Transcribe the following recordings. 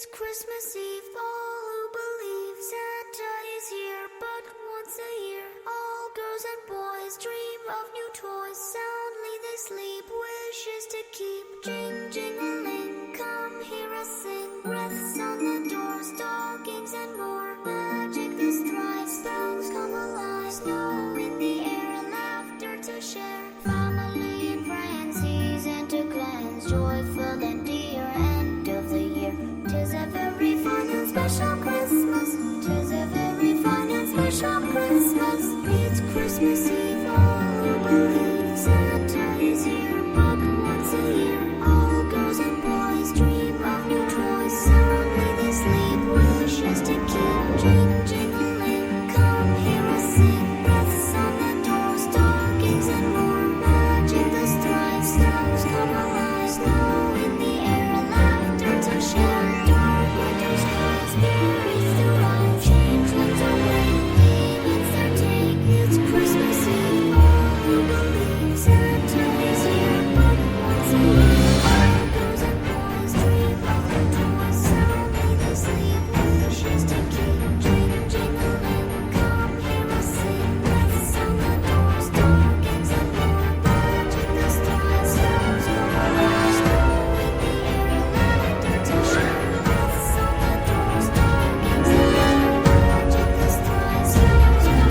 It's Christmas Eve, all who believe Santa is here, but once a year, all girls and boys dream of new toys. Soundly they sleep, wishes to keep. Jing, jingling, come hear us sing. Breaths on the door, stockings and more. Magic this thrives, spells come alive. Snow in the air, laughter to share. Family and friends, season to cleanse. Joyful and dear, end of the year. 'Tis a very fine and special Christmas. 'Tis a very fine and special Christmas. It's Christmas Eve, all who believe Santa is here, but once a year, all girls and boys dream of new toys. Soundly they sleep, wishes to keep. Jing, jingling, come hear us sing. Breaths on the door, stockings and more. Magic the strife, stars come alive. Snow in the air, laughter to share. Dark winter skies, spirits to rise. Changelings away, demons their take. It's Christmas Eve, all who believe Santa is here, but once a year, all girls and boys dream of new toys. Soundly they sleep, wishes to keep. Jing, jingling, come hear us sing. Breaths on the door, stockings and more. Magic the skies, stars come alive. Snow in the air, laughter to share. Breaths on the door, stockings and more. Magic the skies, stars come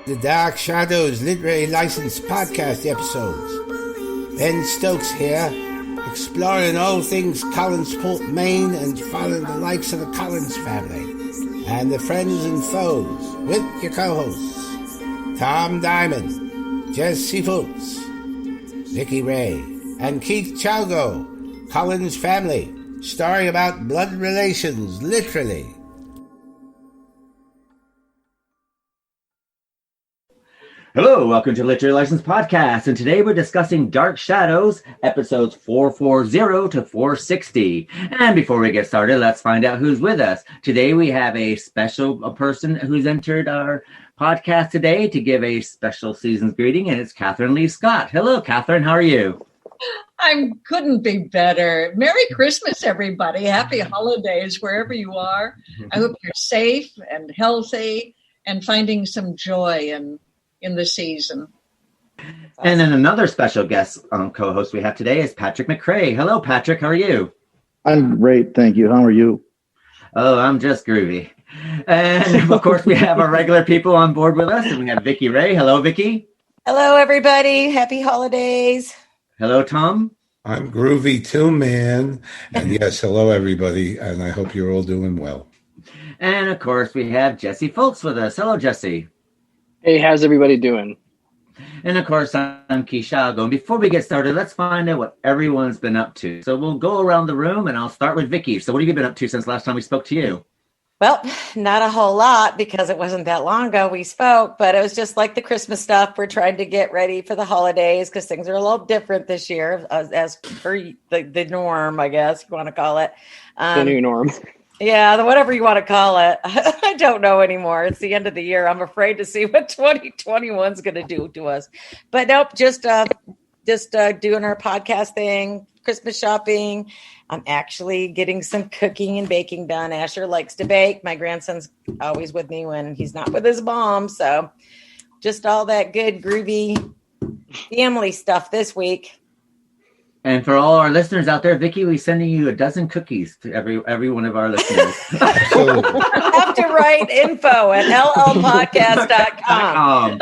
The Dark Shadows Literary License Podcast episodes. Ben Stokes here, exploring all things Collinsport, Maine, and following the likes of the Collins family and the friends and foes with your co-hosts Tom Diamond, Jesse Fultz, Vicky Ray, and Keith Chalgo. Collins family, story about blood relations, literally. Hello, welcome to Literary License Podcast, and today we're discussing Dark Shadows, episodes 440 to 460. And before we get started, let's find out who's with us. Today we have a person who's entered our podcast today to give a special season's greeting, and it's Kathryn Leigh Scott. Hello, Kathryn, how are you? Couldn't be better. Merry Christmas, everybody. Happy holidays, wherever you are. I hope you're safe and healthy and finding some joy in the season. And then another special guest co-host we have today is Patrick McCrae. Hello, Patrick. How are you? I'm great, thank you. How are you? Oh, I'm just groovy. And of course, we have our regular people on board with us, and we have Vicky Ray. Hello, Vicky. Hello, everybody. Happy holidays. Hello, Tom. I'm groovy too, man. And yes, hello everybody, and I hope you're all doing well. And of course, we have Jesse Fultz with us. Hello, Jesse. Hey, how's everybody doing? And of course, I'm Keith Chalgo. And before we get started, let's find out what everyone's been up to. So we'll go around the room, and I'll start with Vicky. So what have you been up to since last time we spoke to you? Well, not a whole lot because it wasn't that long ago we spoke, but it was just like the Christmas stuff. We're trying to get ready for the holidays because things are a little different this year as per the norm, I guess you want to call it. The new norm. Yeah, whatever you want to call it. I don't know anymore. It's the end of the year. I'm afraid to see what 2021 is going to do to us. But nope, just doing our podcast thing, Christmas shopping. I'm actually getting some cooking and baking done. Asher likes to bake. My grandson's always with me when he's not with his mom. So just all that good, groovy family stuff this week. And for all our listeners out there, Vicky, we're sending you a dozen cookies to every one of our listeners. Have to write info at llpodcast.com.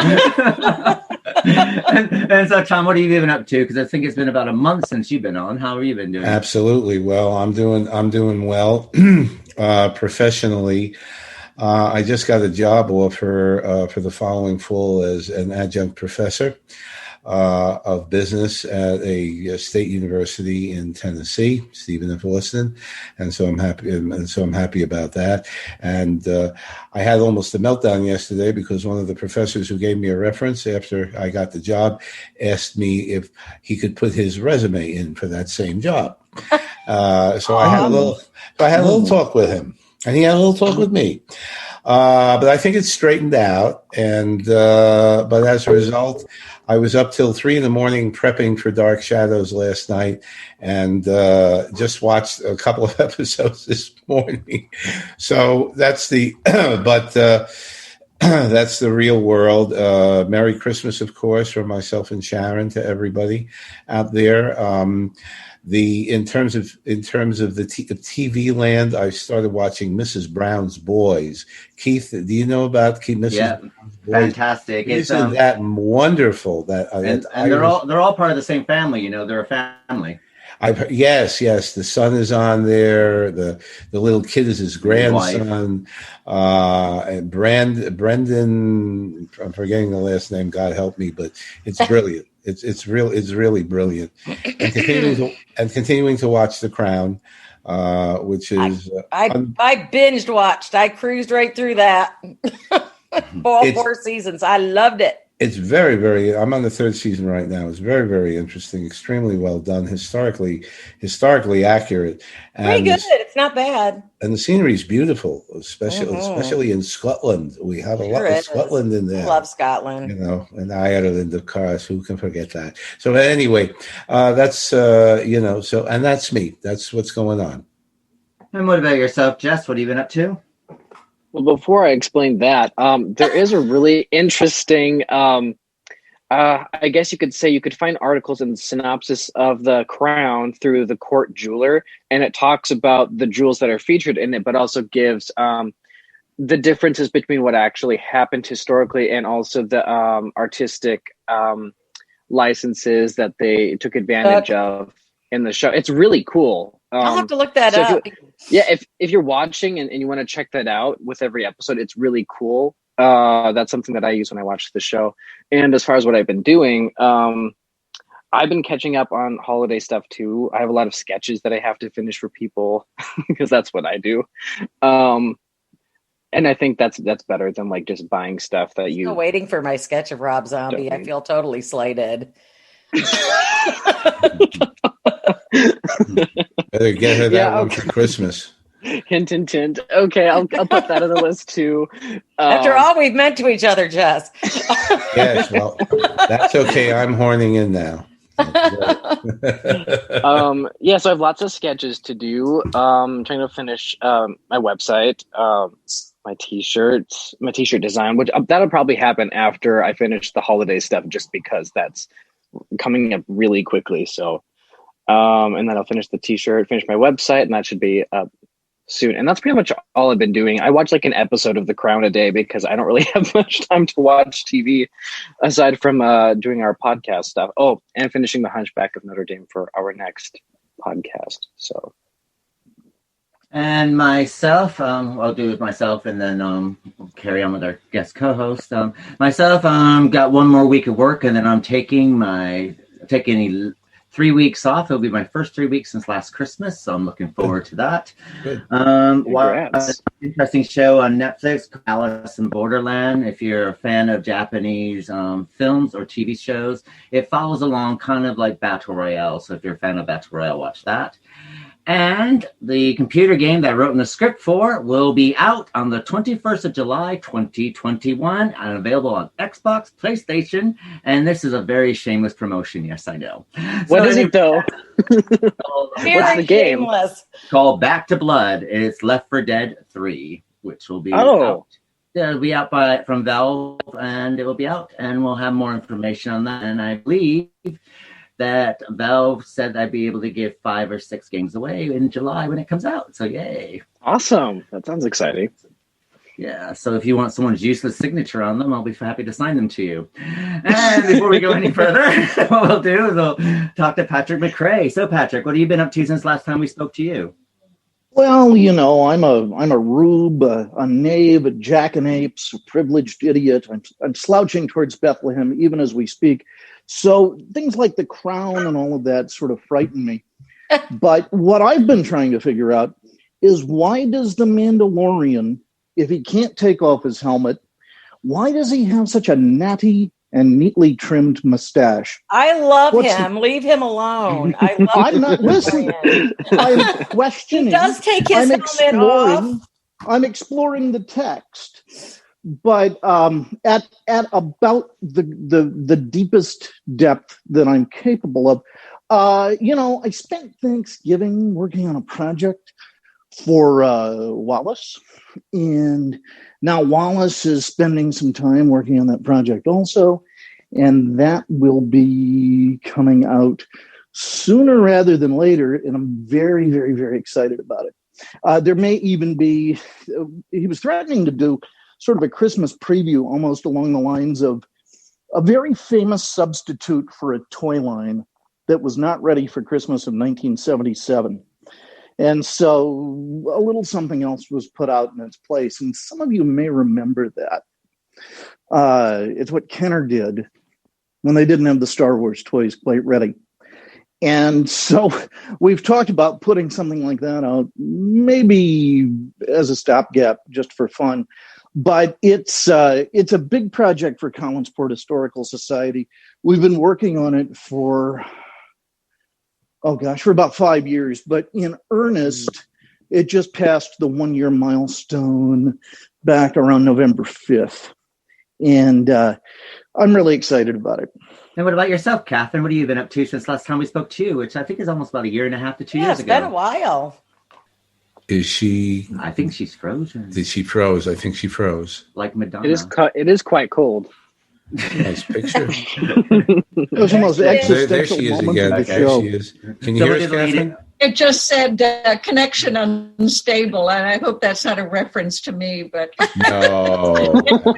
and so, Tom, what have you been up to? Because I think it's been about a month since you've been on. How have you been doing? Absolutely. Well, I'm doing well professionally. I just got a job offer for the following fall as an adjunct professor of business at a state university in Tennessee, Stephen, if you're listening. And so I'm happy about that. And I had almost a meltdown yesterday because one of the professors who gave me a reference after I got the job asked me if he could put his resume in for that same job. So I had a little talk with him, and he had a little talk with me. But I think it's straightened out. And but as a result, I was up till 3 a.m. prepping for Dark Shadows last night, and just watched a couple of episodes this morning. So that's the that's the real world. Merry Christmas, of course, from myself and Sharon to everybody out there. In terms of the TV land, I started watching Mrs. Brown's Boys. Keith, do you know about Mrs. Brown's Boys? Fantastic! Isn't that wonderful? And they're all part of the same family. They're a family. Yes. The son is on there. The little kid is his grandson. And Brendan, I'm forgetting the last name. God help me, but it's brilliant. It's really brilliant. And continuing to watch The Crown, which is I binged watched. I cruised right through that. All 4 seasons. I loved it. It's very, very. I'm on the 3rd season right now. It's very, very interesting. Extremely well done. Historically accurate. And pretty good. It's not bad. And the scenery is beautiful, especially in Scotland. We have a lot of Scotland in there. I love Scotland. And Ireland, of course. Who can forget that? So anyway, that's So and that's me. That's what's going on. And what about yourself, Jess? What have you been up to? Well, before I explain that, there is a really interesting, I guess you could say you could find articles in the synopsis of The Crown through the court jeweler, and it talks about the jewels that are featured in it, but also gives the differences between what actually happened historically and also the artistic licenses that they took advantage of in the show. It's really cool. I'll have to look that up. If you're watching and you want to check that out with every episode, it's really cool. That's something that I use when I watch the show. And as far as what I've been doing, I've been catching up on holiday stuff too. I have a lot of sketches that I have to finish for people because that's what I do. And I think that's better than like just buying stuff that you. Still waiting for my sketch of Rob Zombie. I feel totally slighted. Better get her that one for Christmas. Hint, hint, hint. Okay, I'll put that on the list too. After all we've meant to each other, Jess. Yes, well, that's okay. I'm horning in now. So I have lots of sketches to do. I'm trying to finish my website, my t-shirt design, which that'll probably happen after I finish the holiday stuff, just because that's coming up really quickly. So, and then I'll finish the t-shirt, finish my website, and that should be up soon. And that's pretty much all I've been doing. I watch like an episode of The Crown a day because I don't really have much time to watch TV aside from doing our podcast stuff. Oh, and finishing The Hunchback of Notre Dame for our next podcast. So. And myself, I'll do it myself, and then we'll carry on with our guest co-host. Myself, got one more week of work, and then I'm taking 3 weeks off. It'll be my first 3 weeks since last Christmas, so I'm looking forward to that. Watch an interesting show on Netflix, Alice in Borderland. If you're a fan of Japanese films or TV shows, it follows along kind of like Battle Royale. So if you're a fan of Battle Royale, watch that. And the computer game that I wrote in the script for will be out on the 21st of July, 2021, and available on Xbox, PlayStation, and this is a very shameless promotion. Yes, I know. What is it, though? What's the game? Called Back to Blood. It's Left 4 Dead 3, which will be out. It'll be out from Valve, and it will be out, and we'll have more information on that. And I believe that Valve said I'd be able to give 5 or 6 games away in July when it comes out. So yay. Awesome. That sounds exciting. Yeah, so if you want someone's useless signature on them, I'll be happy to sign them to you. And before we go any further, what we'll do is we'll talk to Patrick McRae. So Patrick, what have you been up to since last time we spoke to you? Well, I'm a rube, a knave, a jackanapes, a privileged idiot. I'm slouching towards Bethlehem even as we speak. So things like the crown and all of that sort of frighten me. But what I've been trying to figure out is, why does the Mandalorian, if he can't take off his helmet, why does he have such a natty and neatly trimmed mustache? I love him. Leave him alone. I love I'm not listening. I'm questioning. He does take his helmet off. I'm exploring the text, but at about the deepest depth that I'm capable of. I spent Thanksgiving working on a project for Wallace, and now Wallace is spending some time working on that project also, and that will be coming out sooner rather than later, and I'm very, very, very excited about it. There may even be, he was threatening to do sort of a Christmas preview almost along the lines of a very famous substitute for a toy line that was not ready for Christmas of 1977. And so a little something else was put out in its place. And some of you may remember that. It's what Kenner did when they didn't have the Star Wars toys quite ready. And so we've talked about putting something like that out, maybe as a stopgap, just for fun. But it's a big project for Collinsport Historical Society. We've been working on it for about 5 years. But in earnest, it just passed the 1-year milestone back around November 5th. And I'm really excited about it. And what about yourself, Kathryn? What have you been up to since last time we spoke to you, which I think is almost about 1.5 to 2 years ago? It's been a while. Is she? I think she's frozen. Did she froze? I think she froze. Like Madonna. It is quite cold. Nice picture. It was almost existential There she is moment again. of the There show. she is. Can you hear us, Kathryn? It just said connection unstable, and I hope that's not a reference to me. But No. so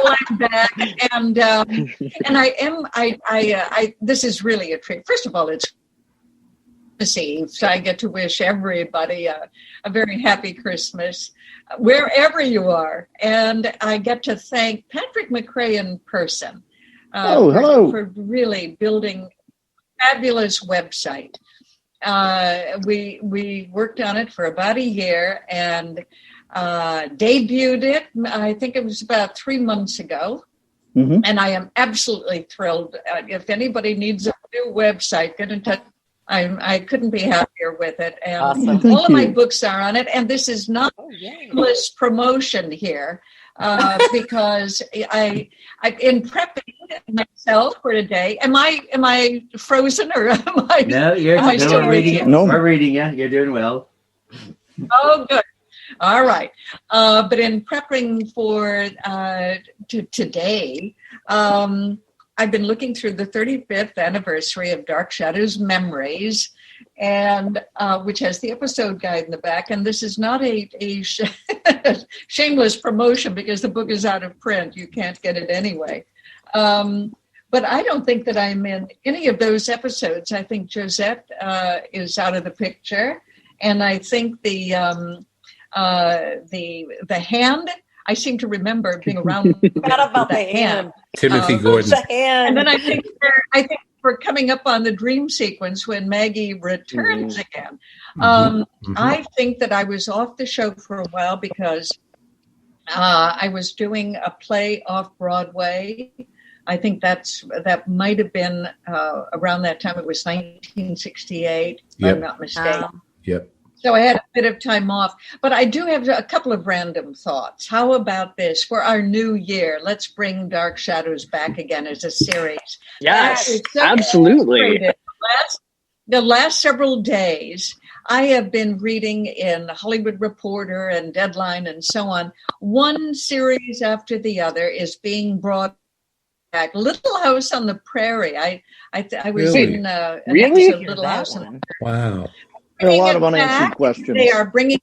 I'm back, and I am. I this is really a treat. First of all, it's Christmas Eve, so I get to wish everybody a very happy Christmas, wherever you are, and I get to thank Patrick McRae in person. Hello. For really building a fabulous website. We worked on it for about a year and debuted it. I think it was about 3 months ago. Mm-hmm. And I am absolutely thrilled. If anybody needs a new website, get in touch. I couldn't be happier with it. And awesome. All of my books are on it. And this is not endless promotion here. Because I in prepping myself for today. Am I frozen or am I? No, we're reading it. No. We're reading you. You're doing well. Oh, good. All right. But in prepping for today, I've been looking through the 35th anniversary of Dark Shadows Memories, and which has the episode guide in the back. And this is not a shameless promotion because the book is out of print. You can't get it anyway. But I don't think that I'm in any of those episodes. I think Josette is out of the picture, and I think the hand. I seem to remember being around. Forgot about the hand. Timothy Gordon. And then I think we're coming up on the dream sequence when Maggie returns again. I think that I was off the show for a while because I was doing a play off Broadway. I think that might have been around that time. It was 1968, if I'm not mistaken. Yep. So I had a bit of time off, but I do have a couple of random thoughts. How about this for our new year? Let's bring Dark Shadows back again as a series. Yes, absolutely. The last several days, I have been reading in Hollywood Reporter and Deadline and so on. One series after the other is being brought back. Little House on the Prairie. I was in an episode of Little House on the Prairie. Wow. There are a lot of unanswered questions. They are bringing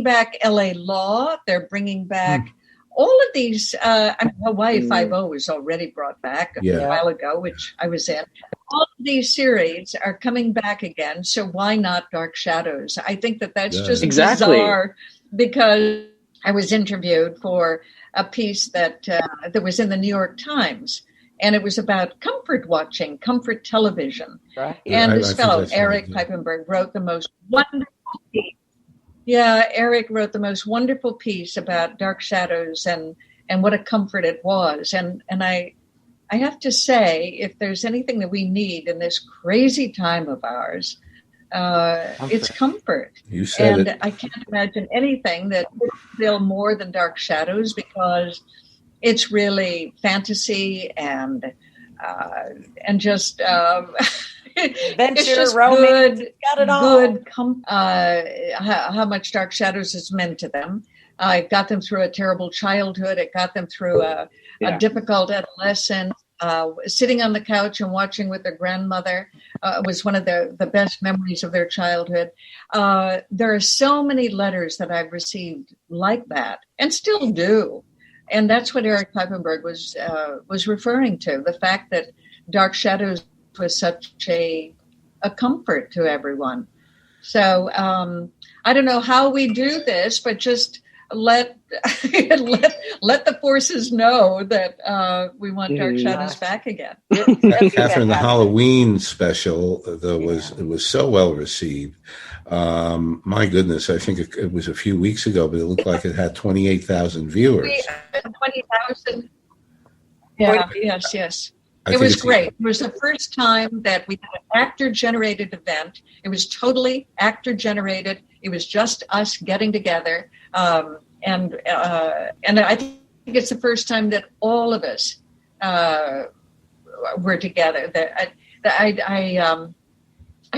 back L.A. Law. They're bringing back all of these. Hawaii Five-0 was already brought back a while ago, which I was in. all of these series are coming back again. So why not Dark Shadows? I think that's just bizarre, because I was interviewed for a piece that was in the New York Times, and it was about comfort watching, comfort television. Right. And this fellow, Eric Piepenberg, wrote the most wonderful piece. Yeah, Eric wrote the most wonderful piece about Dark Shadows and what a comfort it was. And I have to say, if there's anything that we need in this crazy time of ours, it's comfort. You said it. I can't imagine anything that would feel more than Dark Shadows, because it's really fantasy and just Adventure, it's just romance, got it all. good. How much Dark Shadows has meant to them. It got them through a terrible childhood. It got them through a difficult adolescence. Sitting on the couch and watching with their grandmother was one of the best memories of their childhood. There are so many letters that I've received like that, and still do. And that's what Eric Piepenberg was referring to, the fact that Dark Shadows was such a comfort to everyone. So I don't know how we do this, but just let the forces know that we want Dark Shadows back again. Kathryn, the Halloween special it was so well received. My goodness, I think it was a few weeks ago, but it looked like it had 28,000 viewers. 20,000. Yeah. Yes. It was great. It was the first time that we had an actor-generated event. It was totally actor-generated. It was just us getting together. And I think it's the first time that all of us were together. I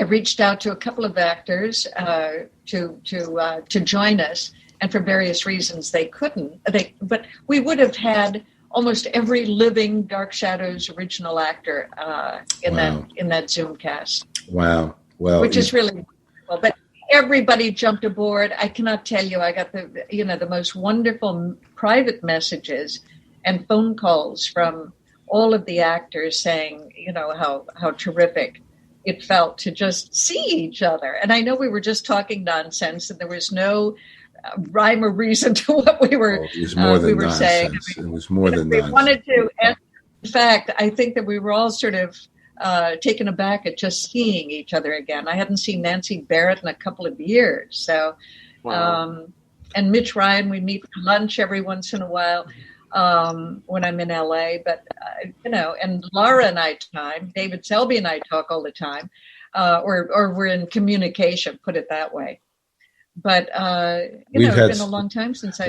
reached out to a couple of actors to join us, and for various reasons they couldn't. But we would have had almost every living Dark Shadows original actor in that Zoom cast. Wow. Well, which is really wonderful. But everybody jumped aboard. I cannot tell you. I got the most wonderful private messages and phone calls from all of the actors saying, how terrific it felt to just see each other. And I know we were just talking nonsense, and there was no rhyme or reason to what we were saying. It was more than we nonsense. wanted to. And in fact, I think that we were all sort of taken aback at just seeing each other again. I hadn't seen Nancy Barrett in a couple of years. So, and Mitch Ryan, we meet for lunch every once in a while when I'm in LA. But, and Laura and I David Selby and I talk all the time, or we're in communication, put it that way. But it's been a long time since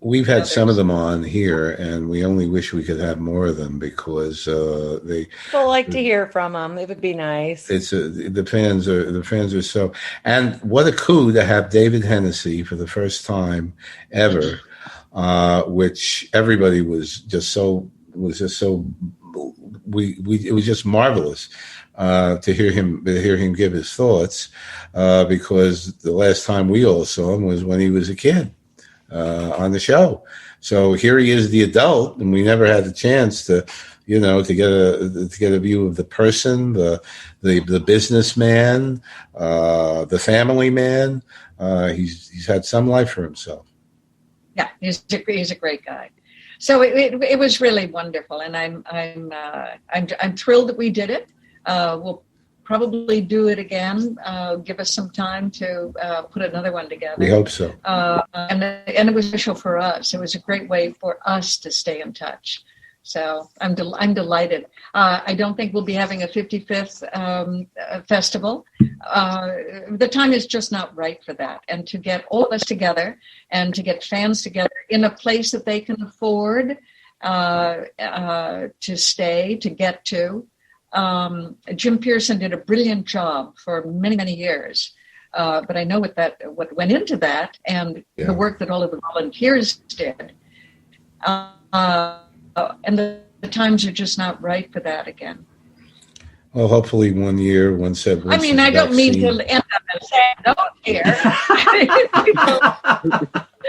we've had some of them on here, and we only wish we could have more of them, because people like to hear from them. It would be nice. It's the fans are so, and what a coup to have David Hennessy for the first time ever, which everybody was just so. It was just marvelous. To hear him give his thoughts, because the last time we all saw him was when he was a kid on the show. So here he is, the adult, and we never had the chance to get a view of the person, the businessman, the family man. He's had some life for himself. Yeah, he's a great guy. So it was really wonderful, and I'm thrilled that we did it. We'll probably do it again. Give us some time to put another one together. We hope so. And it was special for us. It was a great way for us to stay in touch. So I'm delighted. I don't think we'll be having a 55th festival. The time is just not right for that. And to get all of us together and to get fans together in a place that they can afford to stay, to get to. Jim Pearson did a brilliant job for many, many years. But I know what went into that, and the work that all of the volunteers did. And the times are just not right for that again. Well, hopefully one year, once everyone. I mean, I don't mean to end up a sad note here.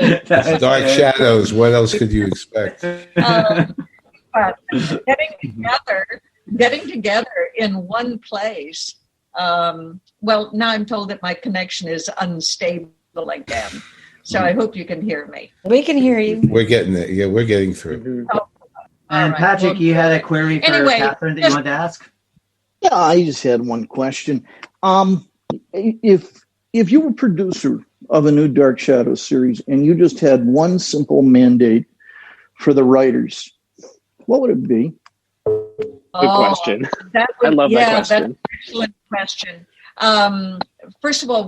It's Dark Shadows. What else could you expect? But getting together getting together in one place. Well, now I'm told that my connection is unstable again. So I hope you can hear me. We can hear you. We're getting it. Yeah, we're getting through. Oh, And right. Patrick, Well, you had a query for anyway, Kathryn that you wanted to ask? Yeah, I just had one question. If you were producer of a new Dark Shadows series and you just had one simple mandate for the writers, what would it be? Good question. That would, I love that question. That's an excellent question. First of all,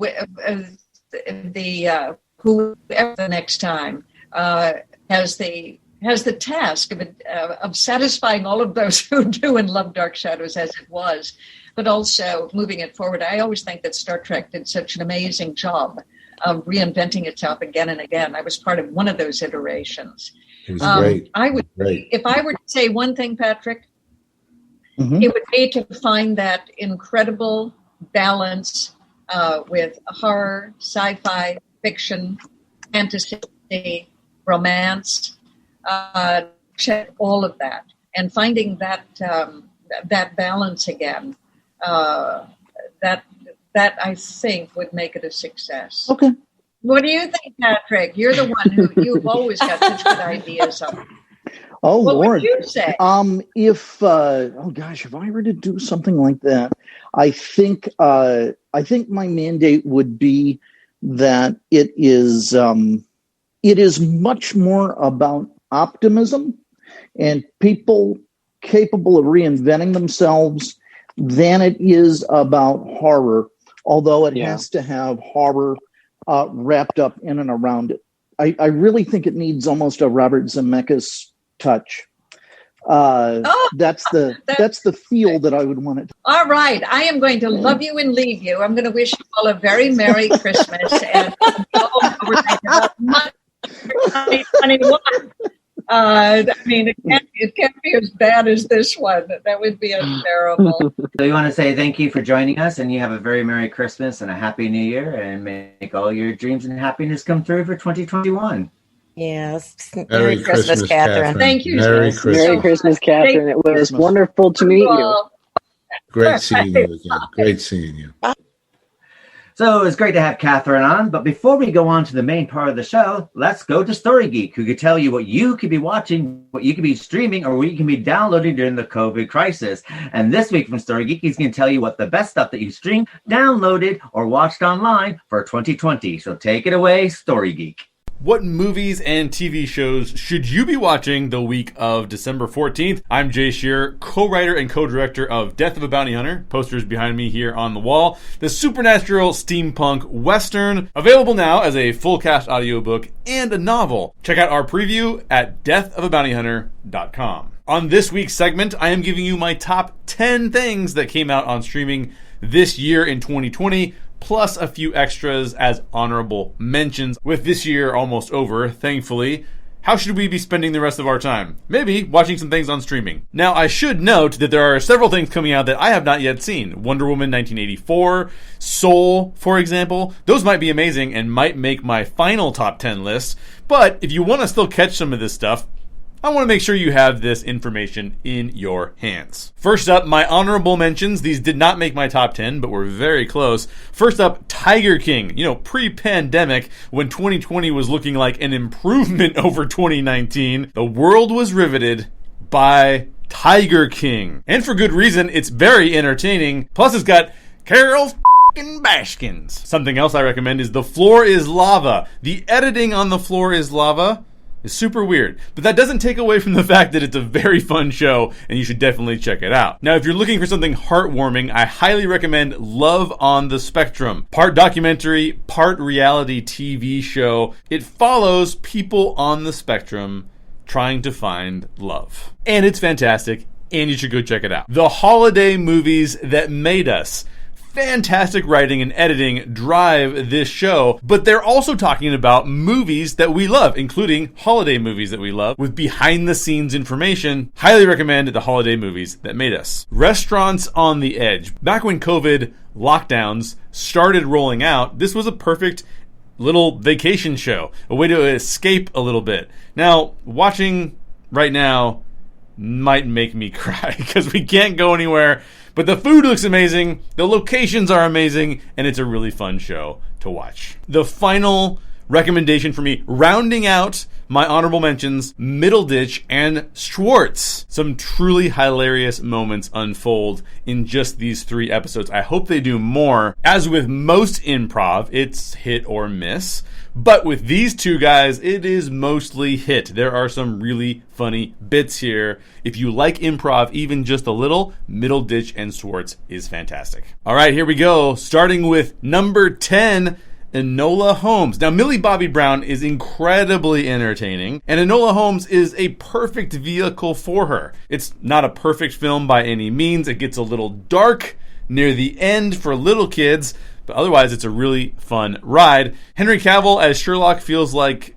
whoever the next time has the task of satisfying all of those who do and love Dark Shadows as it was, but also moving it forward. I always think that Star Trek did such an amazing job of reinventing itself again and again. I was part of one of those iterations. It was great. I would, Great. if I were to say one thing, Patrick, Mhm. it would be to find that incredible balance with horror, sci-fi, fiction, fantasy, romance, all of that, and finding that that balance again. That I think would make it a success. Okay. What do you think, Patrick? You're the one you've always got such good ideas on. Oh, What Lord. would you say? If I were to do something like that, I think my mandate would be that it is much more about optimism and people capable of reinventing themselves than it is about horror, although it has to have horror wrapped up in and around it. I really think it needs almost a Robert Zemeckis touch. That's the feel that I would want it to. All right. I am going to love you and leave you. I'm going to wish you all a very Merry Christmas and about 2021. I mean, it can't be as bad as this one. That would be unbearable. So we want to say thank you for joining us, and you have a very Merry Christmas and a Happy New Year, and make all your dreams and happiness come true for 2021. Yes. Merry Christmas, Kathryn. Thank you. Merry so Christmas. Merry Christmas, Kathryn. It was wonderful to meet you. Great seeing you again. Great seeing you. So it's great to have Kathryn on, but before we go on to the main part of the show, let's go to Storygeek, who could tell you what you could be watching, what you could be streaming, or what you can be downloading during the COVID crisis. And this week from Storygeek, he's going to tell you what the best stuff that you streamed, downloaded, or watched online for 2020. So take it away, Storygeek. What movies and TV shows should you be watching the week of December 14th? I'm Jay Shearer, co-writer and co-director of Death of a Bounty Hunter. Posters behind me here on the wall. The supernatural steampunk western, available now as a full cast audiobook and a novel. Check out our preview at deathofabountyhunter.com. On this week's segment, I am giving you my top 10 things that came out on streaming this year in 2020, plus a few extras as honorable mentions. With this year almost over, thankfully, how should we be spending the rest of our time? Maybe watching some things on streaming. Now, I should note that there are several things coming out that I have not yet seen. Wonder Woman 1984, Soul, for example. Those might be amazing and might make my final top 10 list. But if you want to still catch some of this stuff, I want to make sure you have this information in your hands. First up, my honorable mentions. These did not make my top 10, but were very close. First up, Tiger King. You know, pre-pandemic, when 2020 was looking like an improvement over 2019, the world was riveted by Tiger King. And for good reason, it's very entertaining. Plus, it's got Carol Baskins. Something else I recommend is The Floor is Lava. The editing on The Floor is Lava is super weird, but that doesn't take away from the fact that it's a very fun show and you should definitely check it out. Now, if you're looking for something heartwarming, I highly recommend Love on the Spectrum. Part documentary, part reality TV show. It follows people on the spectrum trying to find love. And it's fantastic, and you should go check it out. The holiday movies that made us. Fantastic writing and editing drive this show, but they're also talking about movies that we love, including holiday movies that we love, with behind-the-scenes information. Highly recommend the holiday movies that made us. Restaurants on the Edge. Back when COVID lockdowns started rolling out, this was a perfect little vacation show, a way to escape a little bit. Now, watching right now, might make me cry because we can't go anywhere. But the food looks amazing, the locations are amazing, and it's a really fun show to watch. The final recommendation for me, rounding out my honorable mentions, Middleditch and Schwartz. Some truly hilarious moments unfold in just these 3 episodes. I hope they do more. As with most improv, it's hit or miss. But with these 2 guys, it is mostly hit. There are some really funny bits here. If you like improv even just a little, Middleditch and Schwartz is fantastic. All right, here we go. Starting with number 10, Enola Holmes. Now, Millie Bobby Brown is incredibly entertaining, and Enola Holmes is a perfect vehicle for her. It's not a perfect film by any means. It gets a little dark near the end for little kids, but otherwise it's a really fun ride. Henry Cavill as Sherlock feels like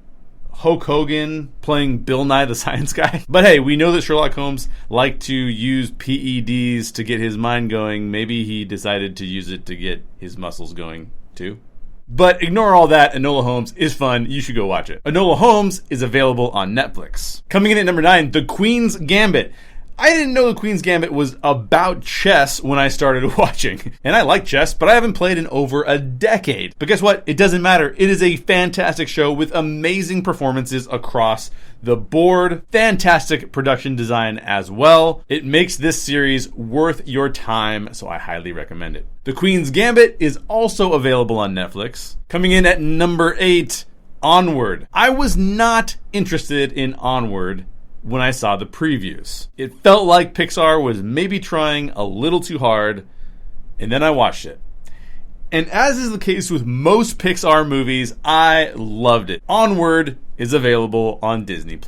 Hulk Hogan playing Bill Nye the Science Guy. But hey, we know that Sherlock Holmes liked to use PEDs to get his mind going. Maybe he decided to use it to get his muscles going too. But ignore all that. Enola Holmes is fun. You should go watch it. Enola Holmes is available on Netflix. Coming in at number 9, The Queen's Gambit. I didn't know The Queen's Gambit was about chess when I started watching. And I like chess, but I haven't played in over a decade. But guess what? It doesn't matter. It is a fantastic show with amazing performances across the board. Fantastic production design as well. It makes this series worth your time, so I highly recommend it. The Queen's Gambit is also available on Netflix. Coming in at number 8, Onward. I was not interested in Onward when I saw the previews. It felt like Pixar was maybe trying a little too hard, and then I watched it. And as is the case with most Pixar movies, I loved it. Onward is available on Disney+.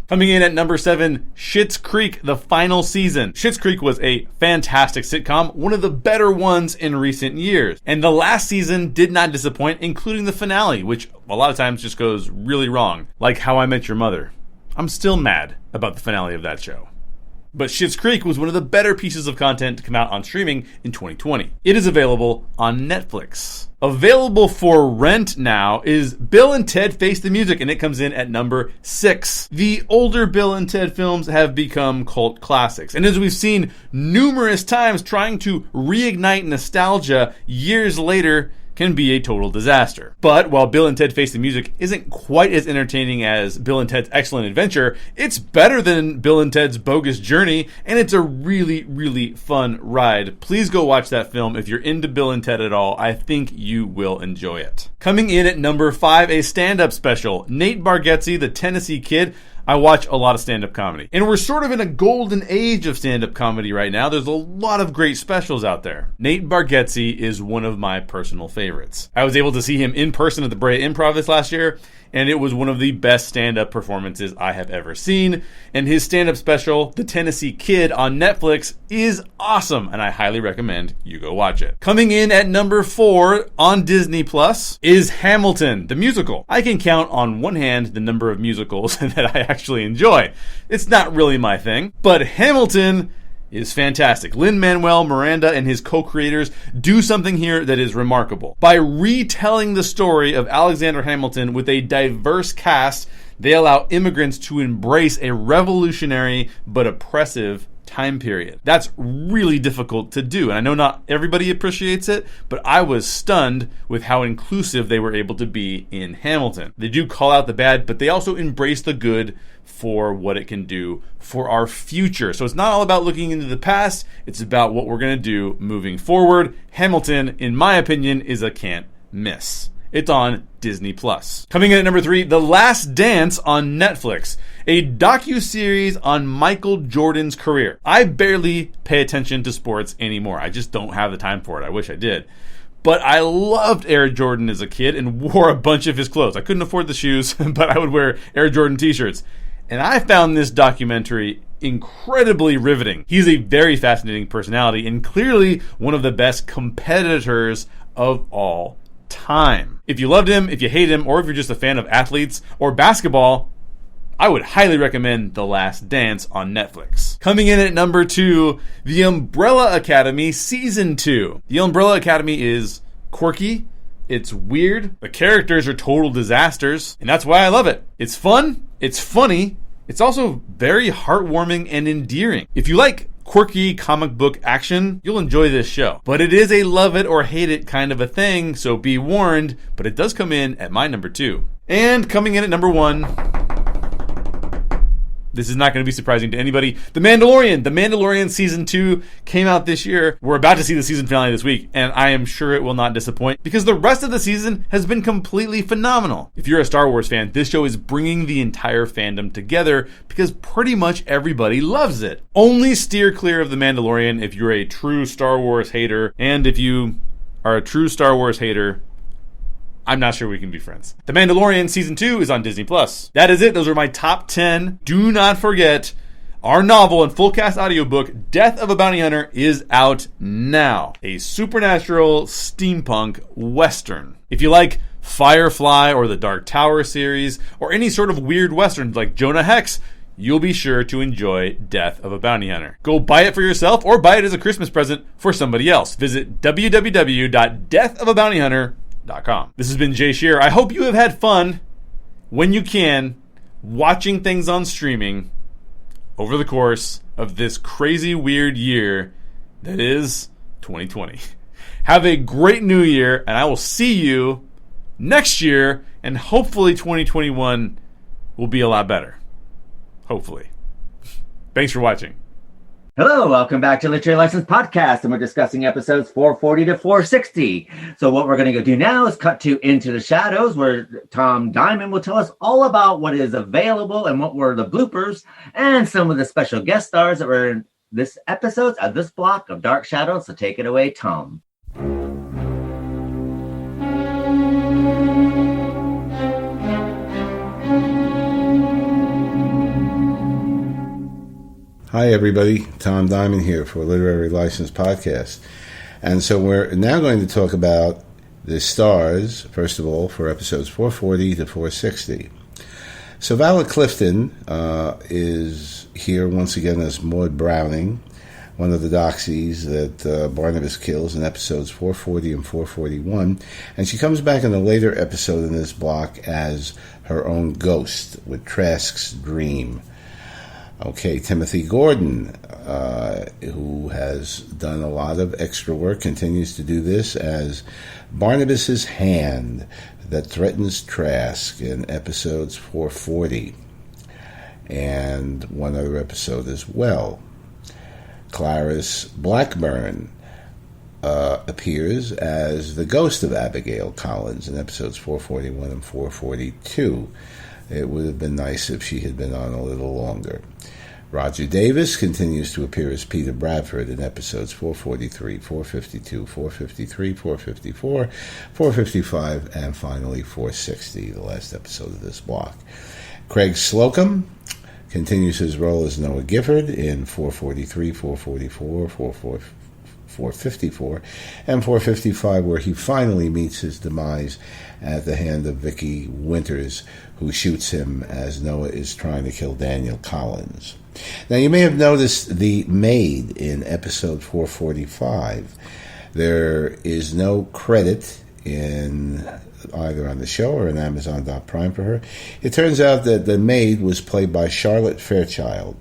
Coming in at number 7, Schitt's Creek, the final season. Schitt's Creek was a fantastic sitcom, one of the better ones in recent years. And the last season did not disappoint, including the finale, which a lot of times just goes really wrong, like How I Met Your Mother. I'm still mad about the finale of that show. But Schitt's Creek was one of the better pieces of content to come out on streaming in 2020. It is available on Netflix. Available for rent now is Bill and Ted Face the Music, and it comes in at number 6. The older Bill and Ted films have become cult classics, and as we've seen numerous times, trying to reignite nostalgia years later can be a total disaster. But while Bill and Ted Face the Music isn't quite as entertaining as Bill and Ted's Excellent Adventure, it's better than Bill and Ted's Bogus Journey, and it's a really, really fun ride. Please go watch that film if you're into Bill and Ted at all. I think you will enjoy it. Coming in at number 5, a stand-up special. Nate Bargatze, the Tennessee Kid. I watch a lot of stand-up comedy. And we're sort of in a golden age of stand-up comedy right now. There's a lot of great specials out there. Nate Bargatze is one of my personal favorites. I was able to see him in person at the Brea Improv this last year, and it was one of the best stand-up performances I have ever seen. And his stand-up special, The Tennessee Kid, on Netflix is awesome, and I highly recommend you go watch it. Coming in at number 4 on Disney Plus is Hamilton, the musical. I can count on one hand the number of musicals that I actually enjoy. It's not really my thing, but Hamilton is fantastic. Lin-Manuel Miranda and his co-creators do something here that is remarkable. By retelling the story of Alexander Hamilton with a diverse cast, they allow immigrants to embrace a revolutionary but oppressive time period. That's really difficult to do, and I know not everybody appreciates it, but I was stunned with how inclusive they were able to be in Hamilton. They do call out the bad, but they also embrace the good for what it can do for our future. So it's not all about looking into the past, it's about what we're going to do moving forward. Hamilton, in my opinion, is a can't miss. It's on Disney+. Coming in at number 3, The Last Dance on Netflix, a docuseries on Michael Jordan's career. I barely pay attention to sports anymore. I just don't have the time for it. I wish I did. But I loved Air Jordan as a kid and wore a bunch of his clothes. I couldn't afford the shoes, but I would wear Air Jordan t-shirts. And I found this documentary incredibly riveting. He's a very fascinating personality and clearly one of the best competitors of all time. If you loved him, if you hate him, or if you're just a fan of athletes or basketball, I would highly recommend The Last Dance on Netflix. Coming in at number 2, The Umbrella Academy Season 2. The Umbrella Academy is quirky, it's weird, the characters are total disasters, and that's why I love it. It's fun, it's funny, It's also very heartwarming and endearing. If you like quirky comic book action, you'll enjoy this show. But it is a love it or hate it kind of a thing, so be warned, but it does come in at my number 2. And coming in at number 1, this is not going to be surprising to anybody, The Mandalorian. The Mandalorian Season 2 came out this year. We're about to see the season finale this week, and I am sure it will not disappoint because the rest of the season has been completely phenomenal. If you're a Star Wars fan, this show is bringing the entire fandom together because pretty much everybody loves it. Only steer clear of The Mandalorian if you're a true Star Wars hater, and if you are a true Star Wars hater, I'm not sure we can be friends. The Mandalorian Season 2 is on Disney+. That is it. Those are my top 10. Do not forget, our novel and full cast audiobook, Death of a Bounty Hunter, is out now. A supernatural steampunk western. If you like Firefly or the Dark Tower series, or any sort of weird westerns like Jonah Hex, you'll be sure to enjoy Death of a Bounty Hunter. Go buy it for yourself or buy it as a Christmas present for somebody else. Visit www.deathofabountyhunter.com. This has been Jay Shearer. I hope you have had fun when you can watching things on streaming over the course of this crazy weird year that is 2020. Have a great new year, and I will see you next year, and hopefully 2021 will be a lot better. Hopefully. Thanks for watching. Hello, welcome back to Literary License Podcast, and we're discussing episodes 440 to 460. So what we're going to go do now is cut to Into the Shadows, where Tom Diamond will tell us all about what is available and what were the bloopers and some of the special guest stars that were in this episode of this block of Dark Shadows. So take it away, Tom. Hi, everybody. Tom Diamond here for Literary License Podcast. And so we're now going to talk about the stars, first of all, for episodes 440 to 460. So Vala Clifton is here once again as Maud Browning, one of the doxies that Barnabas kills in episodes 440 and 441. And she comes back in a later episode in this block as her own ghost with Trask's dream. Okay, Timothy Gordon, who has done a lot of extra work, continues to do this as Barnabas's hand that threatens Trask in episodes 440 and one other episode as well. Clarice Blackburn appears as the ghost of Abigail Collins in episodes 441 and 442. It would have been nice if she had been on a little longer. Roger Davis continues to appear as Peter Bradford in episodes 443, 452, 453, 454, 455, and finally 460, the last episode of this block. Craig Slocum continues his role as Noah Gifford in 443, 444, 454, and 455, where he finally meets his demise at the hand of Vicky Winters, who shoots him as Noah is trying to kill Daniel Collins. Now, you may have noticed the maid in episode 445. There is no credit in either on the show or in Amazon.Prime for her. It turns out that the maid was played by Charlotte Fairchild.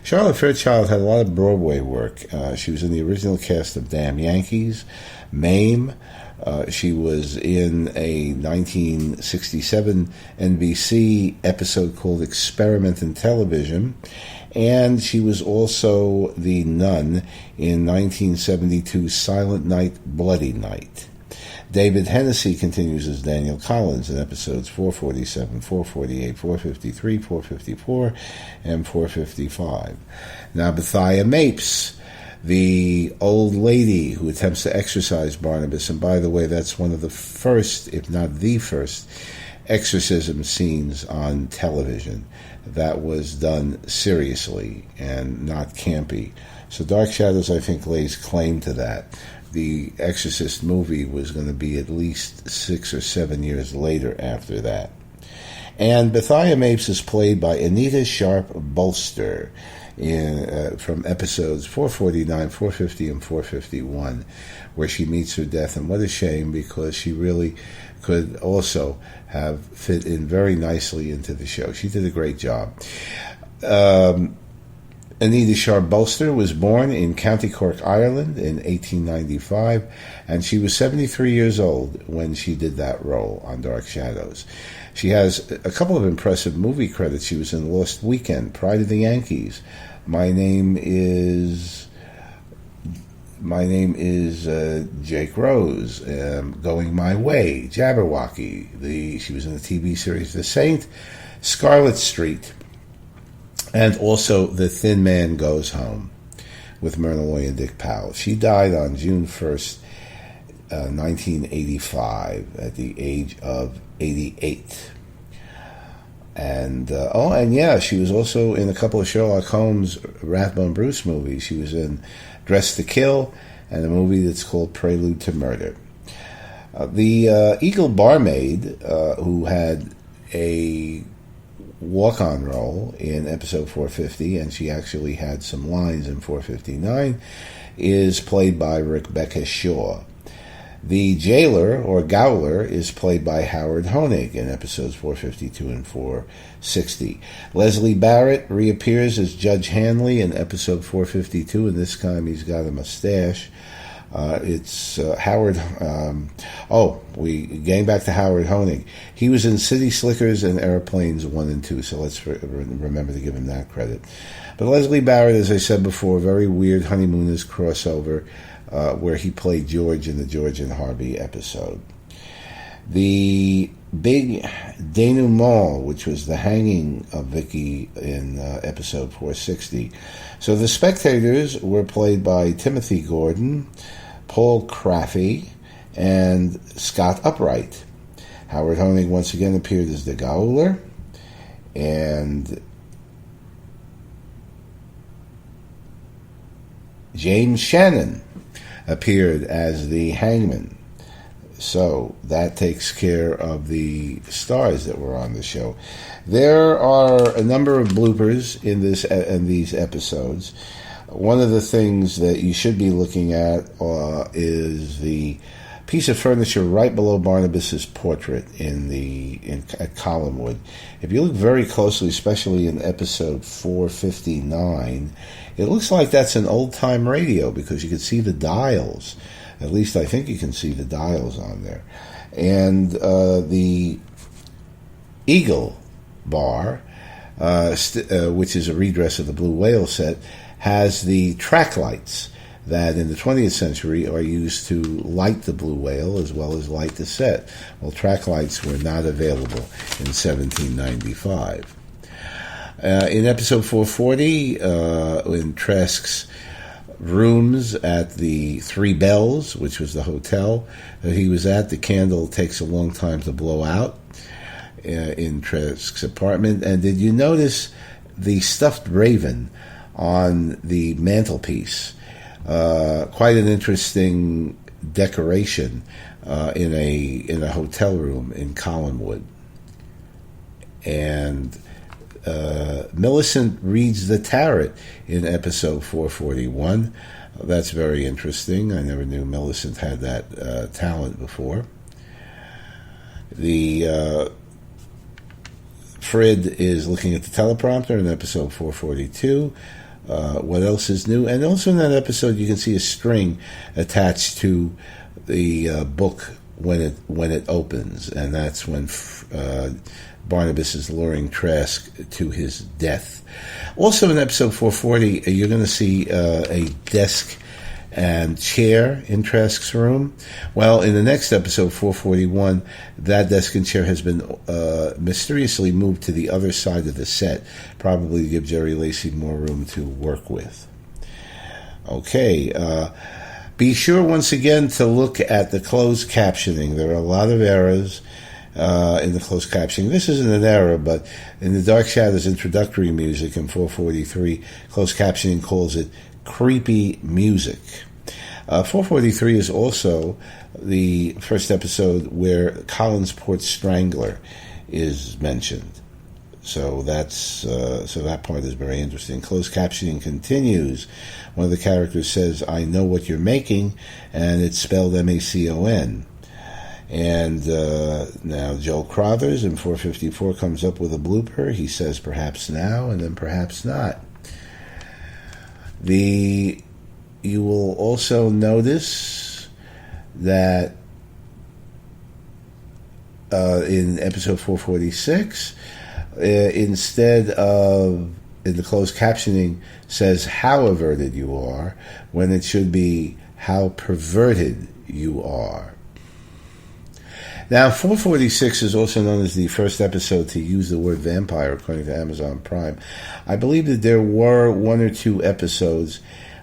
Charlotte Fairchild had a lot of Broadway work. She was in the original cast of Damn Yankees, Mame. She was in a 1967 NBC episode called Experiment in Television, and she was also the nun in 1972's Silent Night, Bloody Night. David Hennessy continues as Daniel Collins in episodes 447, 448, 453, 454, and 455. Now, Bethia Mapes, the old lady who attempts to exorcise Barnabas, and by the way, that's one of the first, if not the first, exorcism scenes on television that was done seriously and not campy. So Dark Shadows, I think, lays claim to that. The Exorcist movie was going to be at least 6 or 7 years later after that. And Bethia Mapes is played by Anita Sharp Bolster from episodes 449, 450, and 451, where she meets her death. And what a shame, because she really could also have fit in very nicely into the show. She did a great job. Anita Sharp-Bolster was born in County Cork, Ireland in 1895, and she was 73 years old when she did that role on Dark Shadows. She has a couple of impressive movie credits. She was in Lost Weekend, Pride of the Yankees, My Name is Jake Rose, Going My Way, Jabberwocky. She was in the TV series The Saint, Scarlet Street, and also The Thin Man Goes Home with Myrna Loy and Dick Powell. She died on June 1st, 1985, at the age of 88. And she was also in a couple of Sherlock Holmes Rathbone Bruce movies. She was in Dressed to Kill and a movie that's called Prelude to Murder. The Eagle Barmaid, who had a walk-on role in episode 450, and she actually had some lines in 459, is played by Rebecca Shaw. The jailer, or Gowler, is played by Howard Honig in episodes 452 and 460. Leslie Barrett reappears as Judge Hanley in episode 452, and this time he's got a mustache. It's Howard. Getting back to Howard Honig. He was in City Slickers and Airplanes 1 and 2, so let's remember to give him that credit. But Leslie Barrett, as I said before, very weird Honeymooners crossover, where he played George in the George and Harvey episode. The big denouement, which was the hanging of Vicky in episode 460. So the spectators were played by Timothy Gordon, Paul Craffey, and Scott Upright. Howard Honig once again appeared as the Gowler, and James Shannon appeared as the hangman. So that takes care of the stars that were on the show. There are a number of bloopers in these episodes. One of the things that you should be looking at is the piece of furniture right below Barnabas's portrait at Collinwood. If you look very closely, especially in episode 459, it looks like that's an old-time radio because you can see the dials. At least I think you can see the dials on there. And the Eagle Bar, which is a redress of the Blue Whale set, has the track lights that in the 20th century are used to light the Blue Whale as well as light the set. Well, track lights were not available in 1795. In episode 440, in Trask's rooms at the Three Bells, which was the hotel that he was at, the candle takes a long time to blow out in Trask's apartment. And did you notice the stuffed raven on the mantelpiece? Quite an interesting decoration in a hotel room in Collinwood. And Millicent reads the tarot in episode 441. That's very interesting. I never knew Millicent had that talent before. The Fred is looking at the teleprompter in episode 442. What else is new? And also in that episode, you can see a string attached to the book when it opens, and that's when Barnabas is luring Trask to his death. Also in episode 440, you're going to see a desk and chair in Trask's room. Well, in the next episode, 441, that desk and chair has been mysteriously moved to the other side of the set, probably to give Jerry Lacey more room to work with. Okay, be sure once again to look at the closed captioning. There are a lot of errors in the closed captioning. This isn't an error, but in the Dark Shadows introductory music in 443, closed captioning calls it creepy music. 443 is also the first episode where Collinsport Strangler is mentioned. So that part is very interesting. Closed captioning continues. One of the characters says, "I know what you're making," and it's spelled M-A-C-O-N. And now Joel Crothers in 454 comes up with a blooper. He says perhaps now and then perhaps not. You will also notice that in episode 446, instead of in the closed captioning says how averted you are, when it should be how perverted you are. Now, 446 is also known as the first episode to use the word vampire, according to Amazon Prime. I believe that there were one or two episodes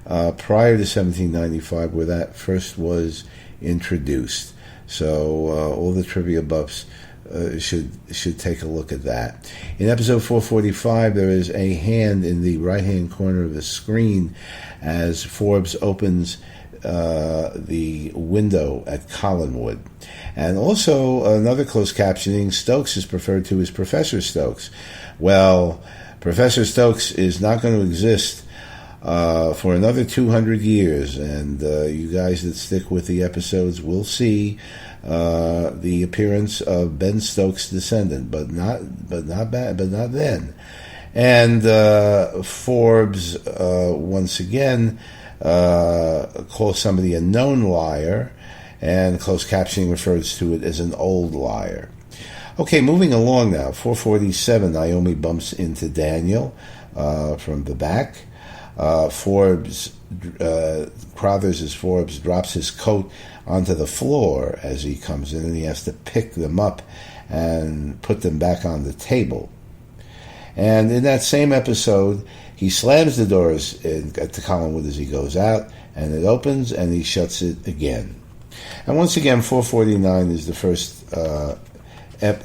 prior to 1795 where that first was introduced. So all the trivia buffs should take a look at that. In episode 445, there is a hand in the right-hand corner of the screen as Forbes opens the window at Collinwood. And also, another closed captioning, Stokes is referred to as Professor Stokes. Well, Professor Stokes is not going to exist for another 200 years, and you guys that stick with the episodes will see the appearance of Ben Stokes' descendant, but not then. And Forbes once again calls somebody a known liar, and closed captioning refers to it as an old liar. Okay, moving along now. 447, Naomi bumps into Daniel from the back. Forbes, Crothers as Forbes drops his coat onto the floor as he comes in, and he has to pick them up and put them back on the table. And in that same episode, he slams the doors at the Collinwood as he goes out, and it opens, and he shuts it again. And once again, 449 is the first, not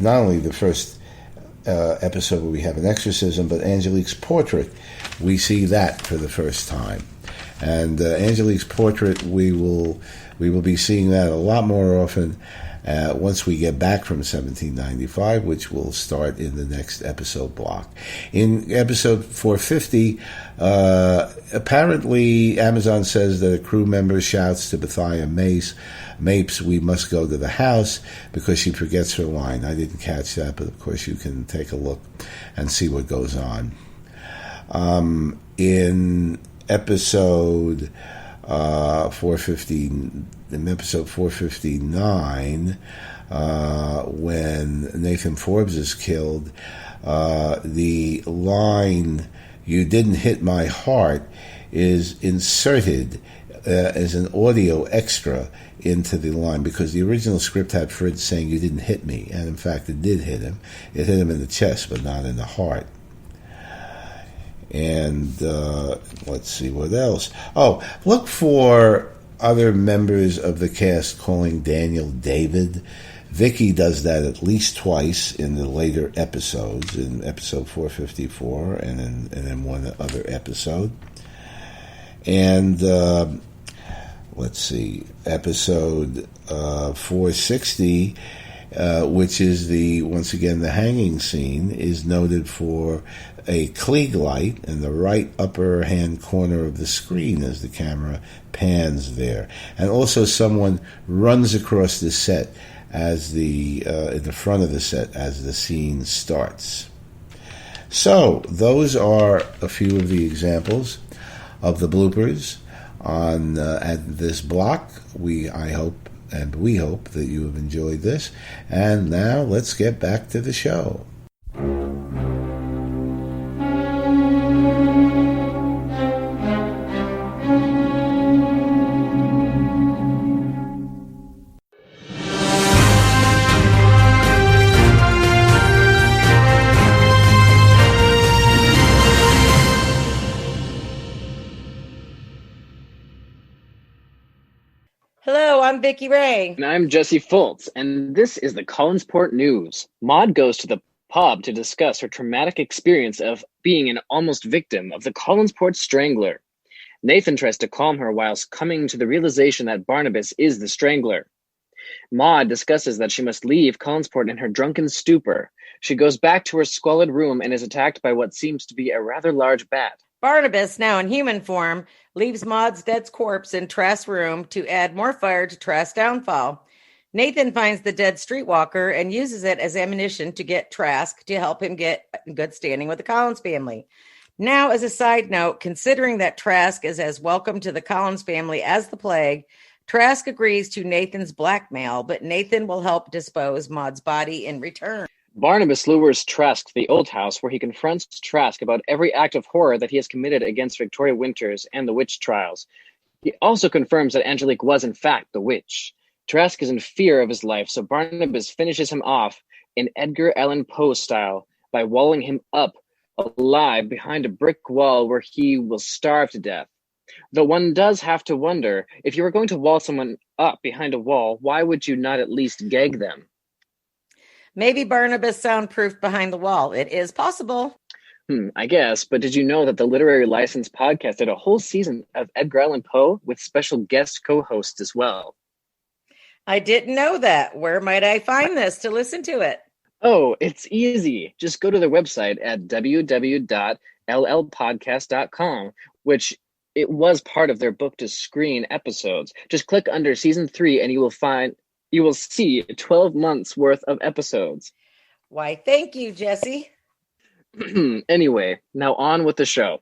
only the first episode where we have an exorcism, but Angelique's portrait. We see that for the first time. And Angelique's portrait, we will be seeing that a lot more often once we get back from 1795, which will start in the next episode block. In episode 450, apparently Amazon says that a crew member shouts to Bethia Mapes, we must go to the house, because she forgets her line. I didn't catch that, but of course you can take a look and see what goes on. In episode 459, when Nathan Forbes is killed, the line, "You didn't hit my heart," is inserted as an audio extra into the line, because the original script had Fritz saying, "You didn't hit me," and in fact it did hit him. It hit him in the chest, but not in the heart. And let's see what else. Oh, look for other members of the cast calling Daniel David. Vicky does that at least twice in the later episodes, in episode 454 and in one other episode. And let's see, episode 460, which is once again the hanging scene, is noted for a Klieg light in the right upper hand corner of the screen as the camera pans there. And also someone runs across the set as in the front of the set as the scene starts. So those are a few of the examples of the bloopers on at this block. We hope that you have enjoyed this. And now let's get back to the show. Hello, I'm Vicky Ray. And I'm Jesse Fultz, and this is the Collinsport News. Maud goes to the pub to discuss her traumatic experience of being an almost victim of the Collinsport Strangler. Nathan tries to calm her whilst coming to the realization that Barnabas is the Strangler. Maud discusses that she must leave Collinsport in her drunken stupor. She goes back to her squalid room and is attacked by what seems to be a rather large bat. Barnabas, now in human form, leaves Maud's dead corpse in Trask's room to add more fire to Trask's downfall. Nathan finds the dead streetwalker and uses it as ammunition to get Trask to help him get in good standing with the Collins family. Now, as a side note, considering that Trask is as welcome to the Collins family as the plague, Trask agrees to Nathan's blackmail, but Nathan will help dispose Maud's body in return. Barnabas lures Trask to the old house, where he confronts Trask about every act of horror that he has committed against Victoria Winters and the witch trials. He also confirms that Angelique was in fact the witch. Trask is in fear of his life, so Barnabas finishes him off in Edgar Allan Poe style by walling him up alive behind a brick wall where he will starve to death. Though one does have to wonder, if you were going to wall someone up behind a wall, why would you not at least gag them? Maybe Barnabas soundproofed behind the wall. It is possible. I guess, but did you know that the Literary License podcast did a whole season of Edgar Allan Poe with special guest co-hosts as well? I didn't know that. Where might I find this to listen to it? Oh, it's easy. Just go to their website at www.llpodcast.com, which it was part of their book to screen episodes. Just click under season 3 and you will see 12 months worth of episodes. Why, thank you, Jesse. Anyway, now on with the show.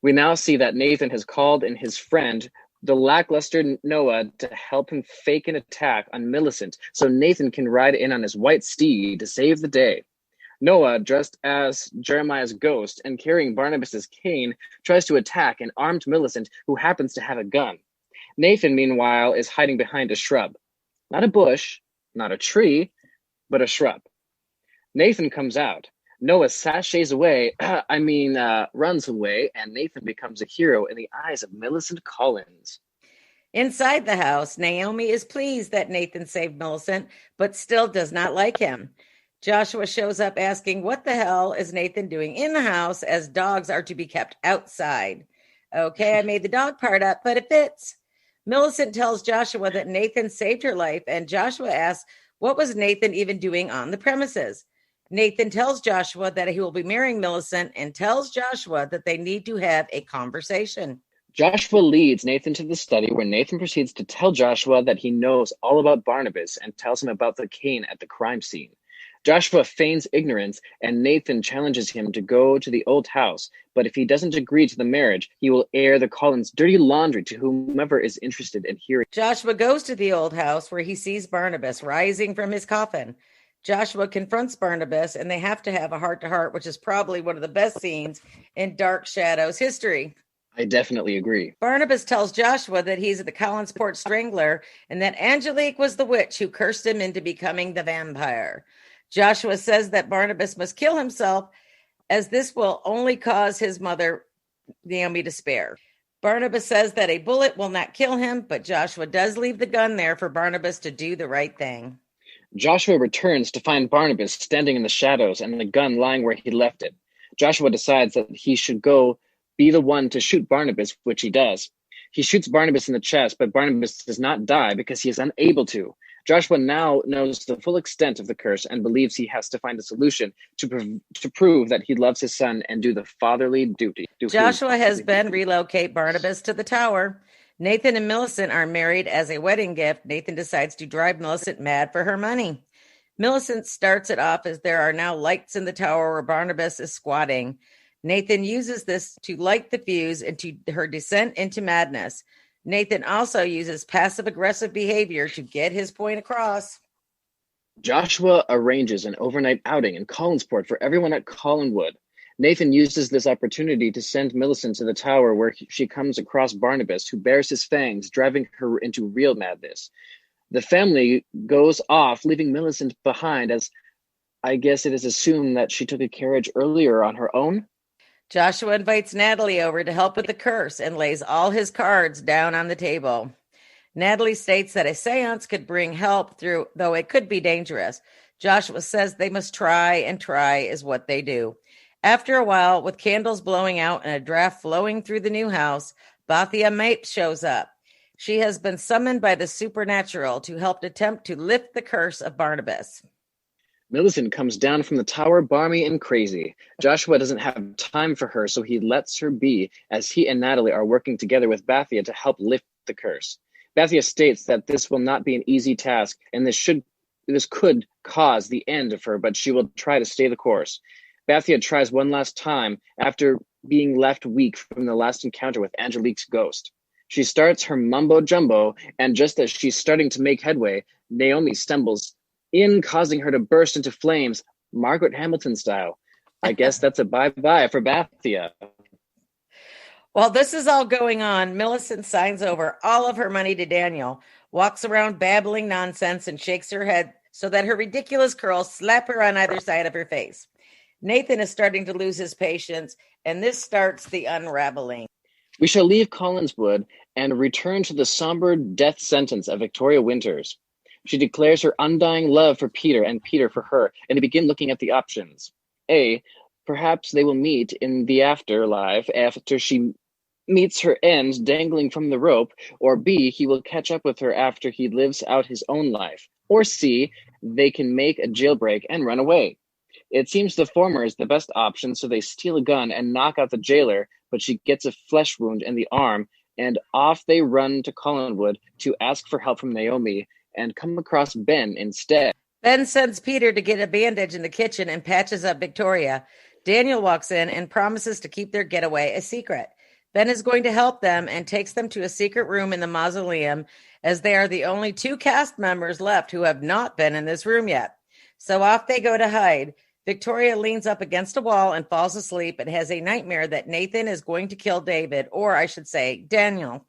We now see that Nathan has called in his friend, the lackluster Noah, to help him fake an attack on Millicent so Nathan can ride in on his white steed to save the day. Noah, dressed as Jeremiah's ghost and carrying Barnabas's cane, tries to attack an armed Millicent who happens to have a gun. Nathan, meanwhile, is hiding behind a shrub. Not a bush, not a tree, but a shrub. Nathan comes out. Noah sashays away, runs away, and Nathan becomes a hero in the eyes of Millicent Collins. Inside the house, Naomi is pleased that Nathan saved Millicent, but still does not like him. Joshua shows up asking, what the hell is Nathan doing in the house, as dogs are to be kept outside? Okay, I made the dog part up, but it fits. Millicent tells Joshua that Nathan saved her life, and Joshua asks, what was Nathan even doing on the premises? Nathan tells Joshua that he will be marrying Millicent and tells Joshua that they need to have a conversation. Joshua leads Nathan to the study, where Nathan proceeds to tell Joshua that he knows all about Barnabas and tells him about the cane at the crime scene. Joshua feigns ignorance, and Nathan challenges him to go to the old house, but if he doesn't agree to the marriage, he will air the Collins' dirty laundry to whomever is interested in hearing. Joshua goes to the old house, where he sees Barnabas rising from his coffin. Joshua confronts Barnabas, and they have to have a heart-to-heart, which is probably one of the best scenes in Dark Shadows history. I definitely agree. Barnabas tells Joshua that he's the Collinsport Strangler and that Angelique was the witch who cursed him into becoming the vampire. Joshua says that Barnabas must kill himself, as this will only cause his mother, Naomi, despair. Barnabas says that a bullet will not kill him, but Joshua does leave the gun there for Barnabas to do the right thing. Joshua returns to find Barnabas standing in the shadows and the gun lying where he left it. Joshua decides that he should go be the one to shoot Barnabas, which he does. He shoots Barnabas in the chest, but Barnabas does not die because he is unable to. Joshua now knows the full extent of the curse and believes he has to find a solution to prove that he loves his son and do the fatherly duty. Joshua has Ben relocate Barnabas to the tower. Nathan and Millicent are married as a wedding gift. Nathan decides to drive Millicent mad for her money. Millicent starts it off as there are now lights in the tower where Barnabas is squatting. Nathan uses this to light the fuse into her descent into madness. Nathan also uses passive-aggressive behavior to get his point across. Joshua arranges an overnight outing in Collinsport for everyone at Collinwood. Nathan uses this opportunity to send Millicent to the tower, where she comes across Barnabas, who bares his fangs, driving her into real madness. The family goes off, leaving Millicent behind, as I guess it is assumed that she took a carriage earlier on her own. Joshua invites Natalie over to help with the curse and lays all his cards down on the table. Natalie states that a seance could bring help through, though it could be dangerous. Joshua says they must try, and try is what they do. After a while, with candles blowing out and a draft flowing through the new house, Bathia Mapes shows up. She has been summoned by the supernatural to help attempt to lift the curse of Barnabas. Millicent comes down from the tower, balmy and crazy. Joshua doesn't have time for her, so he lets her be, as he and Natalie are working together with Bathia to help lift the curse. Bathia states that this will not be an easy task, and this could cause the end of her, but she will try to stay the course. Bathia tries one last time after being left weak from the last encounter with Angelique's ghost. She starts her mumbo-jumbo, and just as she's starting to make headway, Naomi stumbles in, causing her to burst into flames, Margaret Hamilton style. I guess that's a bye-bye for Bathia. While this is all going on, Millicent signs over all of her money to Daniel, walks around babbling nonsense, and shakes her head so that her ridiculous curls slap her on either side of her face. Nathan is starting to lose his patience, and this starts the unraveling. We shall leave Collinswood and return to the somber death sentence of Victoria Winters. She declares her undying love for Peter and Peter for her, and to begin looking at the options. A, perhaps they will meet in the afterlife after she meets her end dangling from the rope, or B, he will catch up with her after he lives out his own life, or C, they can make a jailbreak and run away. It seems the former is the best option, so they steal a gun and knock out the jailer, but she gets a flesh wound in the arm, and off they run to Collinwood to ask for help from Naomi and come across Ben instead. Ben sends Peter to get a bandage in the kitchen and patches up Victoria. Daniel walks in and promises to keep their getaway a secret. Ben is going to help them and takes them to a secret room in the mausoleum, as they are the only 2 cast members left who have not been in this room yet. So off they go to hide. Victoria leans up against a wall and falls asleep and has a nightmare that Nathan is going to kill David, or I should say, Daniel.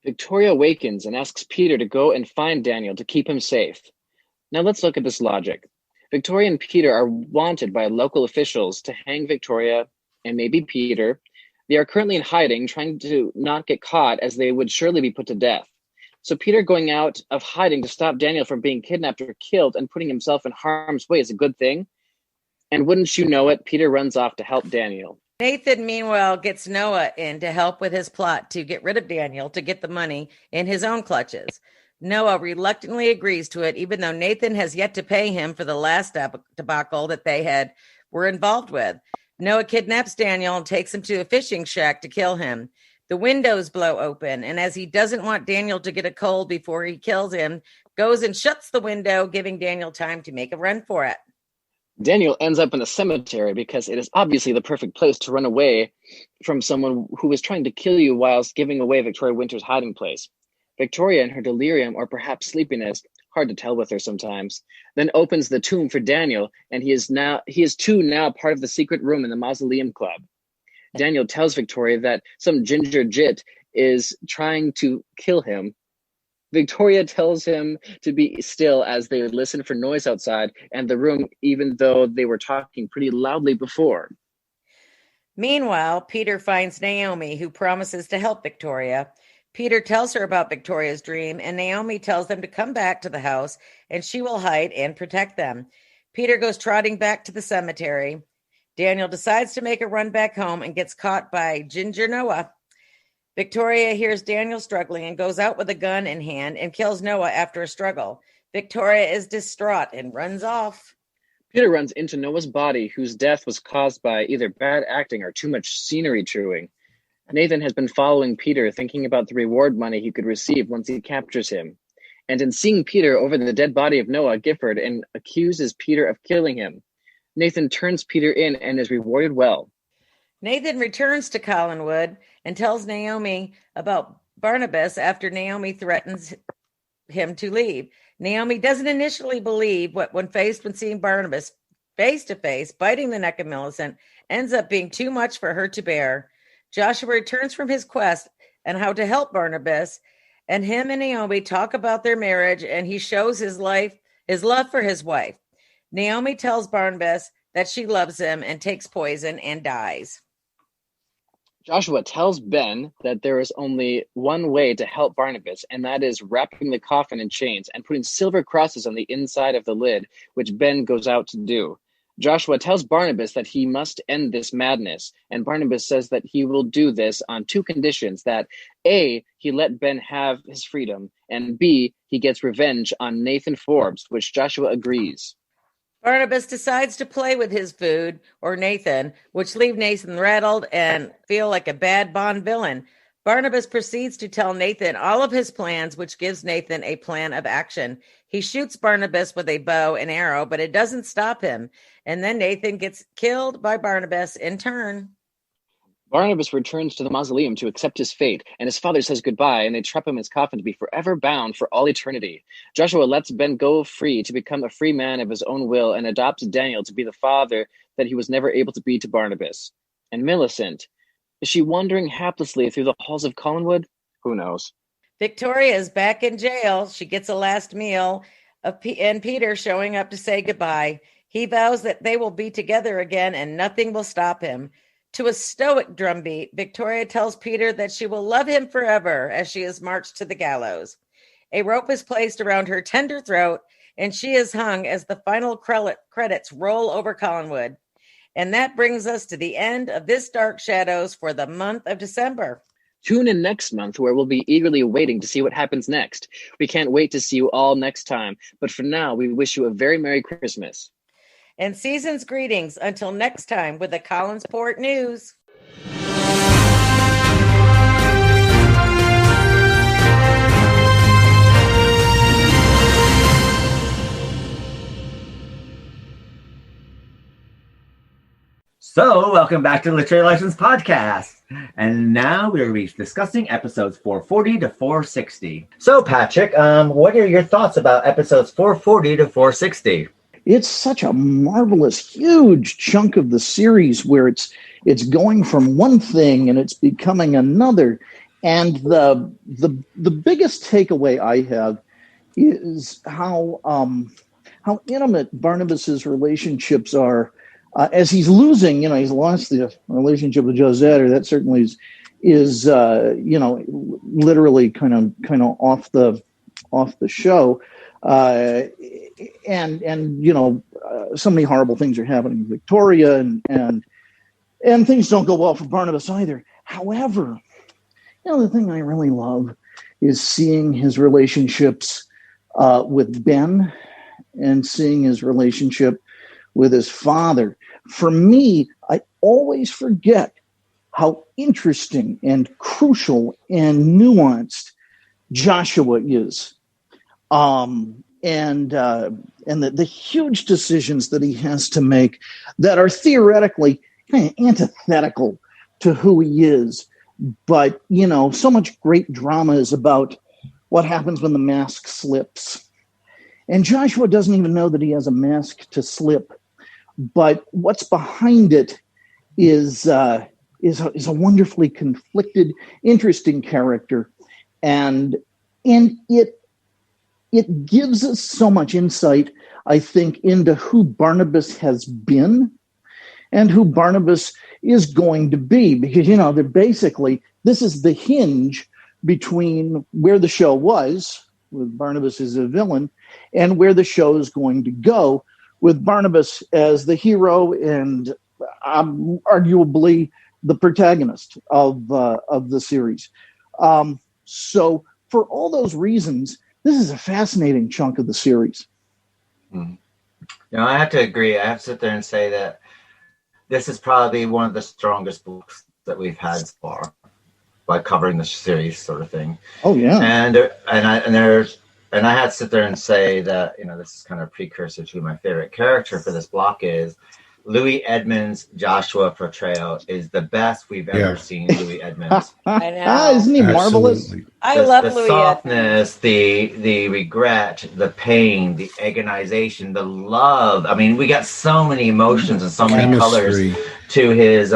Victoria awakens and asks Peter to go and find Daniel to keep him safe. Now let's look at this logic. Victoria and Peter are wanted by local officials to hang Victoria and maybe Peter. They are currently in hiding, trying to not get caught, as they would surely be put to death. So Peter going out of hiding to stop Daniel from being kidnapped or killed and putting himself in harm's way is a good thing. And wouldn't you know it, Peter runs off to help Daniel. Nathan, meanwhile, gets Noah in to help with his plot to get rid of Daniel to get the money in his own clutches. Noah reluctantly agrees to it, even though Nathan has yet to pay him for the last debacle that they were involved with. Noah kidnaps Daniel and takes him to a fishing shack to kill him. The windows blow open, and as he doesn't want Daniel to get a cold before he kills him, goes and shuts the window, giving Daniel time to make a run for it. Daniel ends up in a cemetery because it is obviously the perfect place to run away from someone who is trying to kill you whilst giving away Victoria Winters' hiding place. Victoria, in her delirium or perhaps sleepiness, hard to tell with her sometimes, then opens the tomb for Daniel, and he is too now part of the secret room in the Mausoleum Club. Daniel tells Victoria that some ginger jit is trying to kill him. Victoria tells him to be still as they listen for noise outside and the room, even though they were talking pretty loudly before. Meanwhile, Peter finds Naomi, who promises to help Victoria. Peter tells her about Victoria's dream, and Naomi tells them to come back to the house, and she will hide and protect them. Peter goes trotting back to the cemetery. Daniel decides to make a run back home and gets caught by Ginger Noah. Victoria hears Daniel struggling and goes out with a gun in hand and kills Noah after a struggle. Victoria is distraught and runs off. Peter runs into Noah's body, whose death was caused by either bad acting or too much scenery chewing. Nathan has been following Peter, thinking about the reward money he could receive once he captures him. And in seeing Peter over the dead body of Noah, Gifford and accuses Peter of killing him. Nathan turns Peter in and is rewarded well. Nathan returns to Collinwood and tells Naomi about Barnabas after Naomi threatens him to leave. Naomi doesn't initially believe what when seeing Barnabas face to face, biting the neck of Millicent, ends up being too much for her to bear. Joshua returns from his quest and how to help Barnabas, and him and Naomi talk about their marriage, and he shows his love for his wife. Naomi tells Barnabas that she loves him and takes poison and dies. Joshua tells Ben that there is only one way to help Barnabas, and that is wrapping the coffin in chains and putting silver crosses on the inside of the lid, which Ben goes out to do. Joshua tells Barnabas that he must end this madness, and Barnabas says that he will do this on 2 conditions, that A, he let Ben have his freedom, and B, he gets revenge on Nathan Forbes, which Joshua agrees. Barnabas decides to play with his food, or Nathan, which leave Nathan rattled and feel like a bad Bond villain. Barnabas proceeds to tell Nathan all of his plans, which gives Nathan a plan of action. He shoots Barnabas with a bow and arrow, but it doesn't stop him. And then Nathan gets killed by Barnabas in turn. Barnabas returns to the mausoleum to accept his fate, and his father says goodbye, and they trap him in his coffin to be forever bound for all eternity. Joshua lets Ben go free to become a free man of his own will and adopts Daniel to be the father that he was never able to be to Barnabas. And Millicent, is she wandering haplessly through the halls of Collinwood? Who knows? Victoria is back in jail. She gets a last meal, and Peter showing up to say goodbye. He vows that they will be together again and nothing will stop him. To a stoic drumbeat, Victoria tells Peter that she will love him forever as she is marched to the gallows. A rope is placed around her tender throat, and she is hung as the final credits roll over Collinwood. And that brings us to the end of this Dark Shadows for the month of December. Tune in next month where we'll be eagerly waiting to see what happens next. We can't wait to see you all next time. But for now, we wish you a very Merry Christmas. And season's greetings until next time with the Collinsport News. So, welcome back to the Literary License Podcast. And now we're discussing episodes 440 to 460. So, Patrick, what are your thoughts about episodes 440 to 460? It's such a marvelous, huge chunk of the series where it's going from one thing and it's becoming another. And the biggest takeaway I have is how intimate Barnabas's relationships are. As he's losing, he's lost the relationship with Josette, or that certainly is literally kind of off the show. And so many horrible things are happening with Victoria, and things don't go well for Barnabas either. However, the thing I really love is seeing his relationships with Ben and seeing his relationship with his father. For me, I always forget how interesting and crucial and nuanced Joshua is. And the huge decisions that he has to make that are theoretically kind of antithetical to who he is. But, so much great drama is about what happens when the mask slips. And Joshua doesn't even know that he has a mask to slip. But what's behind it is a wonderfully conflicted, interesting character. And it gives us so much insight, I think, into who Barnabas has been and who Barnabas is going to be. Because, they're basically, this is the hinge between where the show was, with Barnabas as a villain, and where the show is going to go, with Barnabas as the hero and arguably the protagonist of the series. So for all those reasons, this is a fascinating chunk of the series. I have to agree. I have to sit there and say that this is probably one of the strongest books that we've had so far, by covering the series, sort of thing. Oh yeah, and I had to sit there and say that this is kind of a precursor to my favorite character for this block is Louis Edmonds' Joshua portrayal is the best we've ever seen Louis Edmonds. I know. Isn't he marvelous? I love the Louis softness, the regret, the pain, the agonization, the love. I mean, we got so many emotions and so many colors to his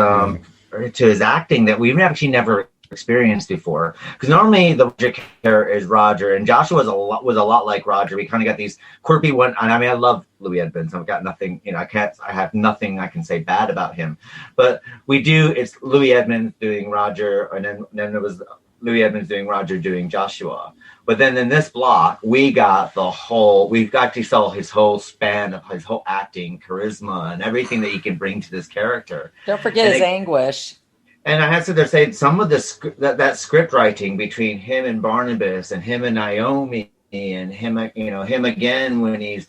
acting that we've actually never experienced before. Because normally the character is Roger, and Joshua was a lot like Roger. We kind of got these quirky one. And I mean, I love Louis Edmonds. I've got nothing, I have nothing I can say bad about him. But it's Louis Edmonds doing Roger, and then there was Louis Edmonds doing Roger doing Joshua. But then in this block, we've got to sell his whole span of his whole acting, charisma, and everything that he can bring to this character. Don't forget his anguish. And I have to say some of the that script writing between him and Barnabas and him and Naomi and him again when he's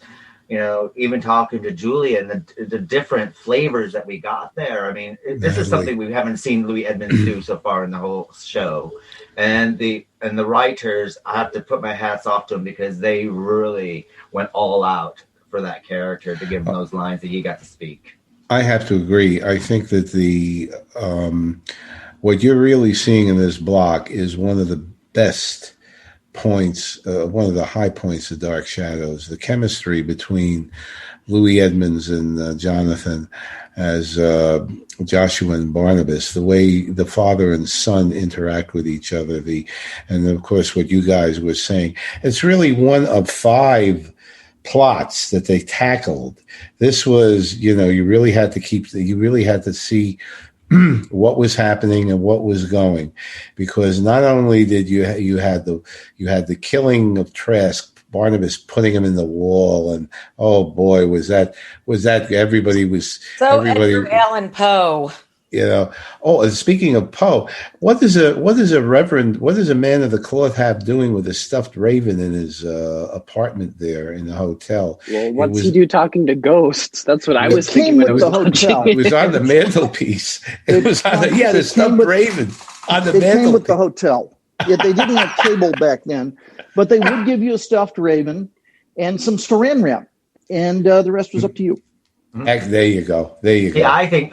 even talking to Julia and the different flavors that we got there. I mean, this is something we haven't seen Louis Edmonds do so far in the whole show. And the writers, I have to put my hats off to them because they really went all out for that character to give him those lines that he got to speak. I have to agree. I think that what you're really seeing in this block is one of the best points, one of the high points of Dark Shadows, the chemistry between Louis Edmonds and Jonathan as Joshua and Barnabas, the way the father and son interact with each other, and of course what you guys were saying. It's really one of 5 plots that they tackled. This was, you really had to see what was happening and what was going, because not only did you had the killing of Trask, Barnabas putting him in the wall, and oh boy, was that everybody Edgar Allan Poe. Oh, and speaking of Poe, what does a man of the cloth have doing with a stuffed raven in his apartment there in the hotel? Well, what's he do talking to ghosts? That's what I was thinking when I was hotel. It was on the mantelpiece. The stuffed raven on the mantelpiece. It came with the hotel. Yeah, they didn't have cable back then, but they would give you a stuffed raven and some saran wrap, and the rest was up to you. Heck, there you go. Yeah, I think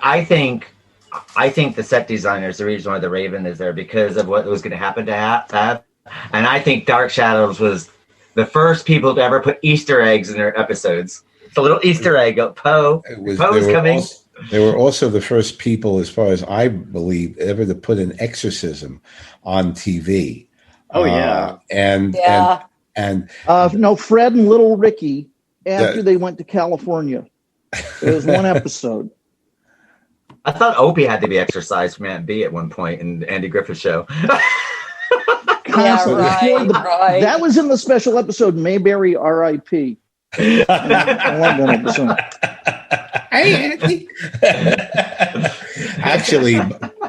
the set designers, the reason why the Raven is there because of what was going to happen to have. And I think Dark Shadows was the first people to ever put Easter eggs in their episodes. It's a little Easter egg. Poe's coming. They were also the first people, as far as I believe, ever to put an exorcism on TV. Oh, yeah. And no, Fred and Little Ricky, after they went to California. There was one episode. I thought Opie had to be exorcised from Aunt B at one point in the Andy Griffith Show. Right. That was in the special episode Mayberry R.I.P. I love that episode. Hey, Andy. Actually,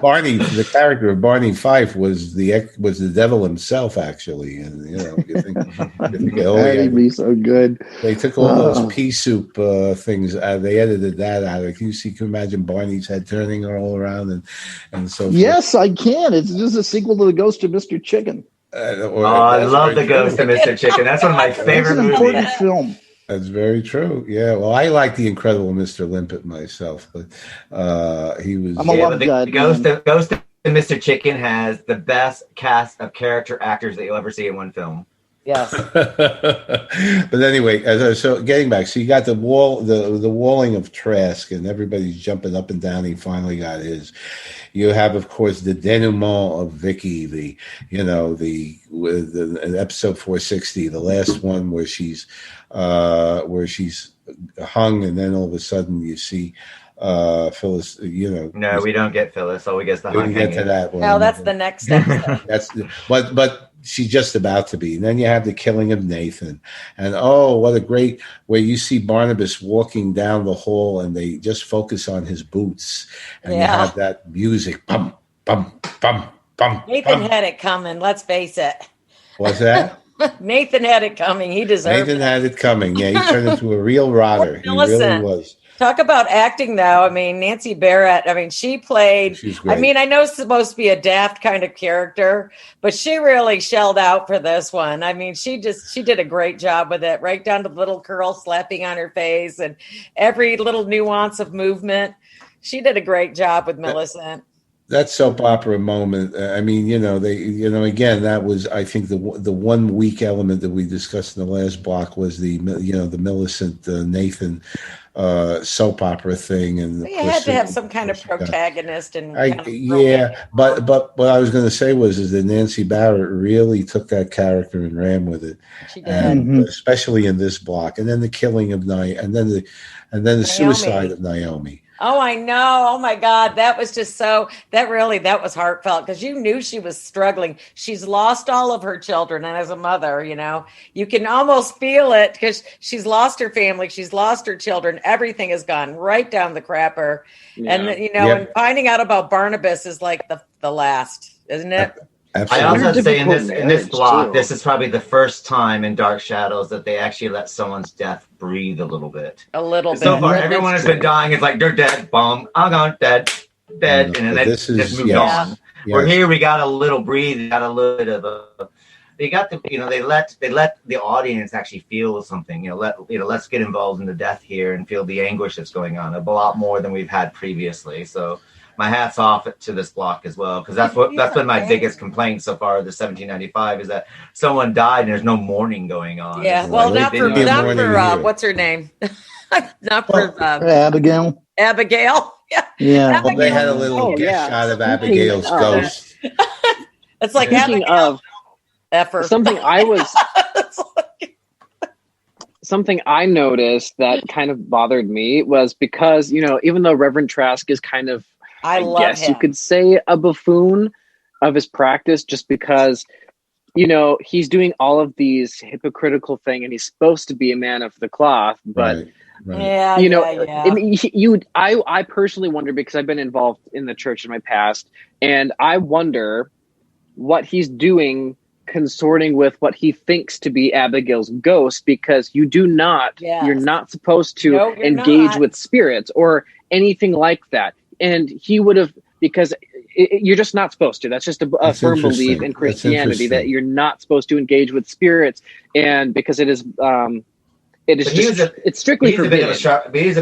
Barney, the character of Barney Fife was the devil himself. Actually, and you think that'd be so good. They took all those pea soup things. They edited that out. You can imagine Barney's head turning all around and so forth. Yes, I can. It's just a sequel to The Ghost of Mr. Chicken. I love The Ghost of Mr. Chicken. That's one of my favorite movies. It's an important film. That's very true. Yeah. Well, I like The Incredible Mr. Limpet myself, but he was. I'm a love guy. The Ghost of Mr. Chicken has the best cast of character actors that you'll ever see in one film. Yes. But anyway, so getting back, so you got the walling of Trask, and everybody's jumping up and down. He finally got his. You have, of course, the denouement of Vicky, in episode 460, the last one where she's hung, and then all of a sudden you see Phyllis. No, we don't get Phyllis. So we get the hung. We get to that one. No, that's the next episode. But she's just about to be. And then you have the killing of Nathan. And what a great where you see Barnabas walking down the hall and they just focus on his boots. And you have that music. Bum, bum, bum, bum. Nathan had it coming, let's face it. What's that? Nathan had it coming. He deserved it. Nathan had it coming. Yeah, he turned into a real rotter. He really was. Talk about acting, though. I mean, Nancy Barrett, she played, I know it's supposed to be a daft kind of character, but she really shelled out for this one. I mean, she did a great job with it, right down to the little curl slapping on her face and every little nuance of movement. She did a great job with Millicent. That soap opera moment. Again, that was, I think, the one weak element that we discussed in the last block was the Millicent Nathan soap opera thing, and you had to have some kind of protagonist. But what I was going to say is that Nancy Barrett really took that character and ran with it. She did, and especially in this block, and then the killing of and then the suicide of Naomi. Oh, I know. Oh, my God. That was just that was heartfelt because you knew she was struggling. She's lost all of her children. And as a mother, you can almost feel it because she's lost her family. She's lost her children. Everything has gone right down the crapper. Yeah. And, and finding out about Barnabas is like the last, isn't it? Absolutely. I also have to say in this Marriage, block, too. this is probably the first time in Dark Shadows that they actually let someone's death breathe a little bit. A little So bit. far, That's everyone has true. been dying. It's like they're dead, boom, I'm gone, dead, and then they This is just moved yes, on. yes. Where here we got a little breathe, got a little bit of a. They got the, they let the audience actually feel something. Let's get involved in the death here and feel the anguish that's going on a lot more than we've had previously. So my hat's off to this block as well, because that's been my biggest complaint so far of the 1795 is that someone died and there's no mourning going on. Yeah, It's well, like, not they for didn't- what's her name? Not for Abigail. Abigail. Yeah, Yeah. Well, they had a little Oh, guest yeah. shot of Speaking Abigail's of- ghost. it's like Speaking Abigail. of Effer. something I noticed that kind of bothered me was because, even though Reverend Trask is kind of, I love guess him. you could say, a buffoon of his practice, just because, he's doing all of these hypocritical thing and he's supposed to be a man of the cloth, but Right. Yeah, I personally wonder, because I've been involved in the church in my past, and I wonder what he's doing consorting with what he thinks to be Abigail's ghost, because you're not supposed to No, you're engage not. with spirits or anything like that. And he would have, because you're just not supposed to. That's just a That's firm belief interesting. in That's Christianity that interesting. you're not supposed to engage with spirits, and because it is it's strictly He's a forbidden.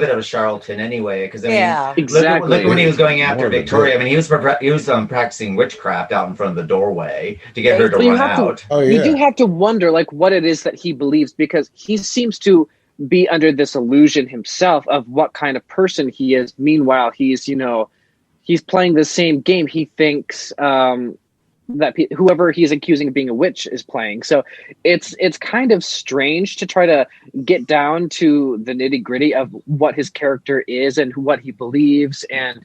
bit of a charlatan anyway, because Exactly. look when he was going after More of a Victoria. bit. I mean, he was practicing witchcraft out in front of the doorway to get her to Well, you run have to- out. Oh You yeah. do have to wonder what it is that he believes, because he seems to be under this illusion himself of what kind of person he is. Meanwhile, he's playing the same game he thinks that whoever he's accusing of being a witch is playing. So it's kind of strange to try to get down to the nitty gritty of what his character is and what he believes, and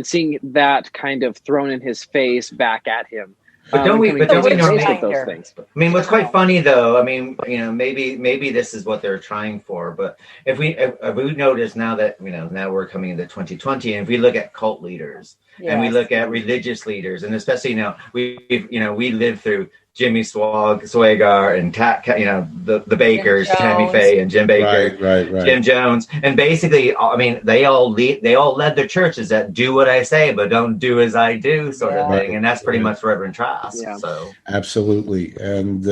seeing that kind of thrown in his face back at him. But don't we know? those things? I mean, what's quite funny though, I mean, maybe this is what they're trying for. But if we notice now that now we're coming into 2020, and if we look at cult leaders and we look at religious leaders, and especially we lived through Jimmy Swaggart and the Bakers, Tammy Faye and Jim Baker, Right. Jim Jones, and basically, I mean, they all led their churches that do what I say, but don't do as I do, sort of thing, and that's pretty much Reverend Trask. Yeah. So Absolutely. And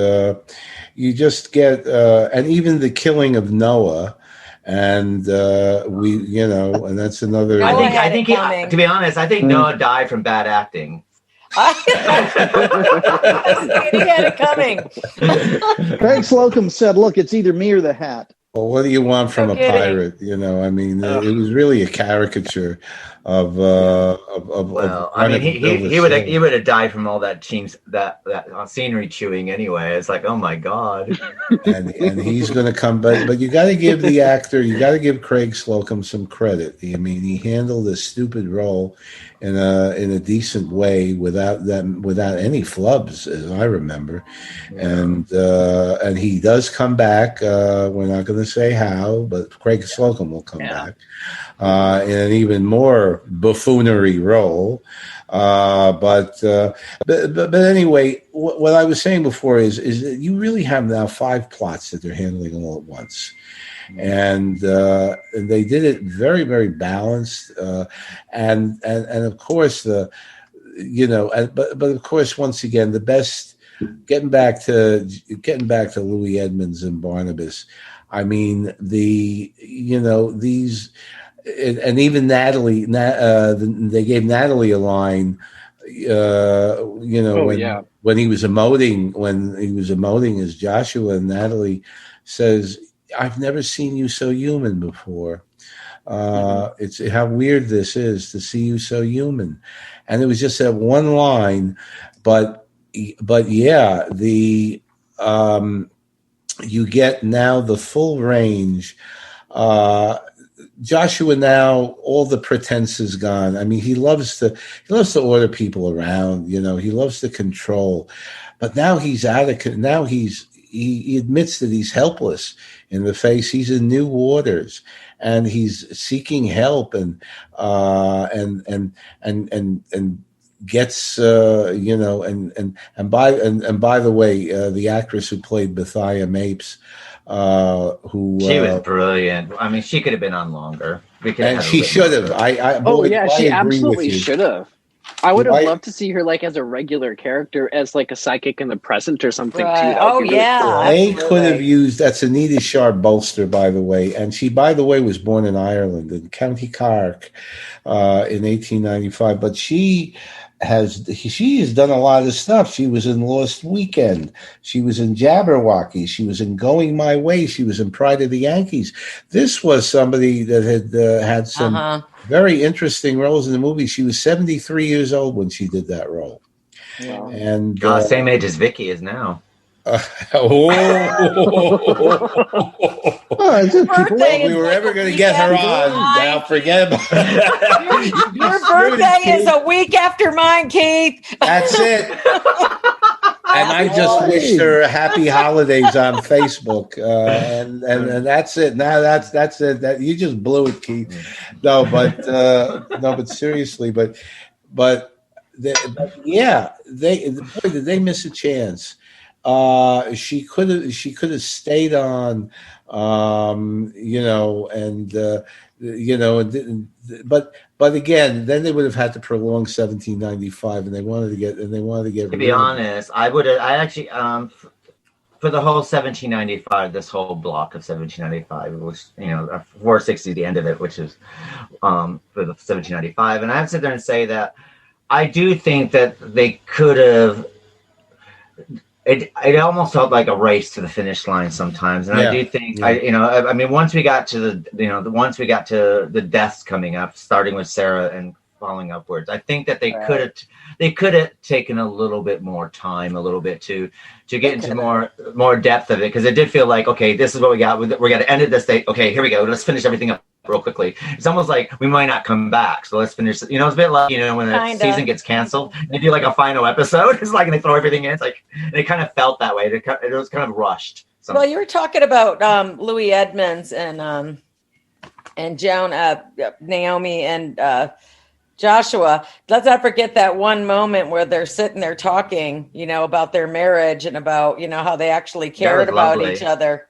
you just get, and even the killing of Noah, and and that's another. I think to be honest, I think Noah died from bad acting. He had it coming. Craig Slocum said, "Look, it's either me or the hat." Well, what do you want from No a kidding. pirate? I mean, it was really a caricature of. Well, I mean, he would have died from all that scenery chewing anyway. It's like, oh my god. and he's going to come back, but you got to give the actor, you got to give Craig Slocum some credit. I mean, he handled this stupid role in a decent way without any flubs, as I remember. Yeah. And he does come back. We're not going to say how, but Craig Slocum will come back in an even more buffoonery role. But anyway, what I was saying before is that you really have now 5 plots that they're handling all at once. And they did it very, very balanced, and of course but of course, once again, the best, getting back to Louis Edmonds and Barnabas. I mean, these, and even Natalie, they gave Natalie a line, when he was emoting as Joshua, and Natalie says, "I've never seen you so human before. It's how weird this is to see you so human." And it was just that one line, but yeah, you get now the full range. Joshua, now all the pretense is gone. I mean, he loves to order people around. He loves to control, but now he's out of. Now he admits that he's helpless in the face. He's in new waters, and he's seeking help, and gets and by the way, the actress who played Bethia Mapes, who she was brilliant. I mean, she could have been on longer. And she should have. She agree absolutely with you. should have. I would have loved to see her like as a regular character, as like a psychic in the present or something too. Oh yeah, they could have used. That's Anita Sharp Bolster, by the way, and she, by the way, was born in Ireland, in County Cork, in 1895. But she has done a lot of stuff. She was in Lost Weekend. She was in Jabberwocky. She was in Going My Way. She was in Pride of the Yankees. This was somebody that had some very interesting roles in the movie. She was 73 years old when she did that role. Wow. And same age as Vicky is now. We were ever going to get her on. Now forget about it. Your birthday is a week after mine, Keith. That's it. And I just wished her happy holidays on Facebook, and that's it. Now that's it. That you just blew it, Keith. No, but seriously, but did they miss a chance? She could have stayed on, but again, then they would have had to prolong 1795, and they wanted to get. To be honest, I actually for the whole 1795, this whole block of 1795, which 460, the end of it, which is for the 1795, and I have to sit there and say that I do think that they could have. It almost felt like a race to the finish line sometimes, and I do think once we got to the deaths coming up, starting with Sarah and falling upwards, I think that they could have taken a little bit more time, a little bit to get into more depth of it, because it did feel like, okay, this is what we got. We're going to end at this date. Okay, here we go. Let's finish everything up real quickly. It's almost like we might not come back, so let's finish. It's a bit like when the season gets canceled, and they do like a final episode. It's like, and they throw everything in. It's like, and it kind of felt that way. It was kind of rushed. Well, you were talking about Louis Edmonds and Joan, Naomi, and Joshua. Let's not forget that one moment where they're sitting there talking, about their marriage and about, how they actually cared about each other.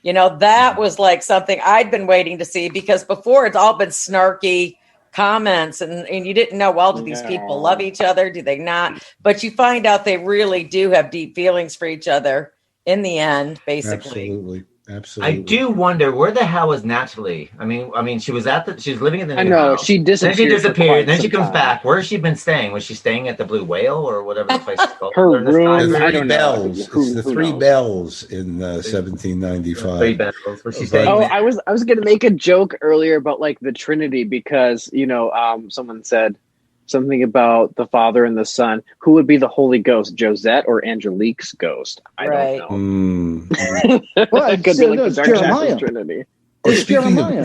That was like something I'd been waiting to see, because before it's all been snarky comments and you didn't know, well, do these people love each other? Do they not? But you find out they really do have deep feelings for each other in the end, basically. Absolutely. I do wonder, where the hell was Natalie? I mean, she was living in the new house. She disappeared. Then she disappeared. Then she comes back. Where has she been staying? Was she staying at the Blue Whale or whatever the place is called? Her room. The Three Bells. It's the Three Bells in 1795. Three Bells. Was she staying? I was going to make a joke earlier about like the Trinity, because someone said something about the Father and the Son. Who would be the Holy Ghost, Josette or Angelique's ghost? I don't know. Well, it could be like the Dark Jeremiah. Shadow Trinity.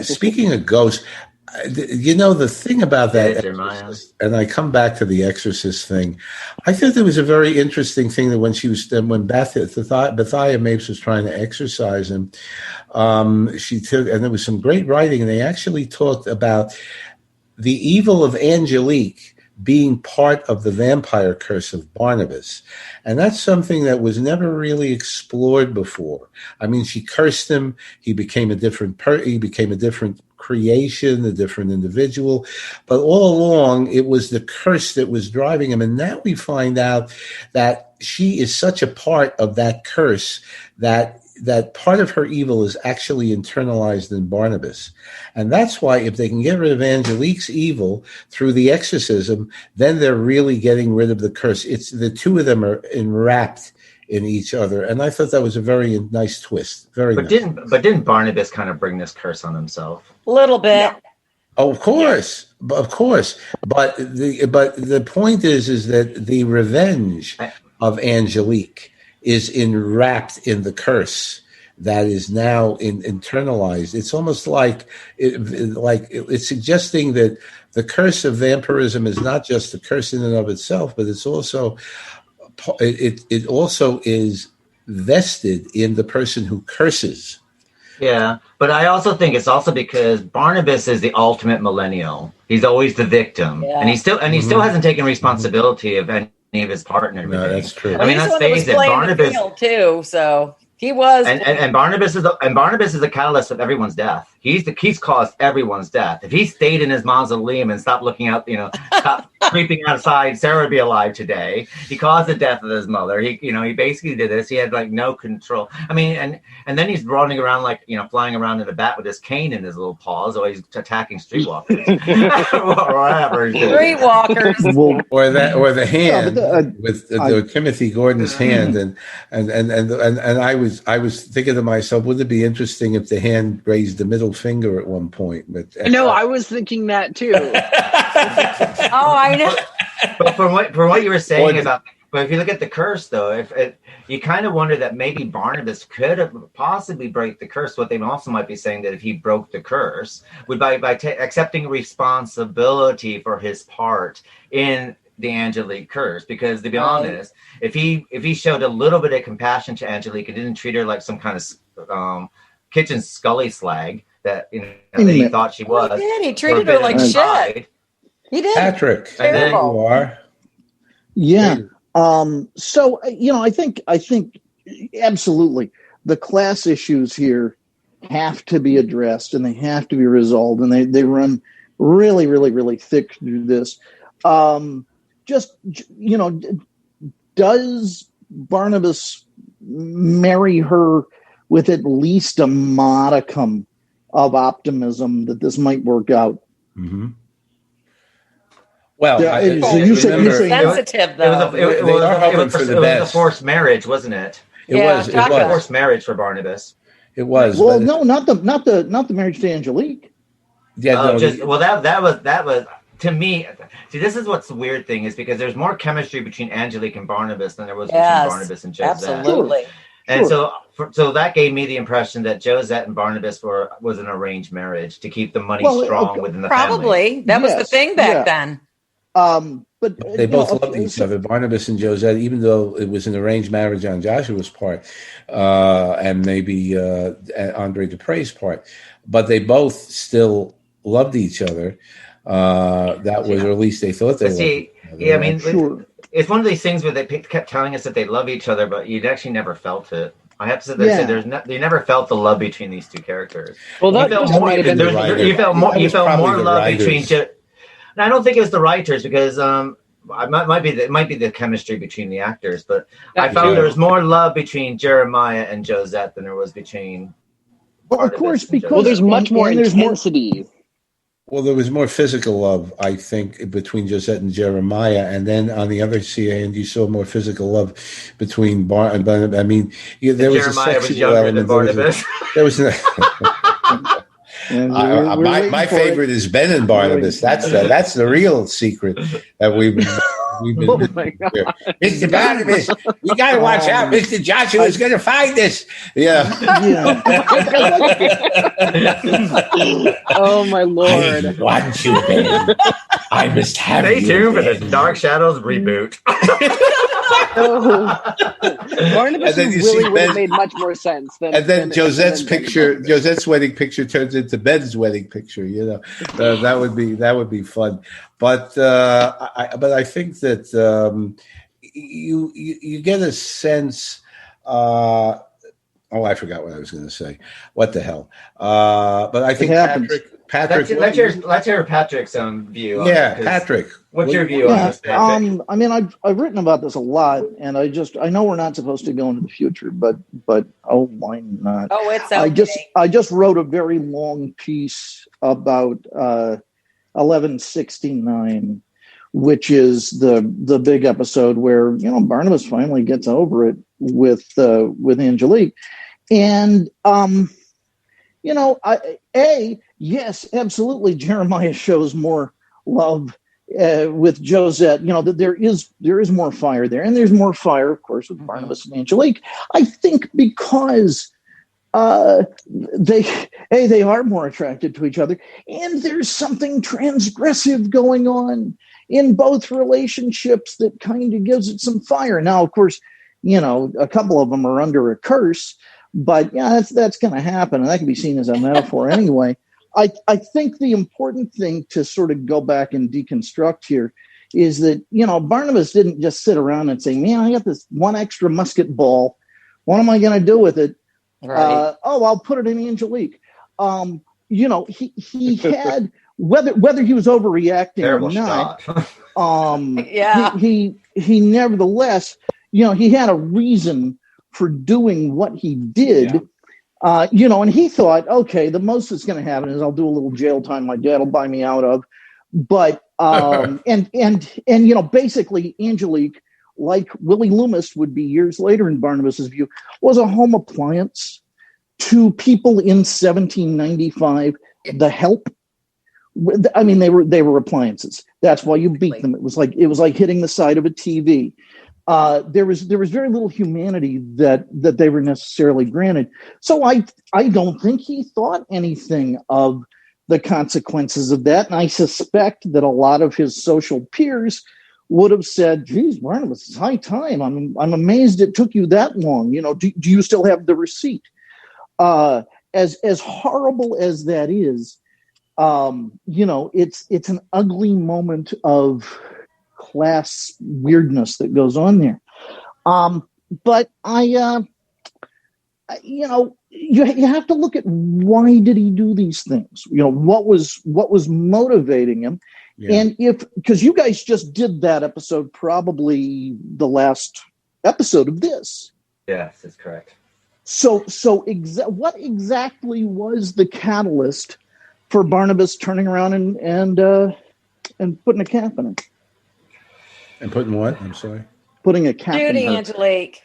Speaking of ghosts, the thing about that, and I come back to the Exorcist thing, I thought there was a very interesting thing that when Bethia Mapes was trying to exorcise him, she took, and there was some great writing, and they actually talked about the evil of Angelique being part of the vampire curse of Barnabas. And that's something that was never really explored before. I mean, she cursed him. He became a different creation, a different individual. But all along, it was the curse that was driving him. And now we find out that she is such a part of that curse that part of her evil is actually internalized in Barnabas. And that's why if they can get rid of Angelique's evil through the exorcism, then they're really getting rid of the curse. It's the two of them are enwrapped in each other. And I thought that was a very nice twist. Nice. Didn't Barnabas kind of bring this curse on himself? A little bit. Yeah. Oh, of course. But the point is that the revenge of Angelique is enwrapped in the curse that is now internalized. It's almost like it's suggesting that the curse of vampirism is not just a curse in and of itself, but it's also it also is vested in the person who curses. Yeah, but I also think it's also because Barnabas is the ultimate millennial. He's always the victim, and he still hasn't taken responsibility of any of his part and everything. No, that's true. I mean, He's the let's one that was face it, playing Barnabas the field too, so he was. and Barnabas is the catalyst of everyone's death. He's caused everyone's death. If he stayed in his mausoleum and stopped looking out, stopped creeping outside, Sarah would be alive today. He caused the death of his mother. He basically did this. He had like no control. I mean, and then he's running around like flying around in a bat with his cane in his little paws, or he's attacking streetwalkers or whatever. Streetwalkers, or the hand with Timothy Gordon's hand, and I was thinking to myself, wouldn't it be interesting if the hand raised the middle finger at one point? But No, I was thinking that too. Oh, I know. But from what you were saying but if you look at the curse, though, you kind of wonder that maybe Barnabas could have possibly break the curse. What they also might be saying that if he broke the curse, would by accepting responsibility for his part in the Angelique curse. Because to be honest, if he showed a little bit of compassion to Angelique and didn't treat her like some kind of kitchen scully slag that that he thought she was, he did. He treated her like shit. He did. Patrick, there you are. Yeah. So I think absolutely the class issues here have to be addressed and they have to be resolved, and they run really, really, really thick through this. Does Barnabas marry her with at least a modicum of optimism that this might work out? Mm-hmm. Well, you're sensitive though. It was a forced marriage, wasn't it? It was a forced marriage for Barnabas. It was. Well, no, not the marriage to Angelique. Yeah, that was to me. See, this is what's the weird thing is because there's more chemistry between Angelique and Barnabas than there was between Barnabas and Josette. Absolutely. And so that gave me the impression that Josette and Barnabas was an arranged marriage to keep the money strong within the family. Probably that was the thing back then. But they both loved each other, Barnabas and Josette, even though it was an arranged marriage on Joshua's part, and maybe Andre Dupre's part, but they both still loved each other. That was, or at least they thought they loved each other. Yeah, I mean, it's one of these things where they kept telling us that they love each other, but you'd actually never felt it. I have to say, you never felt the love between these two characters. Well, you felt more love between. I don't think it was the writers because it might be the chemistry between the actors, but I found there was more love between Jeremiah and Josette than there was between. Well, of course, because there's much more intensity. Well, there was more physical love, I think, between Josette and Jeremiah, and then on the other hand, you saw more physical love between Barnabas. I mean, there was Jeremiah a sexual was younger element. than Barnabas. There was. My favorite is Ben and Barnabas. That's the real secret that we've been. Oh my God. Mr. Barnabas, we got to watch out. Mr. Joshua is going to find us. Yeah. Oh my Lord! I want you, Ben. I must have you. Stay tuned for the Dark Shadows reboot. Barnabas really would have made much more sense than. And then Josette's wedding picture turns into Ben's wedding picture. That would be fun. But I think that you get a sense. I forgot what I was going to say. What the hell? But I think Patrick. Let's hear Patrick's view. Yeah, Patrick. What's your view on this? Patrick? I mean, I've written about this a lot, and I know we're not supposed to go into the future, but why not? Oh, it's okay. I just wrote a very long piece about 1169, which is the big episode where Barnabas finally gets over it with Angelique, and yes, absolutely, Jeremiah shows more love with Josette. That there is more fire there, and there's more fire, of course, with Barnabas and Angelique. I think because they are more attracted to each other, and there's something transgressive going on in both relationships that kind of gives it some fire. Now, of course, a couple of them are under a curse, But yeah, that's going to happen, and that can be seen as a metaphor anyway. I think the important thing to sort of go back and deconstruct here is that, Barnabas didn't just sit around and say, man, I got this one extra musket ball. What am I going to do with it? Right. I'll put it in Angelique. He had, whether he was overreacting Terrible or not, Yeah. he nevertheless, he had a reason for doing what he did. And he thought, okay, the most that's going to happen is I'll do a little jail time my dad will buy me out of. But basically Angelique, like Willie Loomis would be years later in Barnabas's view, was a home appliance to people in 1795. The help, I mean, they were appliances. That's why you beat them. It was like hitting the side of a TV. There was very little humanity that they were necessarily granted. So I don't think he thought anything of the consequences of that. And I suspect that a lot of his social peers would have said, geez, Barnabas, it's high time. I'm amazed it took you that long. Do you still have the receipt? As horrible as that is, it's an ugly moment of class weirdness that goes on there. But you have to look at why did he do these things? What was motivating him? Yeah. And because you guys just did that episode, probably the last episode of this. Yes, that's correct. So what exactly was the catalyst for Barnabas turning around and putting a cap in it? And putting what? I'm sorry. Putting a cap Shooting in her. Angelique.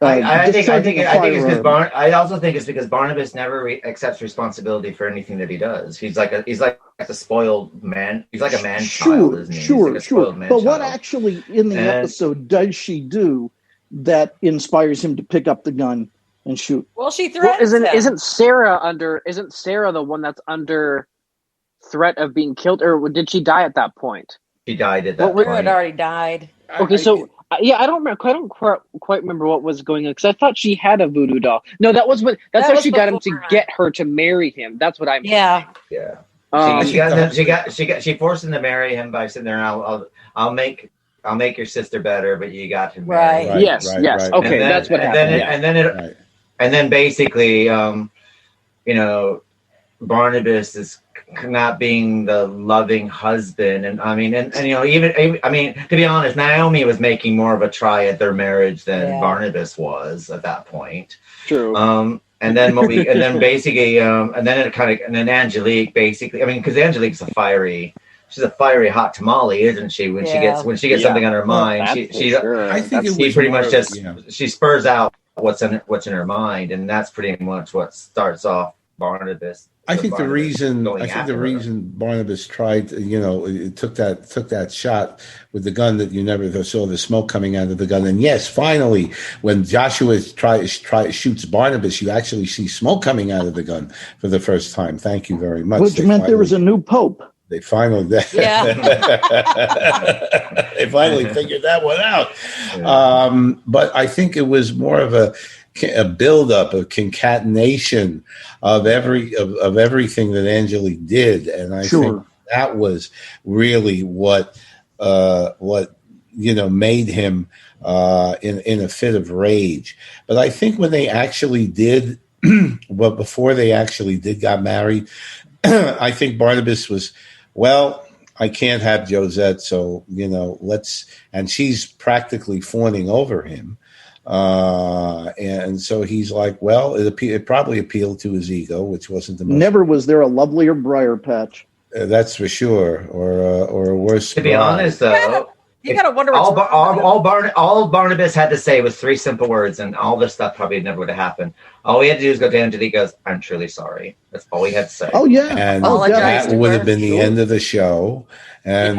I think it's because I also think it's because Barnabas never accepts responsibility for anything that he does. He's like a spoiled man. He's like a man child, isn't he? Sure. But what actually in the episode does she do that inspires him to pick up the gun and shoot? Well, she threatens him. Isn't Sarah the one that's under threat of being killed, or did she die at that point? She died at that point. Sarah had already died. Okay, I don't remember. I don't quite remember what was going on because I thought she had a voodoo doll. No, that's how she got him to get her to marry him. That's what I mean. Yeah. She forced him to marry him by sitting there. I'll make your sister better, but you got to marry. Right. Yes. Okay, that's what happened. And then basically, Barnabas is not being the loving husband, and to be honest, Naomi was making more of a try at their marriage than Barnabas was at that point. True. And then Angelique basically, because Angelique's she's a fiery hot tamale, isn't she? When she gets something on her mind, I think she pretty much she spurs out what's in her mind, and that's pretty much what starts off Barnabas. I think the reason Barnabas tried, took that shot with the gun that you never saw the smoke coming out of the gun. And yes, finally, when Joshua shoots Barnabas, you actually see smoke coming out of the gun for the first time. Thank you very much. Which meant there was a new pope. They finally, they finally figured that one out. Yeah. But I think it was more of a build-up, a concatenation of everything that Angelique did, and I think that was really what made him in a fit of rage. But I think when they actually did, before they actually got married, I think Barnabas was, I can't have Josette, so and she's practically fawning over him. And so he's like, it probably appealed to his ego, which wasn't the most. Never was there a lovelier briar patch. That's for sure, or a worse. To be honest, though, you gotta wonder. All Barnabas had to say was 3 simple words, and all this stuff probably never would have happened. All he had to do is go to Angelique, goes, "I'm truly sorry," That's all he had to say. Oh yeah, And Apologize that to would her. have been the end of the show. And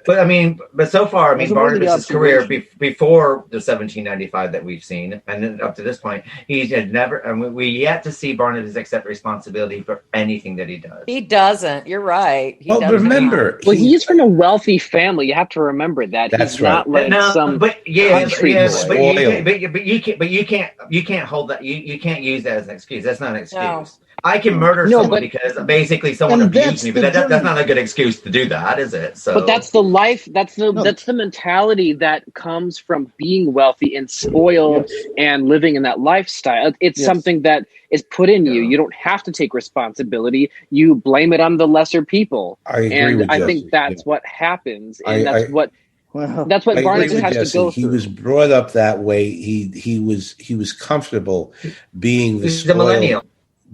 But I mean, but so far, I mean, That's a worthy Barnabas' career observation. before the 1795 that we've seen, and then up to this point, he had never, I mean, we yet to see Barnabas accept responsibility for anything that he does. He doesn't. You're right. He well, doesn't. remember, Well, he's from a wealthy family. You have to remember that. That's He's not right. like some country boy. But you can't hold that. You can't use that as an excuse. That's not an excuse. No. I can murder someone because basically someone And abused me, but that's that's not a good excuse to do that, is it? So, But that's the life. That's the mentality that comes from being wealthy and spoiled and living in that lifestyle. It's something that is put in you. You don't have to take responsibility. You blame it on the lesser people. I agree with I Jesse. think that's what happens, and I that's what Well, Barnabas has Jesse. to go He through. was brought up that way. He was comfortable being he's a millennial.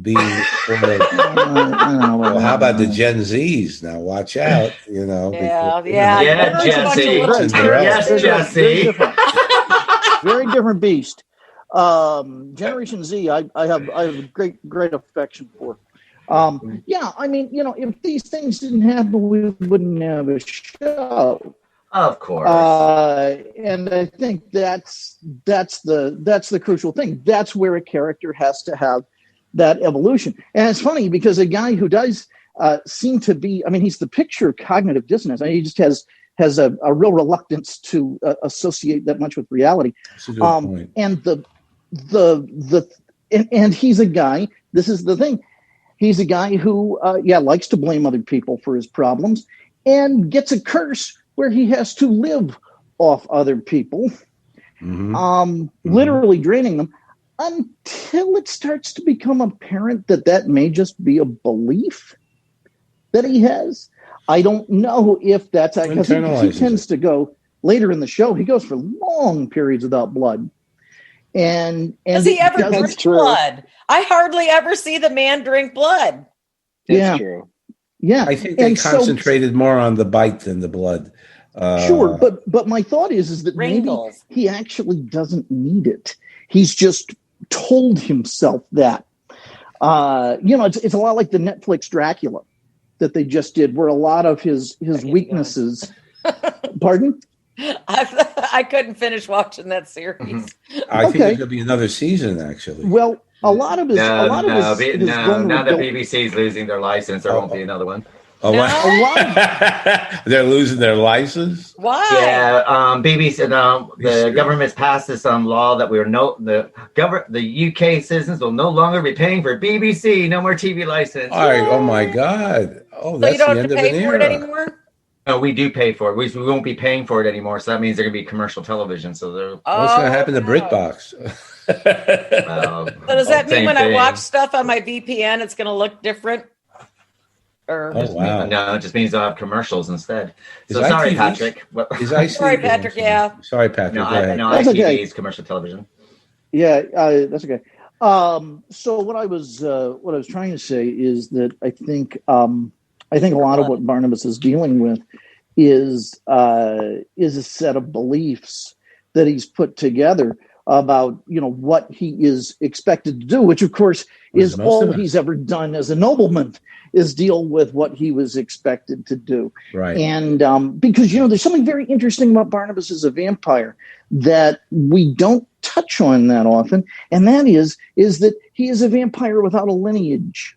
Being spoiled. Well, how about the Gen Zs? Now, watch out. Yeah. Jesse. Yes, Jesse. Very different beast. Generation Z, I have a great affection for. Yeah, I mean, if these things didn't happen, we wouldn't have a show. Of course. And I think that's the crucial thing. That's where a character has to have that evolution. And it's funny because a guy who does seem to be, I mean, he's the picture of cognitive dissonance. I mean, he just has a real reluctance to associate that much with reality. That's a good point. And he's a guy, this is the thing, he's a guy who likes to blame other people for his problems and gets a curse where he has to live off other people, literally draining them, until it starts to become apparent that may just be a belief that he has. I don't know if that's because he tends to go later in the show. He goes for long periods without blood. And does he ever drink blood? I hardly ever see the man drink blood. That's true. Yeah, I think they concentrated more on the bite than the blood. Sure, but my thought is that wrinkles. Maybe he actually doesn't need it. He's just told himself that. It's a lot like the Netflix Dracula that they just did, where a lot of his weaknesses. Pardon? I couldn't finish watching that series. I think there's going to be another season, actually. Well, a lot of his. Now that BBC's losing their license, there won't be another one. Oh, wow. They're losing their license? Why? Yeah, BBC. The government's passed this law that the UK citizens will no longer be paying for BBC. No more TV license. All right. Oh my God. Oh, that's so you don't the have end to of pay an for era. it anymore? No, we do pay for it. We won't be paying for it anymore. So that means they're going to be commercial television. So they're. What's going to happen to BritBox? So does that mean when I watch stuff on my VPN, it's going to look different? Or wow. No, it just means they'll have commercials instead. Is So ITV? sorry, Patrick. Sorry, Patrick. Yeah. Sorry, Patrick. No, That's ITV okay. is commercial television. Yeah, that's okay. So what I was trying to say is that I think a lot of what Barnabas is dealing with is a set of beliefs that he's put together about what he is expected to do, which of course is all he's ever done as a nobleman, is deal with what he was expected to do. Right. And because there's something very interesting about Barnabas as a vampire that we don't touch on that often, and that is that he is a vampire without a lineage.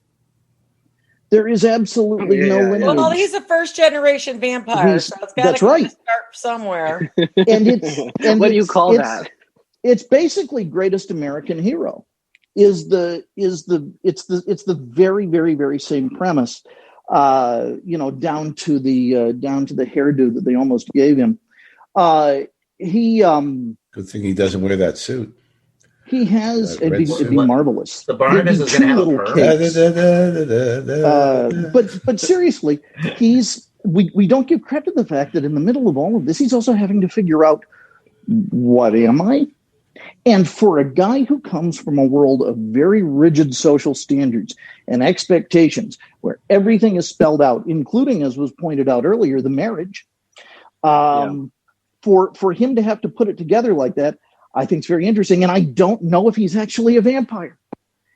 There is absolutely no lineage. Well, he's a first generation vampire, so it's got to start somewhere. And what do you call that? It's basically Greatest American Hero. It's the very, very, very same premise. Down to the hairdo that they almost gave him. Good thing he doesn't wear that suit. He has it'd be marvelous. The Barnabas is going to have a but seriously, we don't give credit to the fact that in the middle of all of this, he's also having to figure out, what am I? And for a guy who comes from a world of very rigid social standards and expectations, where everything is spelled out, including, as was pointed out earlier, the marriage, for him to have to put it together like that, I think it's very interesting. And I don't know if he's actually a vampire.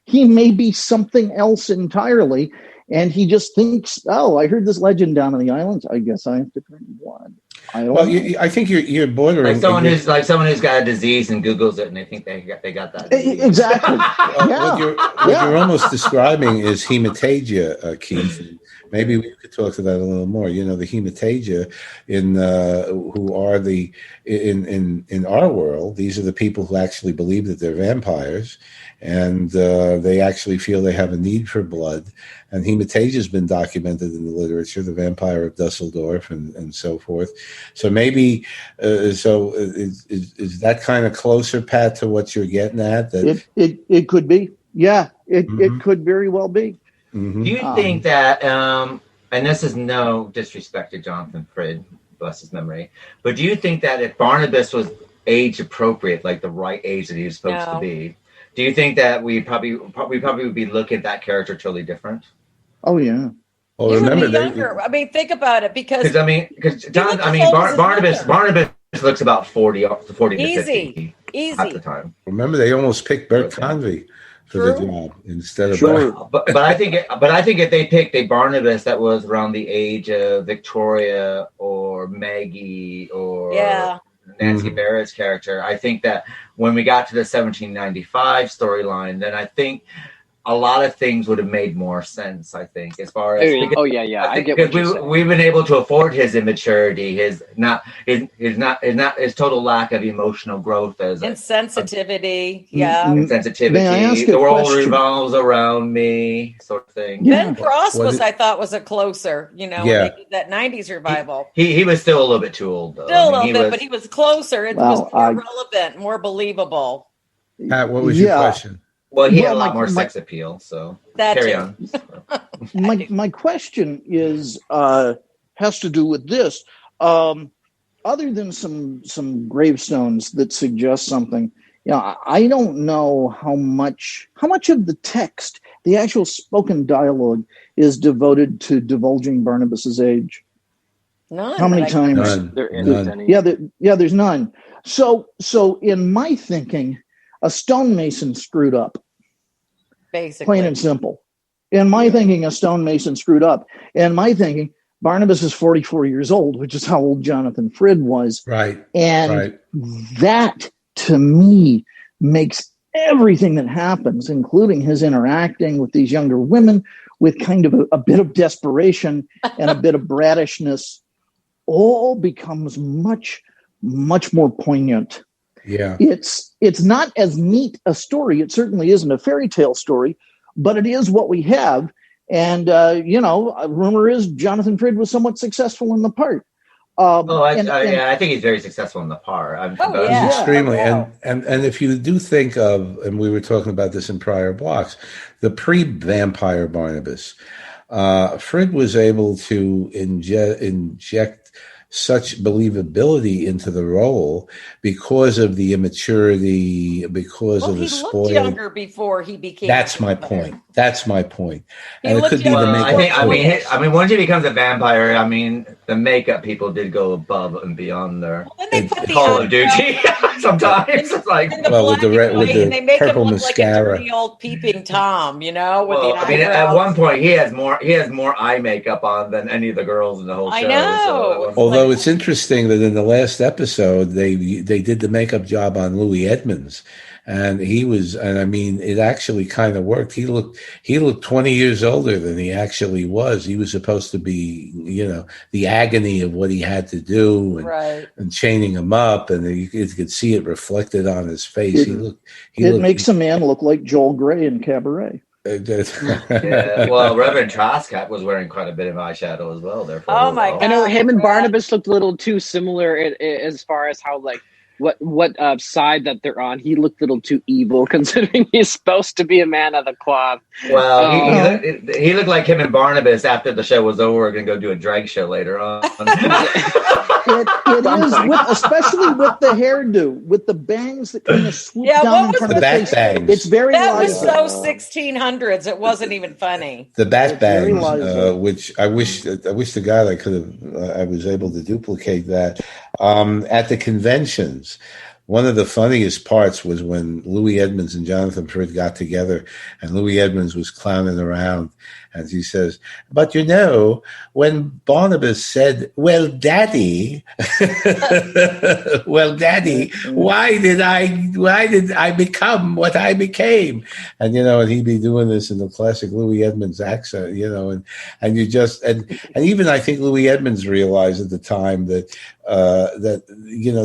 He may be something else entirely. And he just thinks, oh, I heard this legend down on the islands. I guess I have to drink blood. I don't know. I think you're bordering like someone who's got a disease and Googles it and they think they got that disease. Exactly. What you're almost describing is hemiplegia, Keith. Maybe we could talk to that a little more. You know, the hemiplegia who are in our world, these are the people who actually believe that they're vampires, and they actually feel they have a need for blood. And hemiplegia has been documented in the literature, the vampire of Dusseldorf and so forth. So maybe, is that kind of closer, Pat, to what you're getting at? That it could be. Yeah, it could very well be. Do you think that, and this is no disrespect to Jonathan Frid, bless his memory, but do you think that if Barnabas was age appropriate, like the right age that he was supposed to be, do you think that we probably would be looking at that character totally different? Oh yeah. Well, He remember, would be younger. I mean, think about it, because Barnabas looks about 40 to 50 easy. at the time. remember they almost picked Bert Convy for the job instead of But I think if they picked a Barnabas that was around the age of Victoria or Maggie or Nancy Barrett's character, I think that when we got to the 1795 storyline, then I think a lot of things would have made more sense, I think, as far as I get what you're saying. We've been able to afford his immaturity, his total lack of emotional growth as insensitivity, insensitivity. The world revolves around me, sort of thing. Ben Cross I thought was a closer, when they did that 90s revival. He was still a little bit too old, though. But he was closer. It was more relevant, more believable. Pat, what was your question? Well, he had a lot more sex appeal, so carry on. My question is has to do with this. Other than some gravestones that suggest something, I don't know how much of the text, the actual spoken dialogue, is devoted to divulging Barnabas's age. None. How many times? None. There isn't any. There's none. So in my thinking, a stonemason screwed up. Basically. Plain and simple. In my thinking, a stonemason screwed up. In my thinking, Barnabas is 44 years old, which is how old Jonathan Frid was. Right. And that, to me, makes everything that happens, including his interacting with these younger women, with kind of a bit of desperation and a bit of brattishness, all becomes much, much more poignant. Yeah. It's not as neat a story. It certainly isn't a fairy tale story, but it is what we have. And, rumor is Jonathan Frid was somewhat successful in the part. I think he's very successful in the part. Extremely. And if you do think of, and we were talking about this in prior blocks, the pre-vampire Barnabas, Frid was able to inject such believability into the role because of the immaturity, because of the spoiled. He looked younger before he became. That's my point. And it could be younger. the makeup. I mean, once he becomes a vampire, I mean, the makeup people did go above and beyond their Call of Duty. Sometimes it's like, with the purple mascara, like a old peeping Tom, with the eyebrows. I mean, at one point he has more eye makeup on than any of the girls in the whole show. I know. Although it's interesting that in the last episode they did the makeup job on Louis Edmonds, and it actually kind of worked. He looked 20 years older than he actually was. He was supposed to be, the agony of what he had to do and chaining him up, and you could see it reflected on his face. It makes a man look like Joel Grey in Cabaret. Well, Reverend Troscott was wearing quite a bit of eyeshadow as well. Therefore, my God! I know him and Barnabas looked a little too similar as far as how what side that they're on. He looked a little too evil, considering he's supposed to be a man of the cloth. Well, he looked like him and Barnabas after the show was over. We're going to go do a drag show later on. It is, especially with the hairdo, with the bangs that kind of swoop down in front of the face. Bangs. It's very that Liza. was so 1600s. It wasn't even funny. The bat bangs, which I wish to God I could have. I was able to duplicate that at the conventions. one of the funniest parts was when Louis Edmonds and Jonathan Pryce got together, and Louis Edmonds was clowning around, and he says, "But you know, when Barnabas said, 'Well, Daddy,' well, Daddy, why did I become what I became?" And and he'd be doing this in the classic Louis Edmonds accent, and you just and even I think Louis Edmonds realized at the time that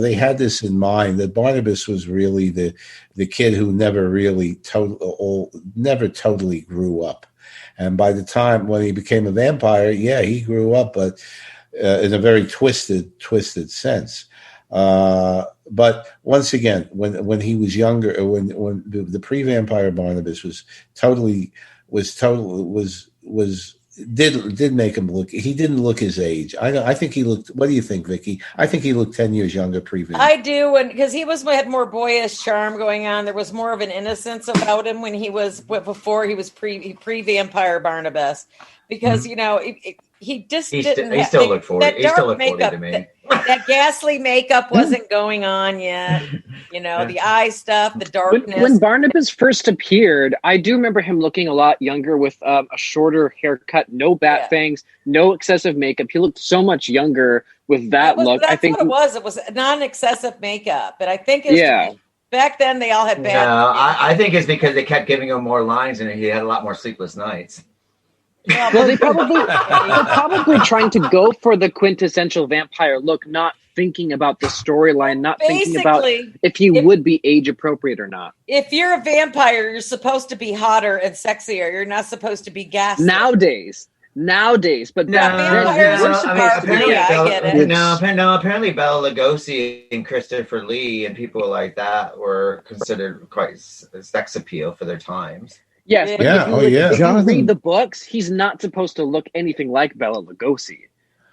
they had this in mind, that Barnabas was really the kid who never really never totally grew up. And by the time when he became a vampire, he grew up, but in a very twisted sense. But once again, when he was younger, when the pre-vampire Barnabas did make him look. He didn't look his age. I think he looked. What do you think, Vicky? I think he looked 10 years younger pre-vampire. I do, and because had more boyish charm going on. There was more of an innocence about him before he was pre-vampire Barnabas. Because he just didn't. He still looked 40. He still looked 40 to me. That ghastly makeup wasn't going on yet. The eye stuff, the darkness. When Barnabas first appeared, I do remember him looking a lot younger with a shorter haircut, no bat fangs, no excessive makeup. He looked so much younger with that look. I think what it was non-excessive makeup, but I think back then they all had bad. No, I think it's because they kept giving him more lines and he had a lot more sleepless nights. Well, they're probably trying to go for the quintessential vampire look, not thinking about the storyline, not thinking about if he would be age appropriate or not. If you're a vampire, you're supposed to be hotter and sexier. You're not supposed to be ghastly. Nowadays, but apparently Bela Lugosi and Christopher Lee and people like that were considered quite sex appeal for their times. Yes, but if you read the books, he's not supposed to look anything like Bela Lugosi.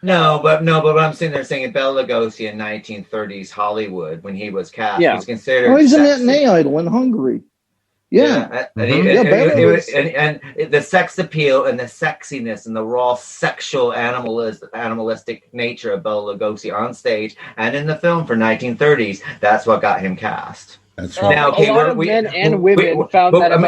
No, but what I'm saying, they're saying Bela Lugosi in 1930s Hollywood when he was cast, he's considered. Oh, he's an matinee idol in Hungary. Yeah. And the sex appeal and the sexiness and the raw sexual animalistic nature of Bela Lugosi on stage and in the film for 1930s, that's what got him cast. That's right. Now, okay, a lot of men and women found that.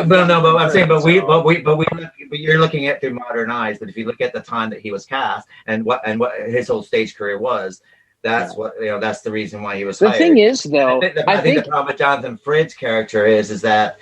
But you're looking at through modern eyes. But if you look at the time that he was cast and what his whole stage career was, that's that's the reason why he was hired. The thing is, though, I think the problem with Jonathan Pryce's character is that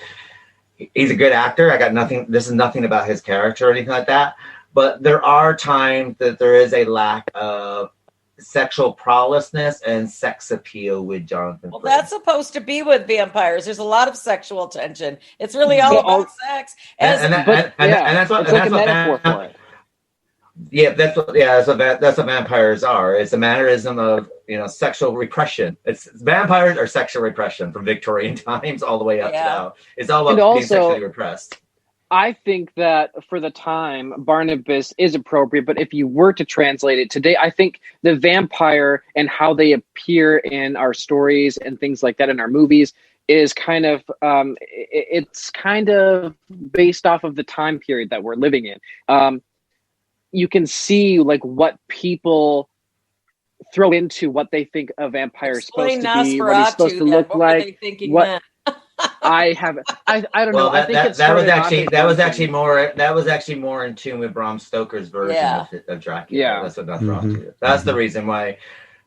he's a good actor. I got nothing. This is nothing about his character or anything like that. But there are times that there is a lack of sexual prowessness and sex appeal with Jonathan Pryce. That's supposed to be with vampires. There's a lot of sexual tension. It's really all about sex. That's what a metaphor for it. That's what vampires are. It's a mannerism of sexual repression. It's vampires are sexual repression from Victorian times all the way up to now. It's all about being sexually repressed. I think that for the time, Barnabas is appropriate, but if you were to translate it today, I think the vampire and how they appear in our stories and things like that in our movies is kind of, it's kind of based off of the time period that we're living in. You can see like what people throw into what they think a vampire is supposed to be, what he's supposed to look like, I don't know. I think that was actually more in tune with Bram Stoker's version of Dracula. Yeah, that's what that's wrong. That's the reason why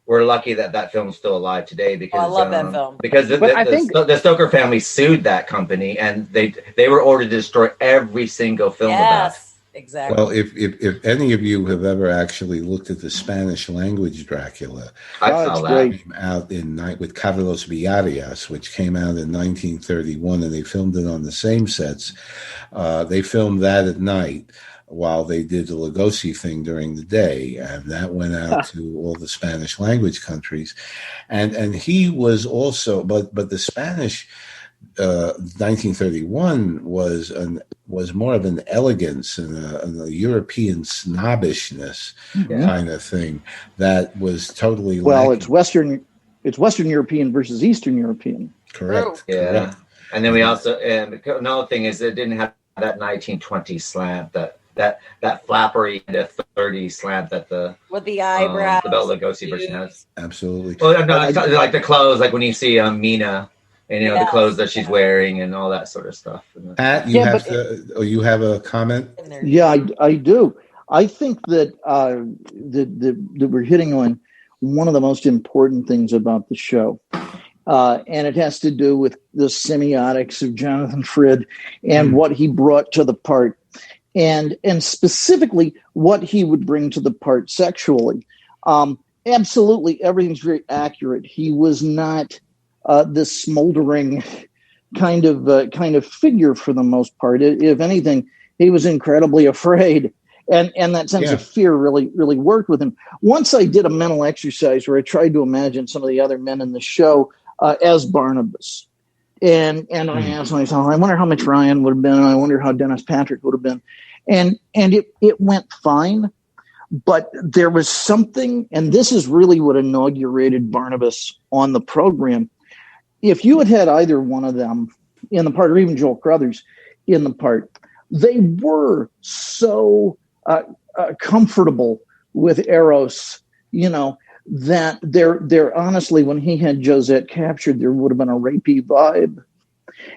we're lucky that film's still alive today. Because I love that film. Because the Stoker family sued that company and they were ordered to destroy every single film of that. Exactly. Well, if any of you have ever actually looked at the Spanish language Dracula, I saw that. Came out with Carlos Villarreal, which came out in 1931, and they filmed it on the same sets. They filmed that at night while they did the Lugosi thing during the day, and that went out to all the Spanish language countries. And he was also, but the Spanish 1931 was more of an elegance and a European snobbishness kind of thing that was totally lacking. It's Western European versus Eastern European. Correct. Yeah. Correct. And then we also, and another thing is it didn't have that 1920s slant that that flappery to 30 slant that the with the eyebrows, the Bela Lugosi version has. Absolutely. Well, no, it's like the clothes, like when you see Mina, and the clothes that she's wearing, and all that sort of stuff. Pat, you have a comment? Yeah, I do. I think that that we're hitting on one of the most important things about the show. And it has to do with the semiotics of Jonathan Frid and what he brought to the part, and specifically what he would bring to the part sexually. Absolutely, everything's very accurate. He was not this smoldering kind of figure for the most part. If anything, he was incredibly afraid. And that sense of fear really worked with him. Once I did a mental exercise where I tried to imagine some of the other men in the show as Barnabas. And I asked myself, I wonder how much Ryan would have been, and I wonder how Dennis Patrick would have been. And it went fine, but there was something, and this is really what inaugurated Barnabas on the program. If you had either one of them in the part, or even Joel Crothers in the part, they were so comfortable with Eros, that there honestly, when he had Josette captured, there would have been a rapey vibe,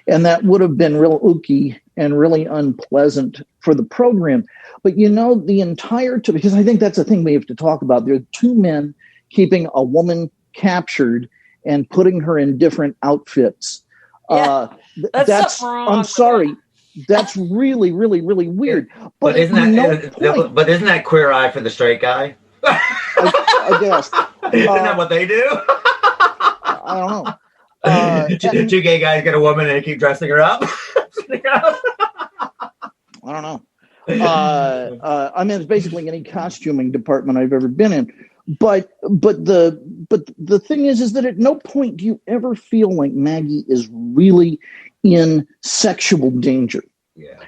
and that would have been real ooky and really unpleasant for the program. But the entire because I think that's the thing we have to talk about. There are two men keeping a woman captured and putting her in different outfits. That's wrong. I'm sorry. That's really, really, really weird. But isn't that queer eye for the straight guy? I guess. Isn't that what they do? I don't know. Two gay guys get a woman and they keep dressing her up. I don't know. It's basically any costuming department I've ever been in. But the thing is that at no point do you ever feel like Maggie is really in sexual danger.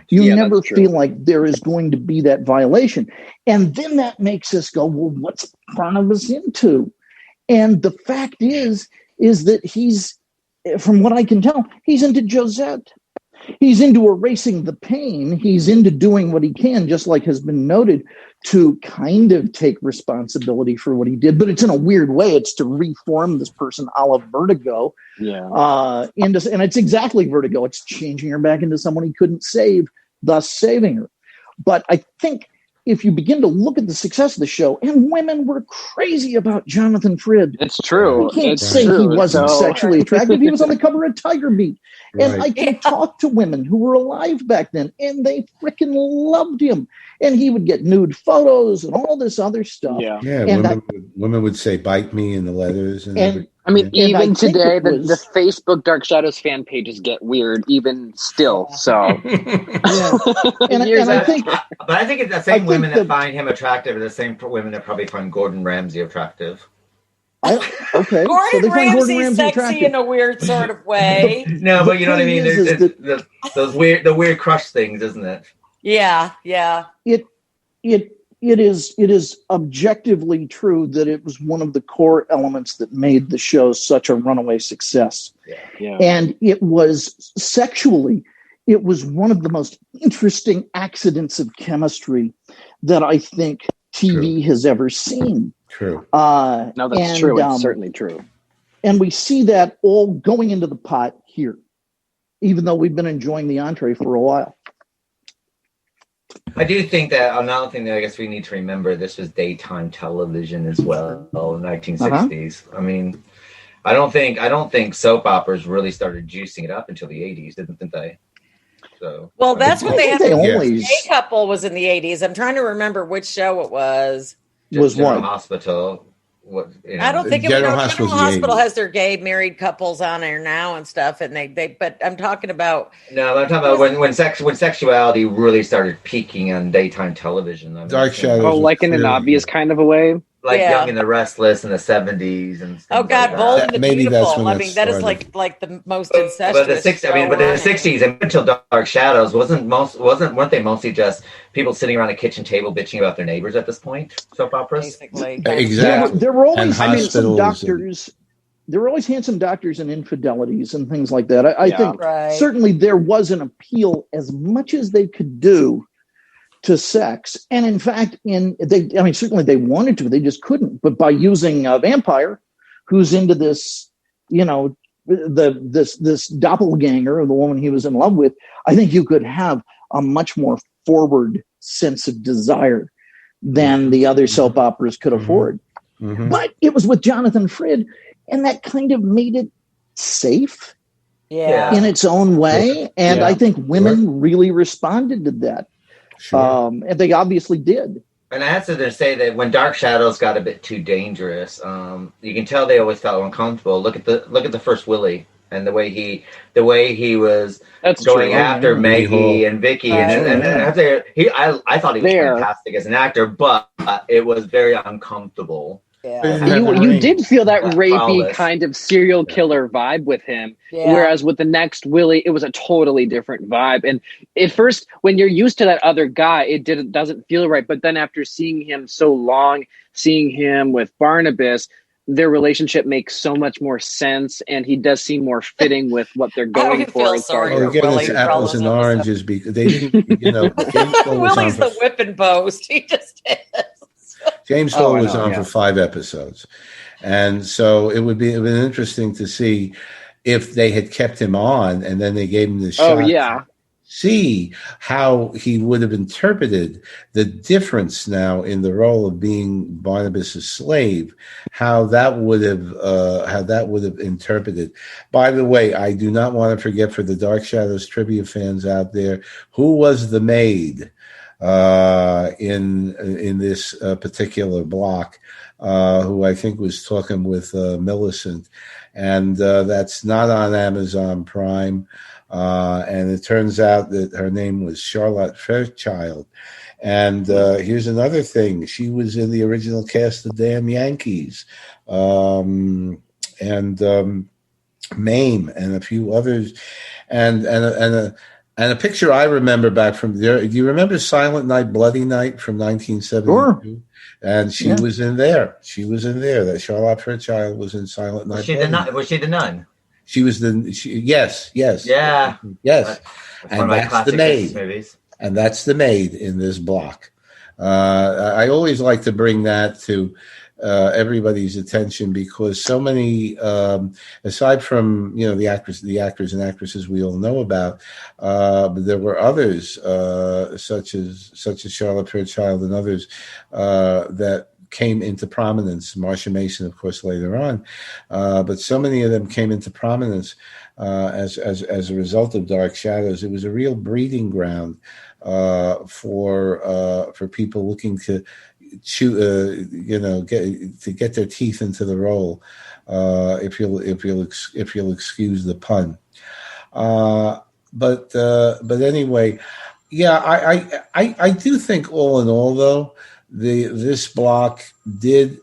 You never feel like there is going to be that violation. And then that makes us go, well, what's Barnabas into? And the fact is that he's, from what I can tell, he's into Josette. He's into erasing the pain. He's into doing what he can, just like has been noted, to kind of take responsibility for what he did. But it's in a weird way. It's to reform this person a la Vertigo. And it's exactly Vertigo. It's changing her back into someone he couldn't save, thus saving her. But I think if you begin to look at the success of the show, and women were crazy about Jonathan Frid. It's true. I can't say he wasn't sexually attractive. He was on the cover of Tiger Beat. And I can talk to women who were alive back then, and they freaking loved him. And he would get nude photos and all this other stuff. Women would say, "Bite me" in the letters. Even today, the Facebook Dark Shadows fan pages get weird, even still. So, But I think it's the same women that find him attractive are the same women that probably find Gordon Ramsay attractive. Gordon Ramsay's sexy attractive in a weird sort of way. No, but you know what I mean. There's those weird crush things, isn't it? Yeah. It is objectively true that it was one of the core elements that made the show such a runaway success. And it was sexually, it was one of the most interesting accidents of chemistry that I think TV has ever seen. True. No, that's true. It's certainly true. And we see that all going into the pot here, even though we've been enjoying the entree for a while. I do think that another thing that I guess we need to remember, this was daytime television as well, 1960s. I mean, I don't think soap operas really started juicing it up until the 80s, didn't they? So, well, that's what they had. Gay Couple was in the 80s. I'm trying to remember which show it was. Was General what? Hospital. I don't think General Hospital has their gay married couples on there now and stuff, and they. But I'm talking about. No, I'm talking about when sexuality really started peaking on daytime television. I mean, Dark Shadows. Oh, like in an obvious kind of a way. Like Young and the Restless in the 70s and oh god, like Bold and the maybe Beautiful. That's I mean, that is like the most incestuous. But the 60s until Dark Shadows weren't they mostly just people sitting around a kitchen table bitching about their neighbors at this point? Soap operas, basically. Exactly. There were always handsome doctors. There were always handsome doctors and infidelities and things like that. I think certainly there was an appeal as much as they could do to sex. And in fact, certainly they wanted to, they just couldn't. But by using a vampire who's into this, this doppelganger of the woman he was in love with, I think you could have a much more forward sense of desire than the other soap operas could afford. Mm-hmm. But it was with Jonathan Frid, and that kind of made it safe in its own way. And I think women really responded to that. Sure. And they obviously did. And I have to say that when Dark Shadows got a bit too dangerous, you can tell they always felt uncomfortable. Look at the first Willie and the way he was going after Maggie and Vicky, and I thought he was fantastic as an actor, but it was very uncomfortable. Yeah. You did feel that rapey kind of serial killer vibe with him, whereas with the next Willie, it was a totally different vibe. And at first, when you're used to that other guy, it doesn't feel right. But then after seeing him so long, seeing him with Barnabas, their relationship makes so much more sense, and he does seem more fitting with what they're going for. Again, it's apples and oranges because they didn't, Willie's the whipping post. He just is. James Hall was on for 5 episodes. And so it would have been interesting to see if they had kept him on and then they gave him the shot. To see how he would have interpreted the difference now in the role of being Barnabas' slave, how that would have interpreted. By the way, I do not want to forget, for the Dark Shadows trivia fans out there, who was the maid in this particular block, who I think was talking with Millicent, and that's not on Amazon Prime. And it turns out that her name was Charlotte Fairchild. And here's another thing: she was in the original cast of Damn Yankees, and Mame, and a few others, and a picture I remember back from there. Do you remember Silent Night, Bloody Night from 1972? Sure. And she was in there. She was in there. That Charlotte Fairchild was in Silent Night. Was she the nun? She was yes. Yeah. Yes. And that's the maid. Movies. And that's the maid in this block. I always like to bring that to everybody's attention, because so many, aside from the actors and actresses we all know about, but there were others such as Charlotte Fairchild and others that came into prominence. Marsha Mason, of course, later on, but so many of them came into prominence as a result of Dark Shadows. It was a real breeding ground for people looking to get their teeth into the role, if you'll excuse the pun. But anyway, I do think, all in all, though, this block did,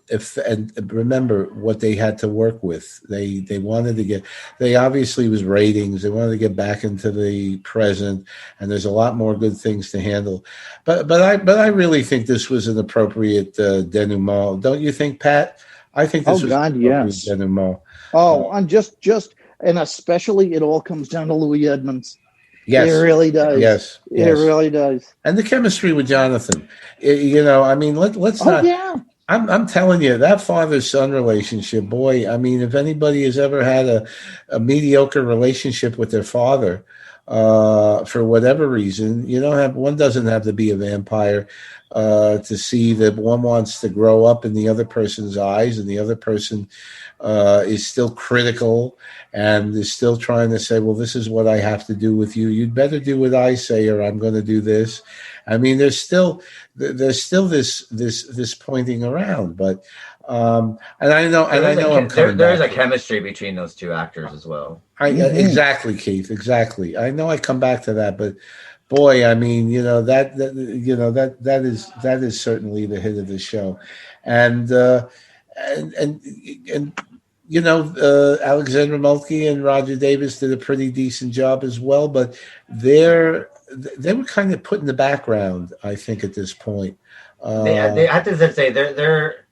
and remember what they had to work with. They wanted to get, they obviously was ratings. They wanted to get back into the present, and there's a lot more good things to handle. But I really think this was an appropriate denouement. Don't you think, Pat? I think this was an appropriate denouement. And just and especially it all comes down to Louis Edmonds. Yes, it really does. Yes, it really does. And the chemistry with Jonathan, let's not. Yeah. I'm telling you, that father-son relationship, boy. I mean, if anybody has ever had a mediocre relationship with their father, for whatever reason, one doesn't have to be a vampire to see that one wants to grow up in the other person's eyes, and the other person is still critical and is still trying to say, well, this is what I have to do with you. You'd better do what I say, or I'm going to do this. I mean, there's still this pointing around, but and I know I'm coming. There's a chemistry between those two actors as well. Exactly, Keith. Exactly. I know I come back to that, but boy, I mean, that is certainly the hit of the show, and Alexandra Moltke and Roger Davis did a pretty decent job as well, but they were kind of put in the background, I think, at this point. They have to say they're.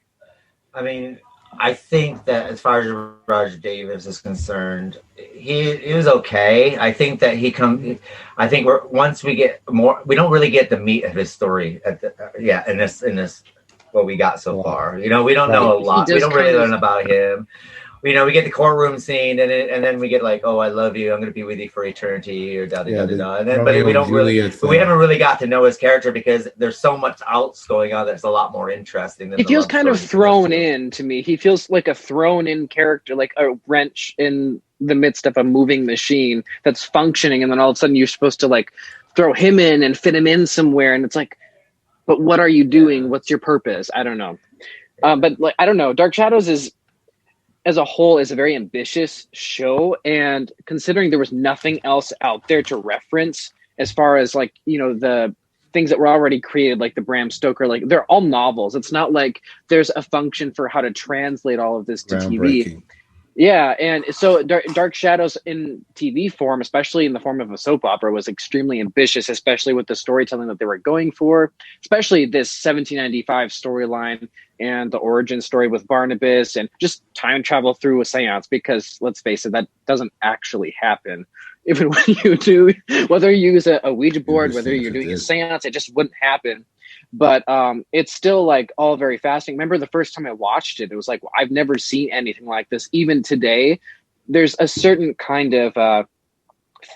I mean, I think that as far as Roger Davis is concerned, he was okay. I think that I think once we get more, we don't really get the meat of his story in this what we got so far. We don't know a lot. We don't really learn about him. We get the courtroom scene, and then we get like, oh, I love you, I'm going to be with you for eternity, or da da da da. And then, but we haven't really got to know his character because there's so much else going on that's a lot more interesting. He feels kind of thrown in to me. He feels like a thrown-in character, like a wrench in the midst of a moving machine that's functioning, and then all of a sudden you're supposed to like throw him in and fit him in somewhere, and it's like, but what are you doing? What's your purpose? I don't know. But like, I don't know. Dark Shadows as a whole is a very ambitious show, and considering there was nothing else out there to reference as far as like the things that were already created, like the Bram Stoker, like they're all novels. It's not like there's a function for how to translate all of this to TV. Yeah, and so Dark Shadows in TV form, especially in the form of a soap opera, was extremely ambitious, especially with the storytelling that they were going for, especially this 1795 storyline and the origin story with Barnabas, and just time travel through a seance, because let's face it, that doesn't actually happen. Even when you do, whether you use a Ouija board, whether you're doing a seance, it just wouldn't happen. But it's still like all very fascinating. Remember the first time I watched it, it was like, well, I've never seen anything like this. Even today, there's a certain kind of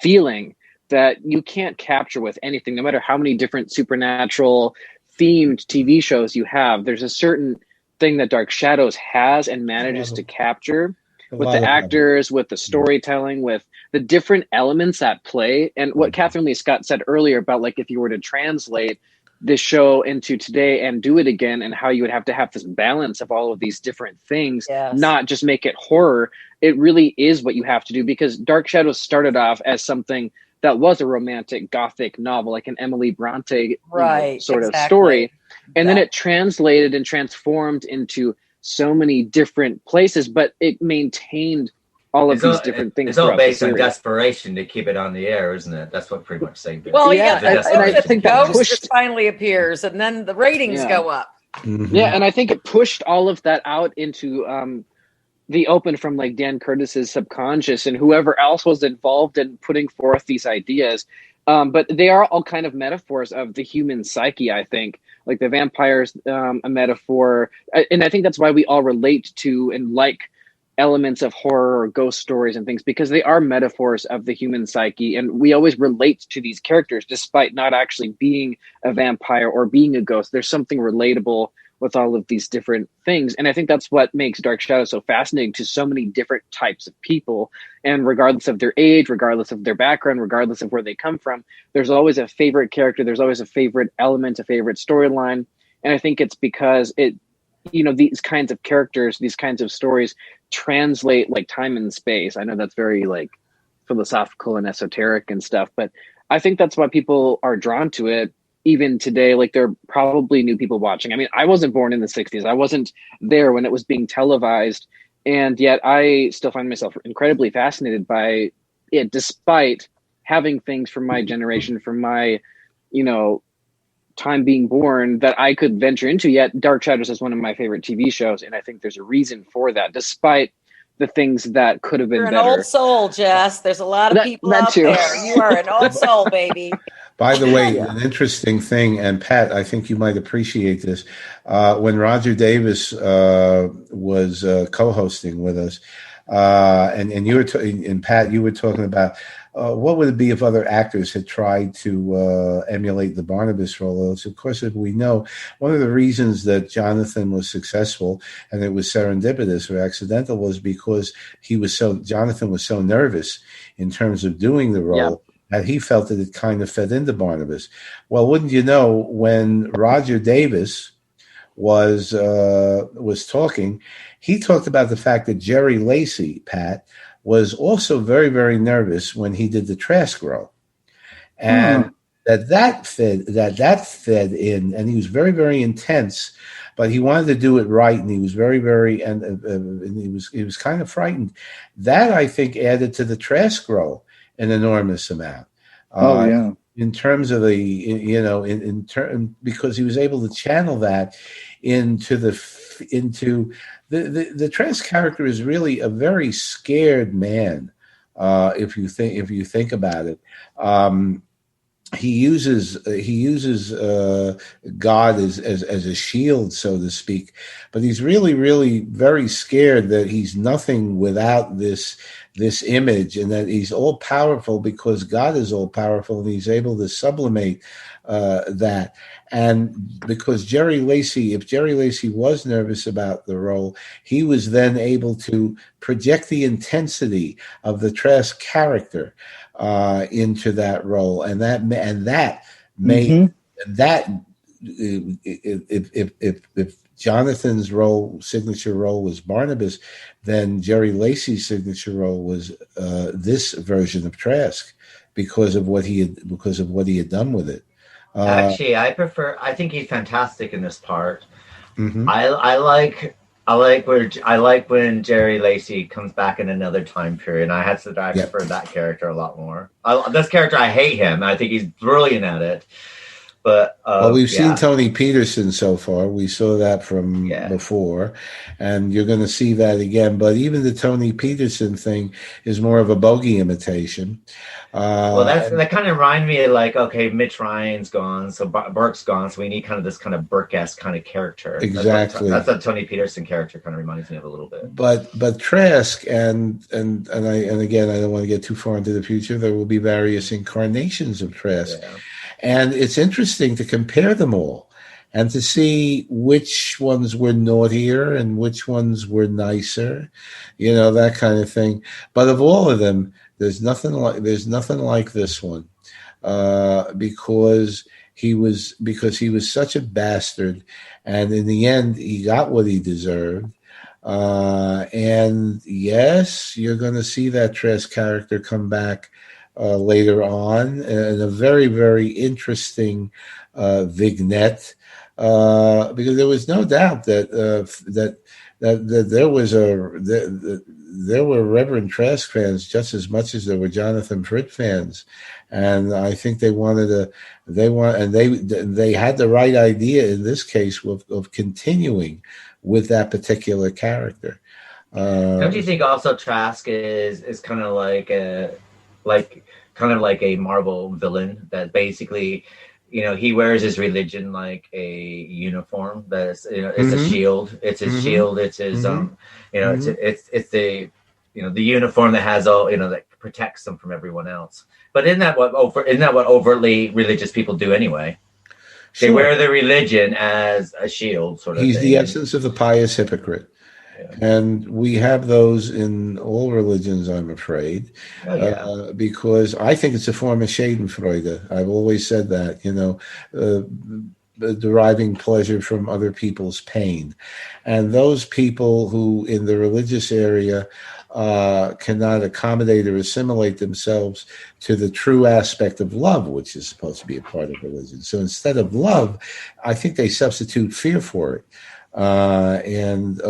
feeling that you can't capture with anything, no matter how many different supernatural themed TV shows you have. There's a certain thing that Dark Shadows has and manages to capture with the actors, with the storytelling, with the different elements at play. And what Kathryn Leigh Scott said earlier about like if you were to translate this show into today and do it again, and how you would have to have this balance of all of these different things, not just make it horror. It really is what you have to do, because Dark Shadows started off as something that was a romantic gothic novel, like an Emily Bronte sort of story. And then it translated and transformed into so many different places, but it maintained all of these different things. It's all based on desperation to keep it on the air, isn't it? That's what pretty much saying. Well, and I think that Ghost finally appears, and then the ratings go up. Mm-hmm. Yeah, and I think it pushed all of that out into the open from like Dan Curtis's subconscious and whoever else was involved in putting forth these ideas. But they are all kind of metaphors of the human psyche, I think. Like the vampire's a metaphor. And I think that's why we all relate to and like elements of horror or ghost stories and things, because they are metaphors of the human psyche. And we always relate to these characters despite not actually being a vampire or being a ghost. There's something relatable with all of these different things. And I think that's what makes Dark Shadows so fascinating to so many different types of people. And regardless of their age, regardless of their background, regardless of where they come from, there's always a favorite character. There's always a favorite element, a favorite storyline. And I think it's because these kinds of characters, these kinds of stories translate like time and space. I know that's very like philosophical and esoteric and stuff, but I think that's why people are drawn to it. Even today, like there are probably new people watching. I mean, I wasn't born in the 60s. I wasn't there when it was being televised. And yet I still find myself incredibly fascinated by it, despite having things from my generation, from my, time being born that I could venture into. Yet Dark Shadows is one of my favorite TV shows. And I think there's a reason for that, despite the things that could have been You're an better. old soul, Jess. There's a lot of people out there. You are an old soul, baby. By the way, an interesting thing, and Pat, I think you might appreciate this. When Roger Davis was co-hosting with us, and you were and Pat, you were talking about what would it be if other actors had tried to emulate the Barnabas role? Of course, as we know, one of the reasons that Jonathan was successful and it was serendipitous or accidental was because Jonathan was so nervous in terms of doing the role. Yeah. And he felt that it kind of fed into Barnabas. Well, wouldn't you know, when Roger Davis was talking, he talked about the fact that Jerry Lacey, Pat, was also very, very nervous when he did the Trask role, and that fed in, and he was very, very intense, but he wanted to do it right, and he was very, very, and he was kind of frightened. That I think added to the Trask role an enormous amount. In terms of because he was able to channel that into the Trask character is really a very scared man. If you think about it, he uses God as a shield, so to speak, but he's really very scared that he's nothing without this image, and that he's all powerful because God is all powerful, and he's able to sublimate that. And because if Jerry Lacey was nervous about the role, he was then able to project the intensity of the Trask character into that role, and that made that if Jonathan's signature role was Barnabas, then Jerry Lacey's signature role was this version of Trask because of what he had done with it. Actually, I think he's fantastic in this part. Mm-hmm. I like when Jerry Lacey comes back in another time period. I prefer that character a lot more. This character, I hate him. I think he's brilliant at it. But we've seen Tony Peterson so far. We saw that from before, and you're going to see that again. But even the Tony Peterson thing is more of a Bogey imitation. That kind of reminds me of like, okay, Mitch Ryan's gone, so Burke's gone, so we need kind of this kind of Burke-esque kind of character. Exactly. That's what Tony Peterson character kind of reminds me of a little bit. But Trask and again, I don't want to get too far into the future. There will be various incarnations of Trask. Yeah. And it's interesting to compare them all and to see which ones were naughtier and which ones were nicer, that kind of thing. But of all of them, there's nothing like this one, because he was such a bastard, and in the end, he got what he deserved. And yes, you're going to see that Trask character come back later on in a very, very interesting vignette, because there was no doubt that there were Reverend Trask fans just as much as there were Jonathan Frid fans, and I think they had the right idea in this case of continuing with that particular character. Don't you think also Trask is kind of like a Marvel villain that basically, he wears his religion like a uniform. That's it's a shield. It's his shield. It's his it's the the uniform that has all that protects them from everyone else. But isn't that what overtly religious people do anyway? They wear their religion as a shield, sort of. He's thing. The essence of the pious hypocrite. And we have those in all religions, I'm afraid, because I think it's a form of Schadenfreude. I've always said that, deriving pleasure from other people's pain. And those people who in the religious area cannot accommodate or assimilate themselves to the true aspect of love, which is supposed to be a part of religion. So instead of love, I think they substitute fear for it. It's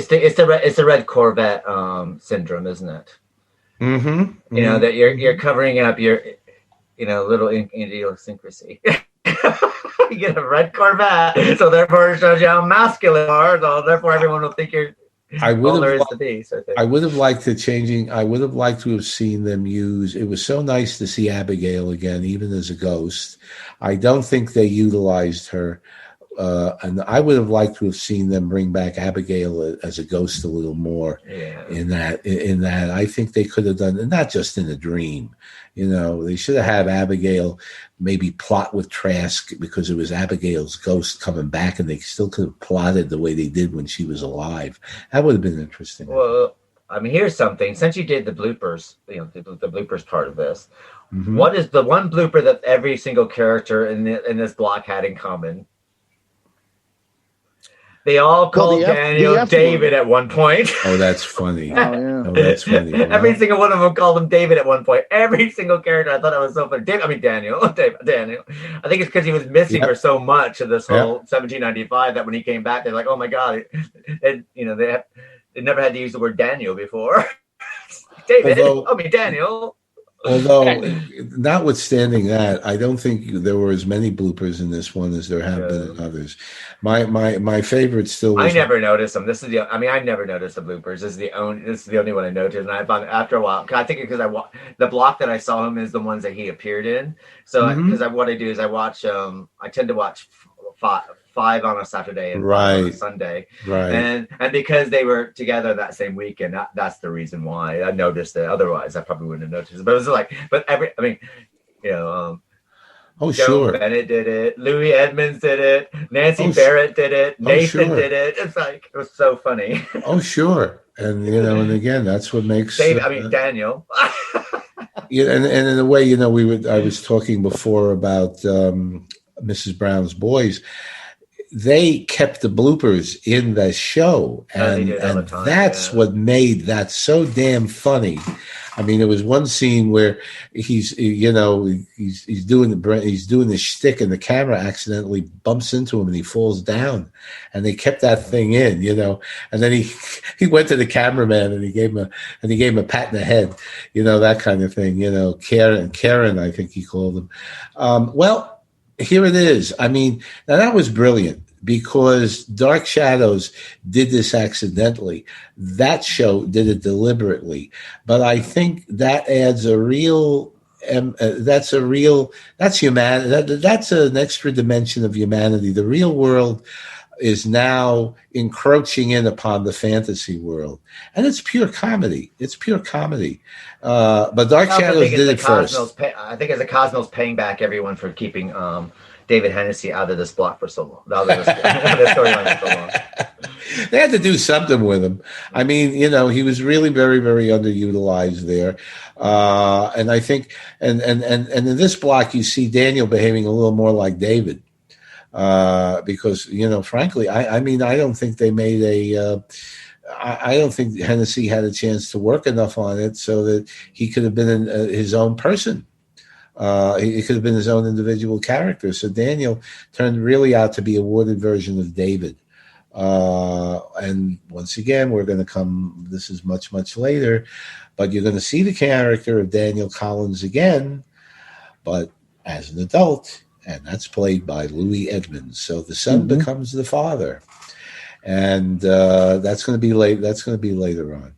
the red Corvette syndrome, isn't it? Mm-hmm. That you're covering up your little idiosyncrasy. You get a red Corvette, so therefore it shows you how masculine you are. So therefore everyone will think you're all there is to be. I would have liked to have seen them use. It was so nice to see Abigail again, even as a ghost. I don't think they utilized her. And I would have liked to have seen them bring back Abigail as a ghost a little more. In that, I think they could have done, and not just in a dream. They should have had Abigail maybe plot with Trask because it was Abigail's ghost coming back, and they still could have plotted the way they did when she was alive. That would have been interesting. Well, I mean, here's something. Since you did the bloopers, the bloopers part of this, what is the one blooper that every single character in this block had in common? They all called Daniel David at one point. Oh, that's funny. That's funny. Every single one of them called him David at one point. Every single character. I thought it was so funny. Daniel. I think it's because he was missing her so much of this whole 1795 that when he came back, they're like, oh my God. They never had to use the word Daniel before. Daniel. Although, notwithstanding that, I don't think there were as many bloopers in this one as there have been in others. My favorite still was. I never noticed them. I never noticed the bloopers. This is the only one I noticed, and I found after a while. I think because the block that I saw him is the ones that he appeared in. So because what I do is I watch. I tend to watch five on a Saturday and five on a Sunday, and because they were together that same weekend, that's the reason why I noticed it. Otherwise, I probably wouldn't have noticed it. But it was like, Oh, Joan sure. Bennett did it. Louis Edmonds did it. Nancy Barrett did it. Nathan did it. It's like, it was so funny. Oh, sure. And, and again, that's what makes... Daniel. Yeah, and in a way, I was talking before about Mrs. Brown's Boys. They kept the bloopers in the show, and that's what made that so damn funny. I mean, there was one scene where he's doing the shtick, and the camera accidentally bumps into him, and he falls down, and they kept that thing in, and then he went to the cameraman and he gave him a pat in the head, that kind of thing, Karen, I think he called him. Well, here it is. I mean, now that was brilliant because Dark Shadows did this accidentally. That show did it deliberately. But I think that adds that's humanity. That's an extra dimension of humanity. The real world is now encroaching in upon the fantasy world. And it's pure comedy. But Dark Shadows did it first. I think it's the Cosmos paying back everyone for keeping David Hennessy out of this block for so long. Out of this storyline for so long. They had to do something with him. I mean, he was really very, very underutilized there. And I think, and in this block, you see Daniel behaving a little more like David. Because, frankly, I don't think they made I don't think Hennessy had a chance to work enough on it so that he could have been his own person. He could have been his own individual character. So Daniel turned really out to be a worded version of David. And once again, this is much, much later, but you're going to see the character of Daniel Collins again, but as an adult. And that's played by Louis Edmonds. So the son becomes the father, and that's going to be late. That's going to be later on.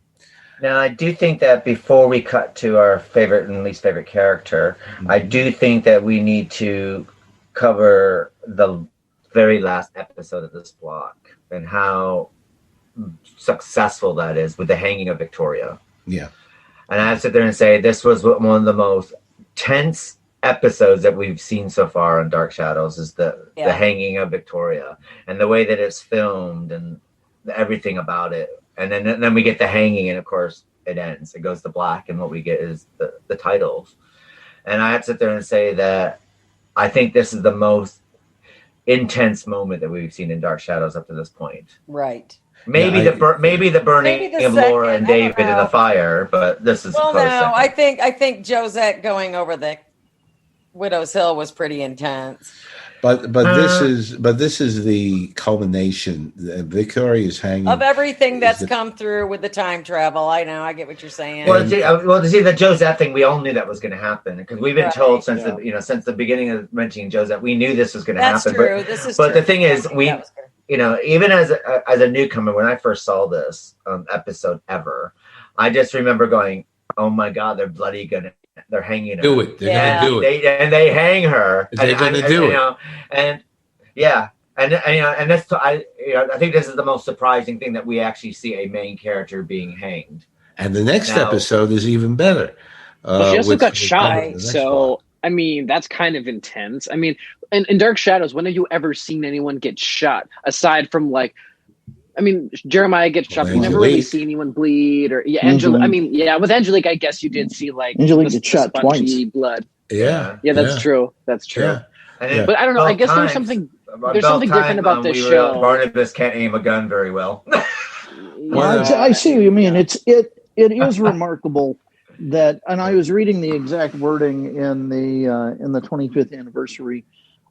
Now, I do think that before we cut to our favorite and least favorite character, I do think that we need to cover the very last episode of this block and how successful that is with the hanging of Victoria. Yeah, and I sit there and say this was one of the most tense episodes that we've seen so far on Dark Shadows is the hanging of Victoria and the way that it's filmed and everything about it. And then we get the hanging, and of course it ends. It goes to black, and what we get is the titles. And I have to sit there and say that I think this is the most intense moment that we've seen in Dark Shadows up to this point. Right. Maybe the burning of Laura and David in the fire, but this is I think Josette going over the Widow's Hill was pretty intense. But this is the culmination. Victoria's hanging of everything that's come through with the time travel. I know, I get what you're saying. Well, to see the Josette thing, we all knew that was going to happen because we've been told since the beginning of mentioning Josette, we knew this was going to happen. True. But the thing is, even as a newcomer, when I first saw this episode ever, I just remember going, "Oh my God, they're hanging her. Do it. They're going to do it. They hang her. They're going to do it. And that's I think this is the most surprising thing that we actually see a main character being hanged. And the next episode is even better. She also got shot. So, I mean, that's kind of intense. I mean, in Dark Shadows, when have you ever seen anyone get shot aside from Jeremiah gets shot, but you never really see anyone bleed or Angelique. I mean, with Angelique, I guess you did see Angelique get shot twice. Blood. Yeah, that's true. That's true. Yeah. But I don't know. I guess there's something different about this show. Barnabas can't aim a gun very well. I see what you mean. It is remarkable that, and I was reading the exact wording in the 25th anniversary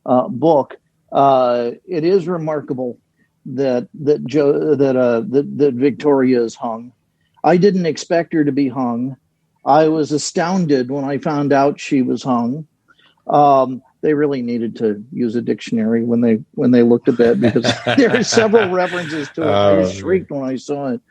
book. It is remarkable that Victoria is hung. I didn't expect her to be hung. I was astounded when I found out she was hung. They really needed to use a dictionary when they looked at that, because there are several references to it. I just shrieked when I saw it.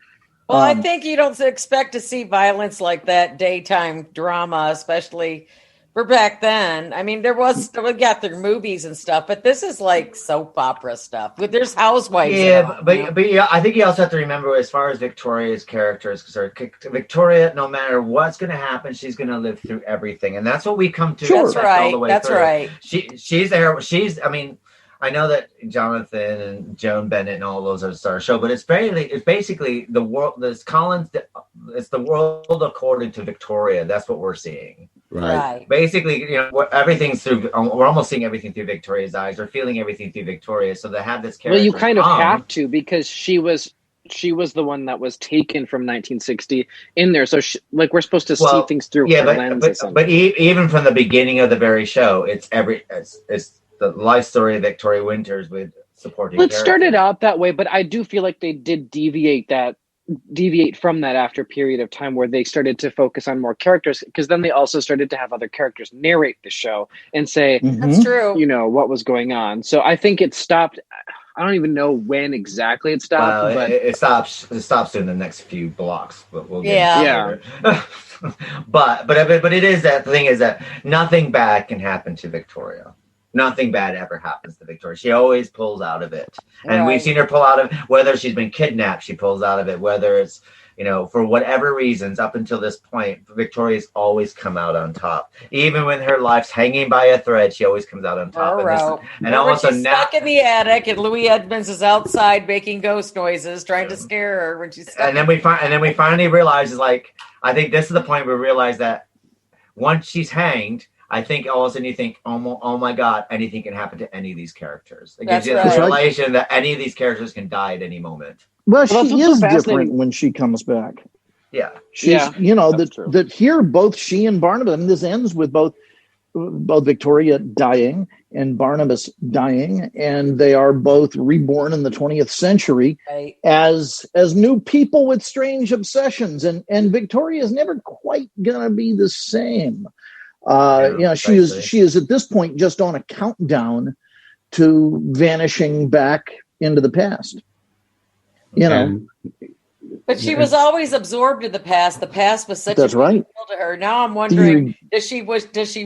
Well, I think you don't expect to see violence like that daytime drama, especially for back then. I mean, we got their movies and stuff, but this is like soap opera stuff. There's housewives. Yeah, but yeah, I think you also have to remember, as far as Victoria's character is concerned, Victoria, no matter what's going to happen, she's going to live through everything, and that's what we come to. Sure. That's right. All the way That's through. right. She's there. I mean, I know that Jonathan and Joan Bennett and all those are star show, but it's basically the world. It's the world according to Victoria. That's what we're seeing. Right. Basically, everything's through. We're almost seeing everything through Victoria's eyes. We're feeling everything through Victoria. So to have this character, Well, you kind of have to, because she was the one that was taken from 1960 in there. So we're supposed to see things through her lens. But even from the beginning of the very show, it's the life story of Victoria Winters with supporting. It started out that way, but I do feel like they did deviate from that after a period of time where they started to focus on more characters, because then they also started to have other characters narrate the show and say, That's true. What was going on. So I think it stopped. I don't even know when exactly it stopped. But it stops in the next few blocks. But we'll get yeah. but it is that thing is that nothing bad can happen to Victoria. Nothing bad ever happens to Victoria. She always pulls out of it. And we've seen her pull out of, whether she's been kidnapped, she pulls out of it. Whether it's, for whatever reasons, up until this point, Victoria's always come out on top. Even when her life's hanging by a thread, she always comes out on top. And also she's stuck in the attic, and Louis Edmonds is outside making ghost noises, trying to scare her when she's stuck. And then we finally realize, I think this is the point where we realize that once she's hanged, I think all of a sudden you think, oh my God, anything can happen to any of these characters. It gives you the revelation that any of these characters can die at any moment. Well, she is different when she comes back. Yeah. She's, that here, both she and Barnabas, and this ends with both Victoria dying and Barnabas dying, and they are both reborn in the 20th century as new people with strange obsessions. And Victoria is never quite going to be the same. She is at this point just on a countdown to vanishing back into the past. But she was always absorbed in the past. The past was such a big deal to her. Now I'm wondering, does she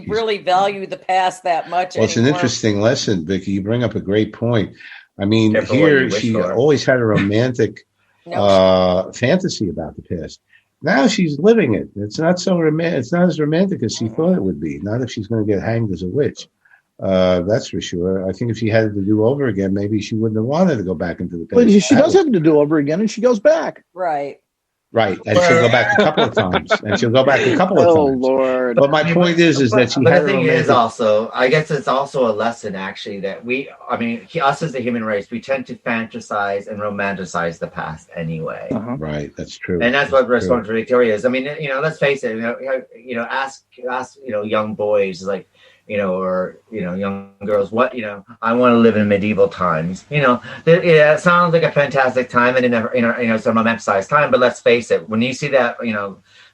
really value the past that much? Well, it's an interesting lesson, Vicky. You bring up a great point. I mean, here she always had a romantic fantasy about the past. Now she's living it. It's not so romantic. It's not as romantic as she thought it would be. Not if she's going to get hanged as a witch. That's for sure. I think if she had it to do over again, maybe she wouldn't have wanted to go back into the past. But she does have to do over again, and she goes back. Right. And she'll go back a couple of times. Oh, Lord. But my point is that she had the thing is also, I guess it's also a lesson, actually, that us as a human race, we tend to fantasize and romanticize the past anyway. Right, that's true. And that's what response to Victoria is. I mean, let's face it, ask young boys, or young girls, what I want to live in medieval times. It sounds like a fantastic time, and it's a romanticized time. But let's face it, when you see that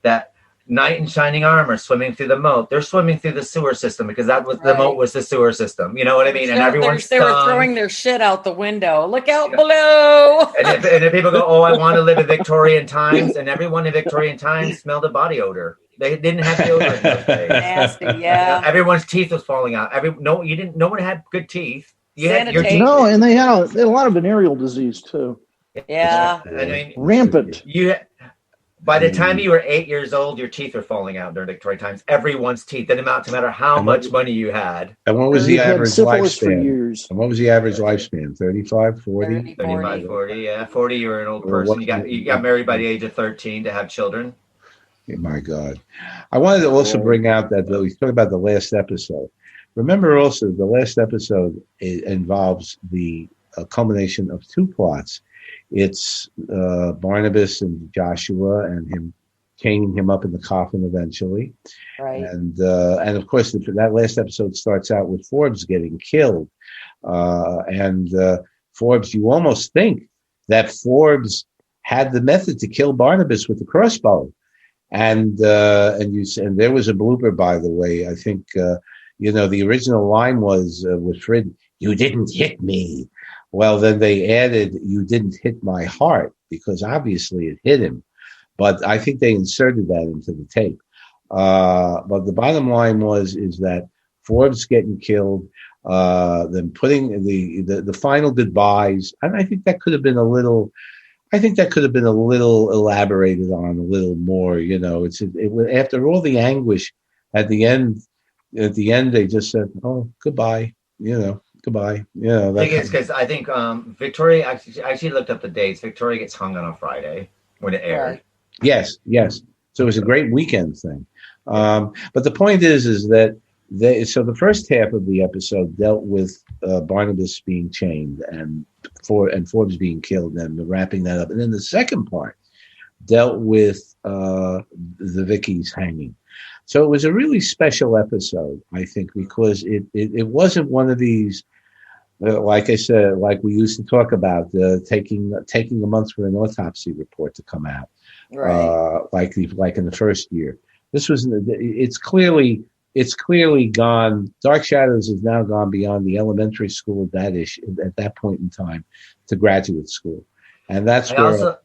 that knight in shining armor swimming through the moat, they're swimming through the sewer system, because that was the moat was the sewer system. You know what I mean? And they were throwing their shit out the window. Look out below! And if people go, I want to live in Victorian times, and everyone in Victorian times smelled a body odor. They didn't have deodorant in those days. Nasty, yeah. Everyone's teeth was falling out. No one had good teeth. And they had a lot of venereal disease too. Yeah. Rampant. By the time you were 8 years old, your teeth were falling out during Victorian times. Everyone's teeth didn't amount to matter how much money you had. And what was the average lifespan? And what was the average lifespan? 35, 40? 35, 40, yeah. 40, you were an old person. You got married by the age of 13 to have children. My God. I wanted to also bring out that we talked about the last episode. Remember also, the last episode involves the culmination of two plots. It's Barnabas and Joshua and him chaining him up in the coffin eventually. Right. And of course, that last episode starts out with Forbes getting killed. Forbes, you almost think that Forbes had the method to kill Barnabas with the crossbow. And there was a blooper, by the way. I think the original line was with Fred, "You didn't hit me." Well, then they added, "You didn't hit my heart," because obviously it hit him. But I think they inserted that into the tape. But the bottom line is that Forbes getting killed, then putting the final goodbyes, and I think that could have been a little elaborated on a little more. After all the anguish at the end they just said, "Oh, goodbye," goodbye. I think it's because I think Victoria actually looked up the dates. Victoria gets hung on a Friday when it aired. Right. Yes. So it was a great weekend thing. But the point is that so the first half of the episode dealt with Barnabas being chained and Forbes being killed and wrapping that up. And then the second part dealt with the Vicky's hanging. So it was a really special episode, I think, because it wasn't one of these, like I said, like we used to talk about, taking a month for an autopsy report to come out, Right. like in the first year. This was it's clearly gone. Dark Shadows has now gone beyond the elementary school at that point in time to graduate school, and that's where.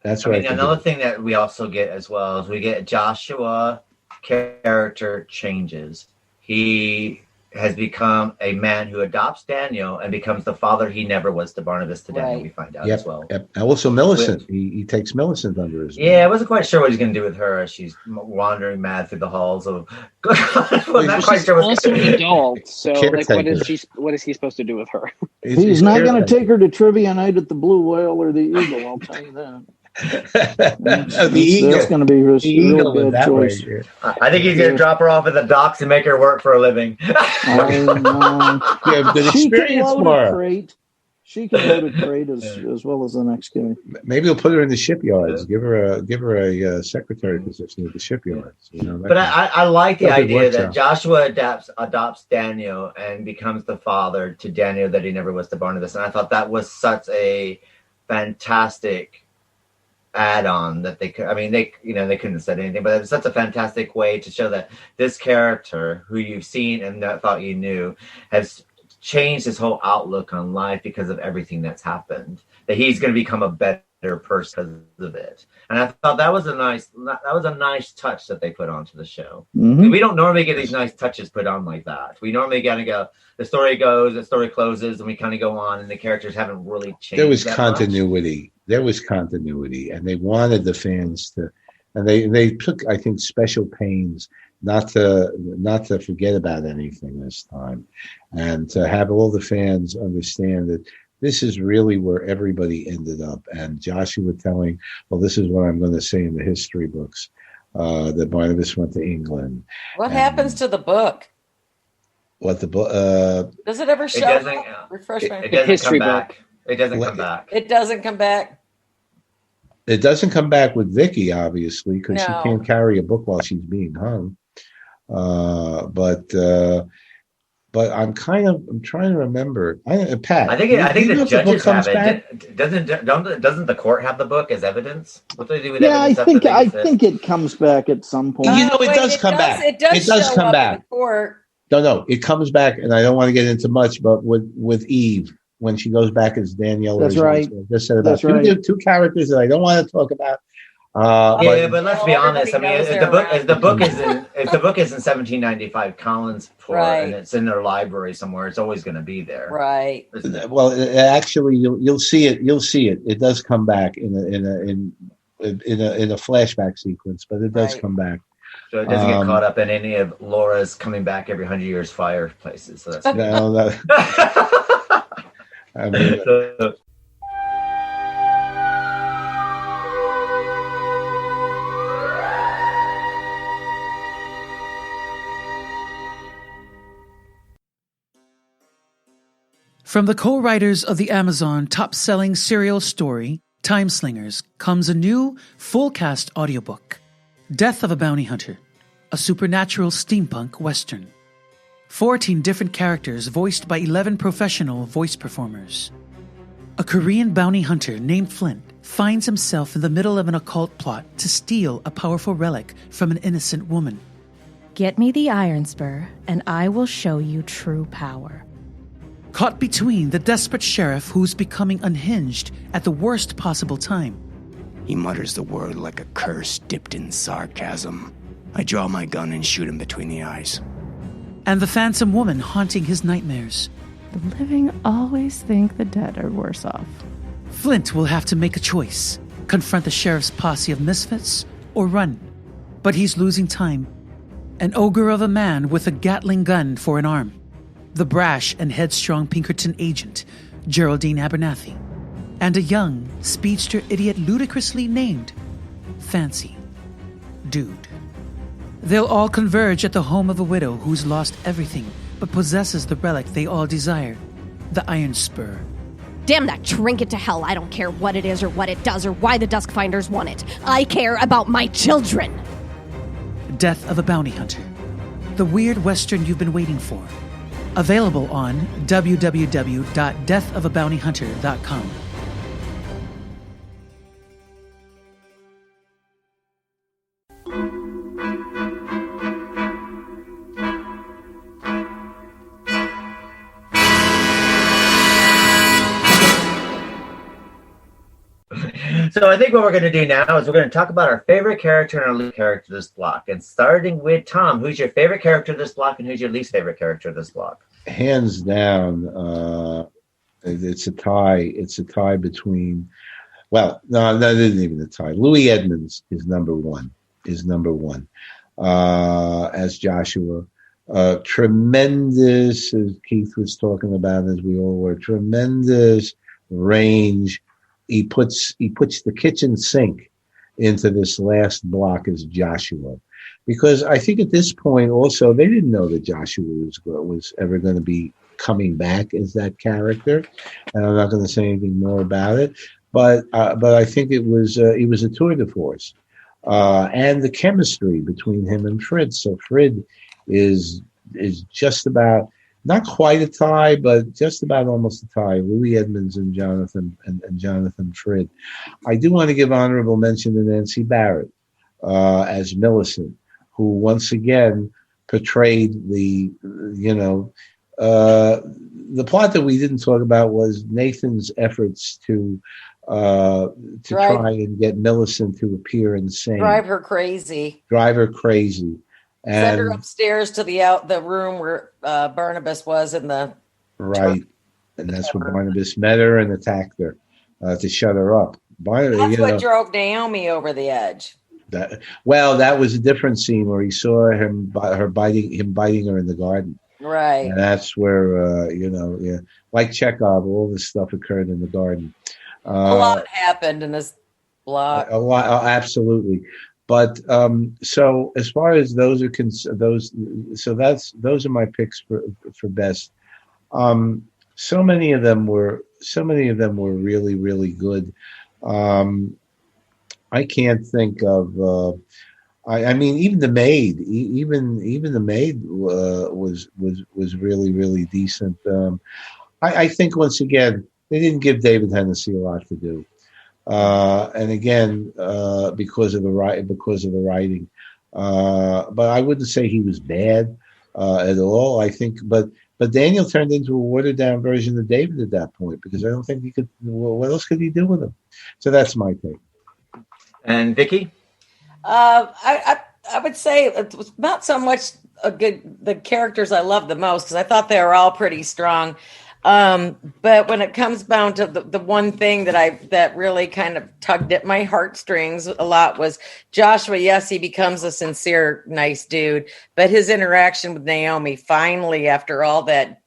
Another thing that we also get as well is we get Joshua character changes. He has become a man who adopts Daniel and becomes the father he never was to Barnabas to Daniel. Right. We find out as well. Yep. And also Millicent. He takes Millicent under his wing. Yeah, I wasn't quite sure what he's going to do with her as she's wandering mad through the halls of. Well, not quite sure what's also going an to do. adult, so like, Caretaker. what is he supposed to do with her? He's not going to take her to trivia night at the Blue Whale or the Eagle, I'll tell you that. The Eagle. That's going to be his real in bad that way, choice. yeah. I think he's going to drop her off at the docks and make her work for a living. I know. Yeah, good She can experience load for a her. crate. She can load a crate as well as the next guy. Maybe he'll put her in the shipyards. Give her a secretary position at the shipyards. But I like the That idea works that out. Joshua adopts Daniel and becomes the father to Daniel that he never was to Barnabas, and I thought that was such a fantastic add-on that they could. I mean, they couldn't have said anything, but it was such a fantastic way to show that this character, who you've seen and thought you knew, has changed his whole outlook on life because of everything that's happened. That he's going to become a better person because of it. And I thought that was a nice touch that they put onto the show. Mhm. We don't normally get these nice touches put on like that. We normally kind of go, the story closes, and we kind of go on, and the characters haven't really changed. There was that continuity. There was continuity, and they wanted the fans to, and they took, I think, special pains not to forget about anything this time, and to have all the fans understand that this is really where everybody ended up. And Joshua telling, well, this is what I'm going to say in the history books, that Barnabas went to England. What happens to the book? What the book? Does it ever It show? doesn't. Refresh my. It doesn't History come book. back. It doesn't come back. It doesn't come back. It doesn't come back with Vicky, obviously, because she No. can't carry a book while she's being hung. But I'm trying to remember. Pat, I think you know the if book judges comes have back? it. Doesn't the court have the book as evidence? What do they do with Yeah, I evidence? think after they use it? it comes back at some point. You know, it Wait, does come back. It does show come up back. in the court. No, it comes back, and I don't want to get into much, but with Eve, when she goes back as Danielle. That's or right. Just said about That's right. two characters that I don't want to talk about. But let's be honest. I mean, Everybody knows if the book is in 1795 Collins Port, Right. and it's in their library somewhere, it's always going to be there. Right. Isn't it? Well, actually, you'll see it. You'll see it. It does come back in a flashback sequence, but it does Right. come back. So it doesn't get caught up in any of Laura's coming back every 100 years fireplaces. So that's No, I mean, So- From the co-writers of the Amazon top-selling serial story, Timeslingers, comes a new, full-cast audiobook, Death of a Bounty Hunter, a supernatural steampunk western. 14 different characters voiced by 11 professional voice performers. A Korean bounty hunter named Flint finds himself in the middle of an occult plot to steal a powerful relic from an innocent woman. Get me the Iron Spur, and I will show you true power. Caught between the desperate sheriff who's becoming unhinged at the worst possible time. He mutters the word like a curse dipped in sarcasm. I draw my gun and shoot him between the eyes. And the phantom woman haunting his nightmares. The living always think the dead are worse off. Flint will have to make a choice. Confront the sheriff's posse of misfits or run. But he's losing time. An ogre of a man with a Gatling gun for an arm. The brash and headstrong Pinkerton agent, Geraldine Abernathy. And a young, speedster idiot ludicrously named Fancy Dude. They'll all converge at the home of a widow who's lost everything but possesses the relic they all desire, the Iron Spur. Damn that trinket to hell. I don't care what it is or what it does or why the Duskfinders want it. I care about my children. Death of a Bounty Hunter. The weird western you've been waiting for. Available on www.deathofabountyhunter.com. So I think what we're going to do now is we're going to talk about our favorite character and our least character of this block. And starting with Tom, who's your favorite character of this block and who's your least favorite character of this block? Hands down, it's a tie. It's a tie between, well, no, that isn't even a tie. Louis Edmonds is number one, as Joshua. Tremendous, as Keith was talking about, as we all were, tremendous range. He puts the kitchen sink into this last block as Joshua, because I think at this point also they didn't know that Joshua was ever going to be coming back as that character, and I'm not going to say anything more about it. But I think it was a tour de force, and the chemistry between him and Frid. So Frid is just about. Not quite a tie, but just about almost a tie. Louis Edmonds and Jonathan Frid. I do want to give honorable mention to Nancy Barrett as Millicent, who once again portrayed the plot that we didn't talk about was Nathan's efforts to try and get Millicent to appear insane, Drive her crazy. Send her upstairs to the room where Barnabas was in the right, and that's where Barnabas met her and attacked her to shut her up. That's what drove Naomi over the edge. That was a different scene where he saw him biting her in the garden. Right, and that's where like Chekhov, all this stuff occurred in the garden. A lot happened in this block. A lot, absolutely. But so as far as those are those are my picks for best. So many of them were really, really good. I can't think of. I mean, even the maid, even the maid was really, really decent. I think once again they didn't give David Hennessy a lot to do. And again, because of the writing, but I wouldn't say he was bad at all. I think, but Daniel turned into a watered down version of David at that point, because I don't think he could. What else could he do with him? So that's my take. And Vicky, I would say it was not so much the characters I loved the most, because I thought they were all pretty strong. But when it comes down to the one thing that really kind of tugged at my heartstrings a lot was Joshua. Yes, he becomes a sincere, nice dude, but his interaction with Naomi, finally, after all that,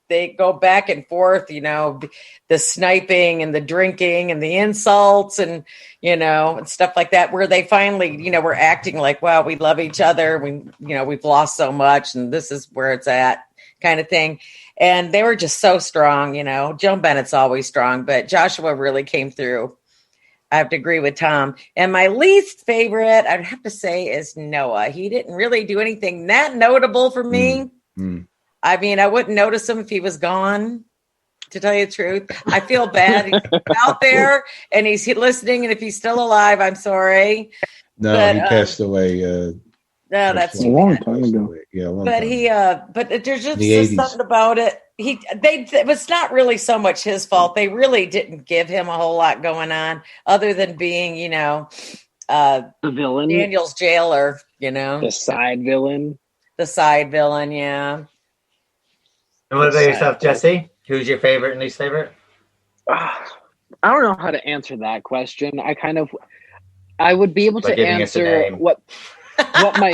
they go back and forth, the sniping and the drinking and the insults and, and stuff like that, where they finally, were acting like, wow, we love each other. We've lost so much and this is where it's at, kind of thing. And they were just so strong, Joan Bennett's always strong, but Joshua really came through. I have to agree with Tom. And my least favorite, I'd have to say, is Noah. He didn't really do anything that notable for me. I mean, I wouldn't notice him if he was gone. To tell you the truth, I feel bad. He's out there and he's listening. And if he's still alive, I'm sorry. No, But, he passed away. No, that's A too long bad. time ago. Yeah, a long But time. but there's just The 80s. something about it. It was not really so much his fault. They really didn't give him a whole lot going on, other than being, The villain, Daniel's jailer. the side villain. The side villain. Yeah. And what about yourself, Jesse? Who's your favorite and least favorite? I don't know how to answer that question. I would be able By to giving us a answer name. what my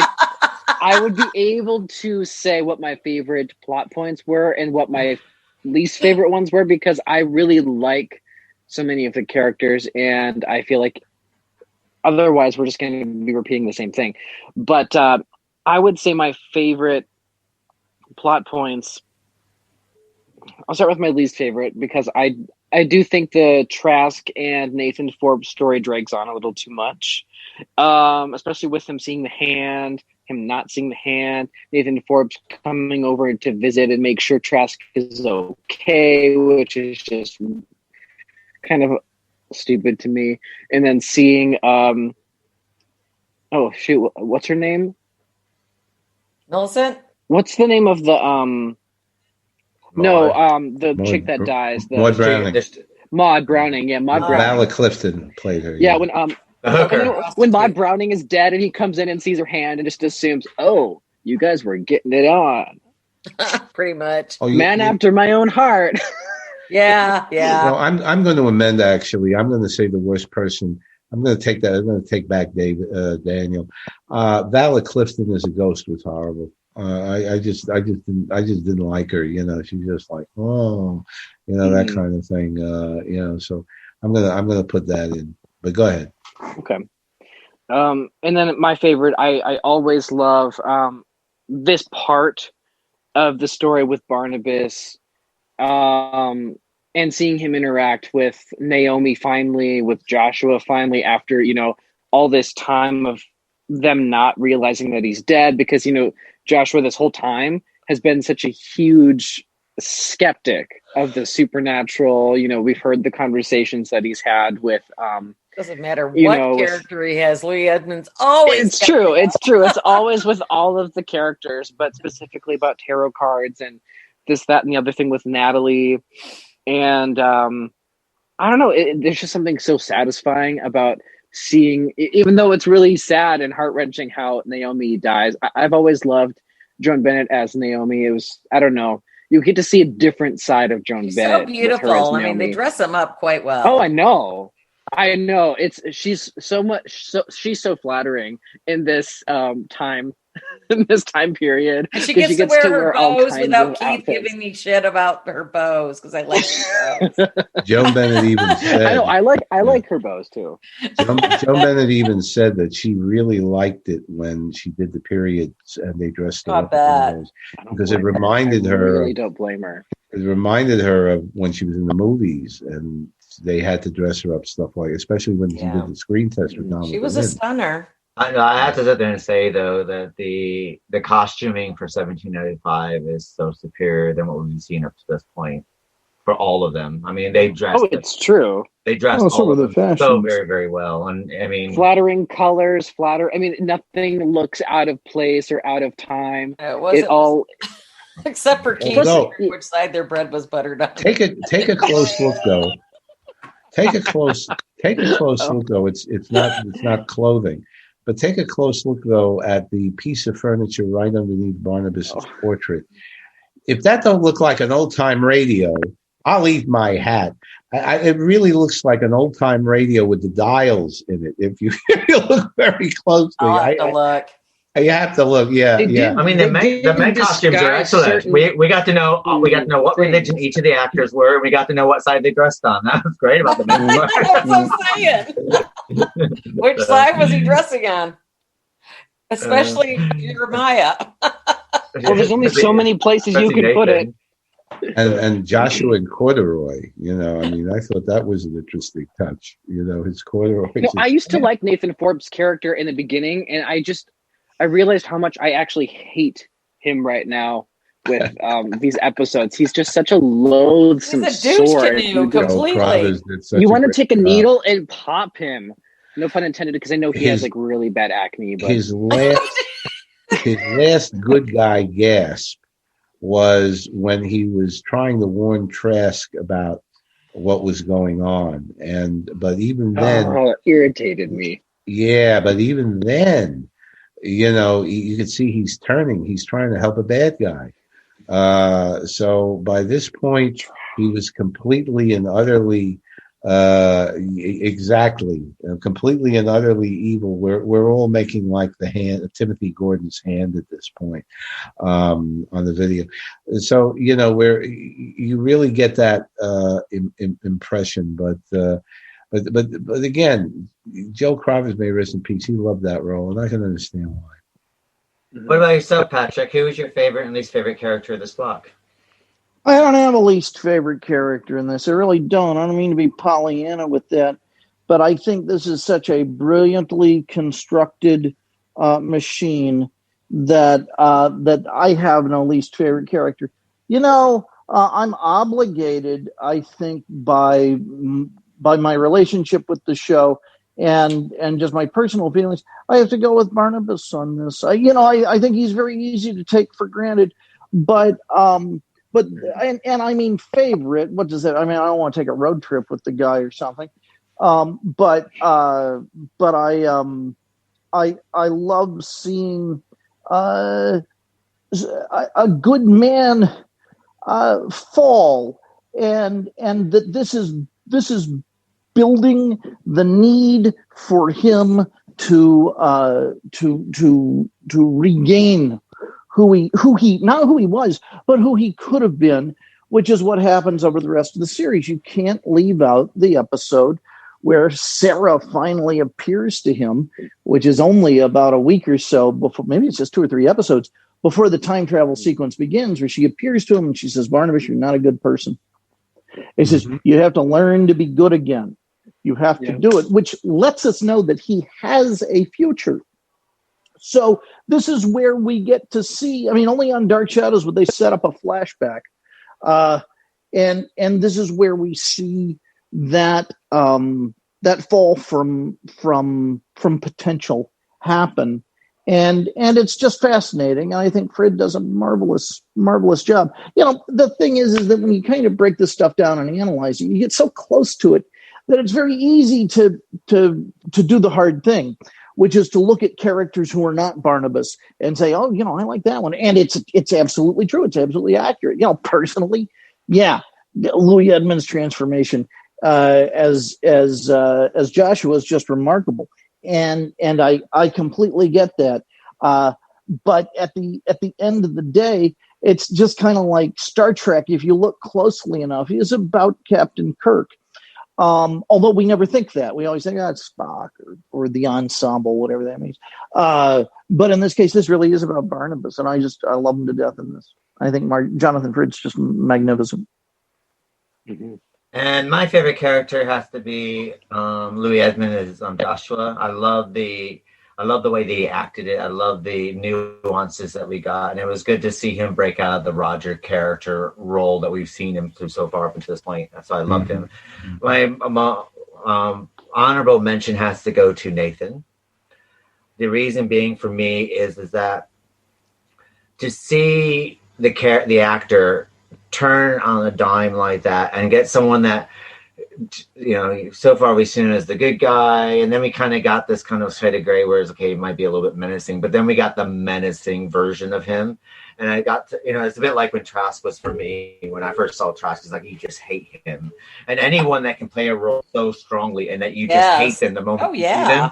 I would be able to say what my favorite plot points were and what my least favorite ones were, because I really like so many of the characters, and I feel like otherwise we're just going to be repeating the same thing. But I would say my favorite plot points. I'll start with my least favorite, because I do think the Trask and Nathan Forbes story drags on a little too much, especially with him seeing the hand, him not seeing the hand, Nathan Forbes coming over to visit and make sure Trask is okay, which is just kind of stupid to me. And then seeing, what's her name? Millicent? What's the name of the the chick that dies. Maud Browning. Maud Browning, yeah, Maud Browning. Vala Clifton played her. Yeah, The hooker. when Maud Browning is dead and he comes in and sees her hand and just assumes, oh, you guys were getting it on. Pretty much. Man after my own heart. Yeah. Well, I'm going to amend, actually. I'm going to say the worst person. I'm going to take that. I'm going to take back Daniel. Vala Clifton as a ghost was horrible. I just didn't like her. She's just like, that kind of thing. So I'm gonna put that in. But go ahead. Okay. And then my favorite, I always love this part of the story with Barnabas, and seeing him interact with Naomi finally, with Joshua finally, after all this time of them not realizing that he's dead, because Joshua this whole time has been such a huge skeptic of the supernatural. We've heard the conversations that he's had with Doesn't matter what character he has. Louis Edmonds always. It's true. It's always with all of the characters, but specifically about tarot cards and this, that, and the other thing with Natalie. And I don't know. There's just something so satisfying about seeing, even though it's really sad and heart-wrenching how Naomi dies. I've always loved Joan Bennett as Naomi. It was, I don't know, you get to see a different side of Joan Bennett. So beautiful. They dress him up quite well. Oh, I know. She's so flattering in this time. In this time period, and she gets to wear her bows without Keith outfits. giving me shit about her bows, because I like her bows. Joan Bennett even said, I like her bows too. Joan Bennett even said that she really liked it when she did the periods and they dressed her up in those, because it reminded her. I really don't blame her. It reminded her of when she was in the movies and they had to dress her up, stuff like, especially when she did the screen test with Donald. She was a stunner. I have to sit there and say, though, that the costuming for 1795 is so superior than what we've seen up to this point for all of them. I mean, they dressed. Oh, it's true. They dressed all of them so very, very well. And I mean, flattering colors, nothing looks out of place or out of time. It all, except for Keith, which side their bread was buttered on. Take a close look, though. Take a close look, though. It's not clothing. But take a close look, though, at the piece of furniture right underneath Barnabas' portrait. If that don't look like an old-time radio, I'll eat my hat. It really looks like an old-time radio with the dials in it. If you look very closely. I'll have to look. You have to look, yeah. I mean, the men costumes are excellent. We got to know what religion each of the actors were. We got to know what side they dressed on. That was great about the men. That's what I'm saying. Which side was he dressing on? Especially Jeremiah. Well, there's only so many places you can put it. And Joshua and corduroy, I thought that was an interesting touch. His corduroy. I used to like Nathan Forbes' character in the beginning, and I realized how much I actually hate him right now with these episodes. He's just such a loathsome He's a douche sore. canoe completely. You want to take a needle and pop him. No pun intended, because I know he has like really bad acne. But his last good guy gasp was when he was trying to warn Trask about what was going on, but even then, it irritated me. Yeah, but even then, you could see he's turning. He's trying to help a bad guy. So by this point, he was completely and utterly, completely and utterly evil. We're all making like the hand, Timothy Gordon's hand at this point, on the video. So where you really get that impression, but again, Joe Kravitz, may rest in peace. He loved that role, and I can understand why. What about yourself, Patrick? Who is your favorite and least favorite character of this block? I don't have a least favorite character in this. I really don't. I don't mean to be Pollyanna with that, but I think this is such a brilliantly constructed machine that I have no least favorite character. I'm obligated, I think, by my relationship with the show and just my personal feelings. I have to go with Barnabas on this. I think he's very easy to take for granted, but I mean favorite. What does that? I mean, I don't want to take a road trip with the guy or something. But I love seeing a good man fall, and that this is building the need for him to regain who he not who he was, but who he could have been, which is what happens over the rest of the series. You can't leave out the episode where Sarah finally appears to him, which is only about a week or so before, maybe it's just 2 or 3 episodes before the time travel sequence begins, where she appears to him and she says, "Barnabas, you're not a good person." He says, "You have to learn to be good again. You have to do it," which lets us know that he has a future. So this is where we get to see, I mean, only on Dark Shadows would they set up a flashback. And this is where we see that that fall from potential happen. And it's just fascinating. And I think Fred does a marvelous job. The thing is that when you kind of break this stuff down and analyze it, you get so close to it that it's very easy to do the hard thing, which is to look at characters who are not Barnabas and say, "Oh, I like that one." And it's absolutely true. It's absolutely accurate. Personally, Louis Edmonds' transformation as Joshua is just remarkable. And I completely get that. But at the end of the day, it's just kind of like Star Trek. If you look closely enough, it is about Captain Kirk. Although we never think that. We always think, it's Spock or the ensemble, whatever that means. But in this case, this really is about Barnabas, and I love him to death in this. I think Jonathan Frid's just magnificent. Mm-hmm. And my favorite character has to be Louis Edmonds as Joshua. I love the way they acted it. I love the nuances that we got, and it was good to see him break out of the Roger character role that we've seen him through so far up until this point. So I loved him. My honorable mention has to go to Nathan. The reason being for me is that to see the actor turn on a dime like that and get someone that, so far we've seen him as the good guy, and then we kind of got this kind of shade of gray where it's okay, it might be a little bit menacing, but then we got the menacing version of him. And I got to, it's a bit like when Trask was for me. When I first saw Trask, it's like you just hate him. And anyone that can play a role so strongly and that you just hate them the moment you see them,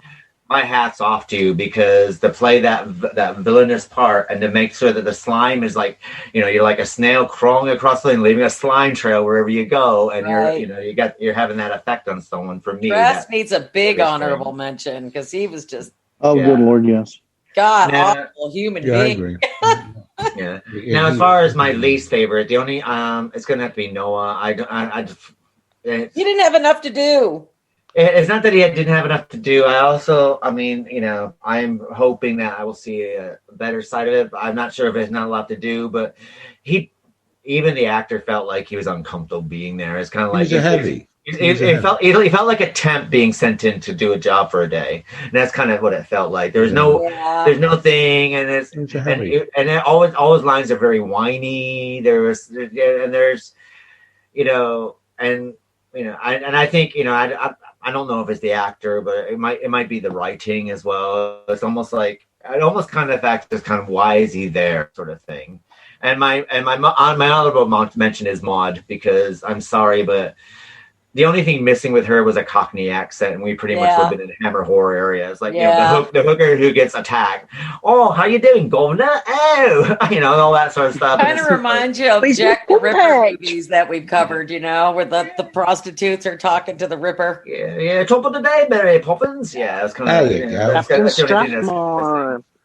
my hat's off to you, because to play that villainous part and to make sure that the slime is like, you're like a snail crawling across the lane, leaving a slime trail wherever you go, and you're having that effect on someone. For me, Trask needs a big honorable mention because he was just good Lord, yes, awful human being. I agree. Yeah. Now, as far as my least favorite, the only it's gonna have to be Noah. He didn't have enough to do. It's not that he didn't have enough to do. I'm hoping that I will see a better side of it. I'm not sure if there's not a lot to do, but even the actor felt like he was uncomfortable being there. It's kind of like heavy. It felt like a temp being sent in to do a job for a day, and that's kind of what it felt like. There's no thing, and all his lines are very whiny. I think I don't know if it's the actor, but it might be the writing as well. It's almost like kind of acts as kind of why is he there sort of thing. And my honorable mention is Maud, because I'm sorry, but the only thing missing with her was a Cockney accent, and we pretty much live in Hammer horror areas. Like the hooker who gets attacked. Oh, how you doing, Governor? Oh, all that sort of stuff. Kind of reminds you of Jack the Ripper movies that we've covered. Where the prostitutes are talking to the Ripper. Yeah. Top of the day, Mary Poppins. Yeah, it's kind of.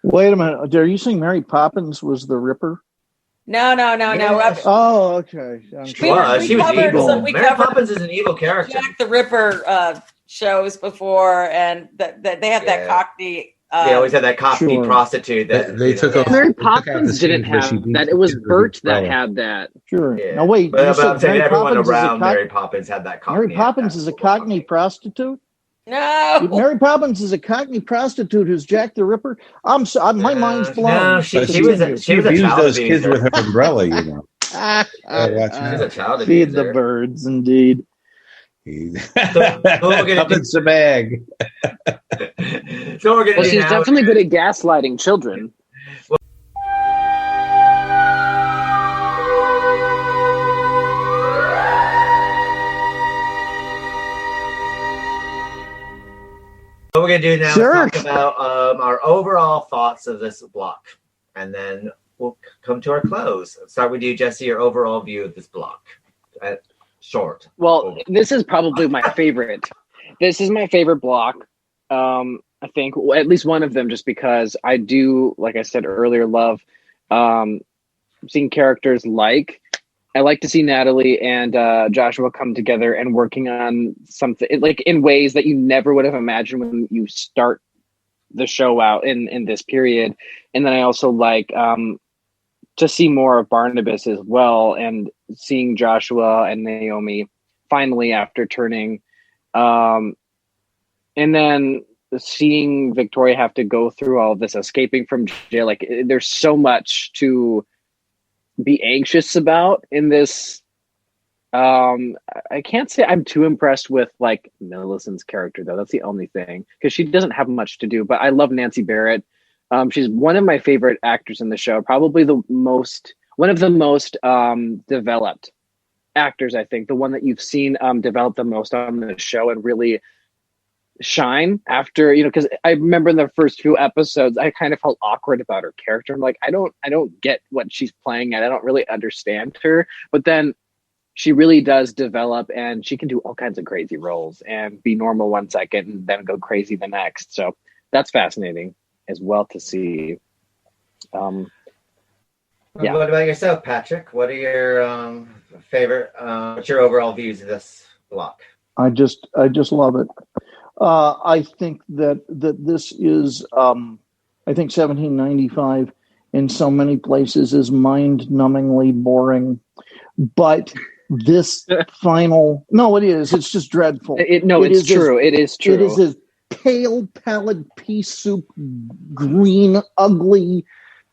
Wait a minute. Are you saying Mary Poppins was the Ripper? No. Oh, okay. She was evil. Mary Poppins is an evil character. Jack the Ripper shows before, and they have that Cockney. They always had that Cockney prostitute. That they took over. Mary Poppins didn't have that. It was Bert that had that. Sure. Yeah. Now wait. But I'm saying everyone around Mary Poppins had that Cockney. Mary Poppins is a Cockney prostitute. No, Mary Poppins is a Cockney prostitute who's Jack the Ripper. My mind's blown. No, she was a child those kids with her umbrella, She's a child abuser. Feed the birds, indeed. Up in the bag. She's definitely good at gaslighting children. What we're going to do now is talk about our overall thoughts of this block, and then we'll come to our close. Start with you, Jesse, your overall view of this block. Short. Well, this is probably my favorite. This is my favorite block. I think at least one of them, just because I do, like I said earlier, love seeing characters I like to see Natalie and Joshua come together and working on something like in ways that you never would have imagined when you start the show out in this period. And then I also like to see more of Barnabas as well, and seeing Joshua and Naomi finally after turning. And then seeing Victoria have to go through all this escaping from jail. Like there's so much to be anxious about in this. I can't say I'm too impressed with like Millicent's character though. That's the only thing, because she doesn't have much to do, but I love Nancy Barrett. She's one of my favorite actors in the show, probably one of the most developed actors. I think the one that you've seen develop the most on the show and really shine after, because I remember in the first few episodes I kind of felt awkward about her character. I'm like, I don't get what she's playing and I don't really understand her, but then she really does develop, and she can do all kinds of crazy roles and be normal one second and then go crazy the next. So that's fascinating as well to see. What about yourself, Patrick? What are your favorite what's your overall views of this block? I just love it. I think that this is, I think 1795 in so many places is mind-numbingly boring, but this final, no, it is. It's just dreadful. It's true. It is true. It is this pale, pallid pea soup, green, ugly,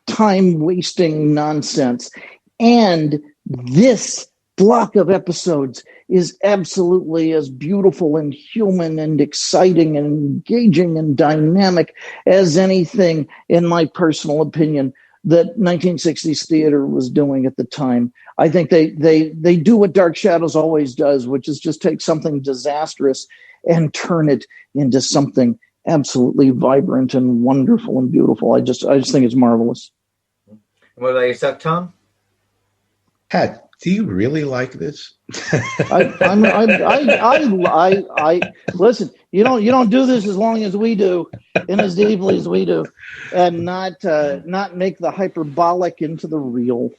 time-wasting nonsense. And this block of episodes is absolutely as beautiful and human and exciting and engaging and dynamic as anything, in my personal opinion, that 1960s theater was doing at the time. I think they do what Dark Shadows always does, which is just take something disastrous and turn it into something absolutely vibrant and wonderful and beautiful. I just think it's marvelous. What about yourself, Tom? Pat, do you really like this? I listen. You don't do this as long as we do, and as deeply as we do, and not make the hyperbolic into the real.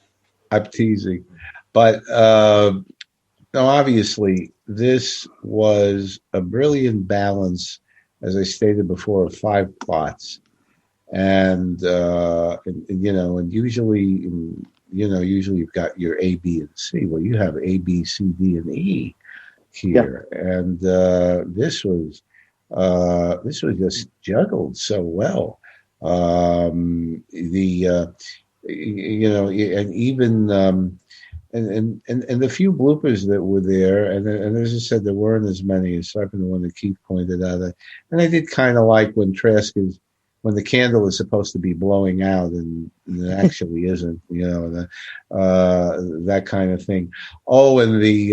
I'm teasing, but Now, obviously, this was a brilliant balance, as I stated before, of 5 plots. And usually you've got your A, B, and C. Well, you have A, B, C, D, and E here. Yeah. And this was just juggled so well. And even and the few bloopers that were there, and as I said, there weren't as many aside from the one that Keith pointed out. And I did kind of like when Trask is, when the candle is supposed to be blowing out and it actually isn't, that kind of thing. Oh, and the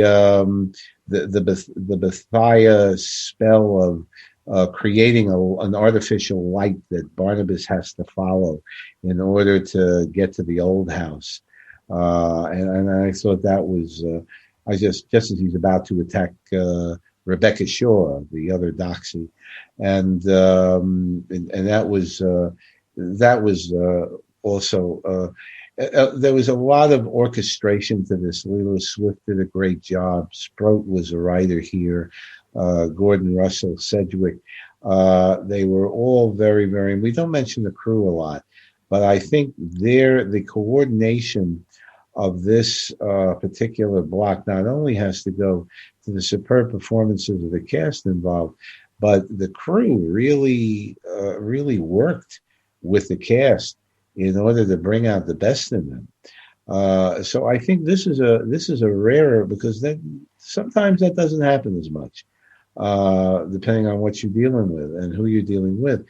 Bethia spell of creating an artificial light that Barnabas has to follow in order to get to the old house. And I thought that was, just as he's about to attack Rebecca Shaw, the other Doxy, and that was also. There was a lot of orchestration to this. Lilo Swift did a great job. Sproat was a writer here. Gordon Russell, Sedgwick. They were all very, very. We don't mention the crew a lot, but I think the coordination of this particular block not only has to go to the superb performances of the cast involved, but the crew really worked with the cast in order to bring out the best in them. So I think this is a rarer, because sometimes that doesn't happen as much, depending on what you're dealing with and who you're dealing with.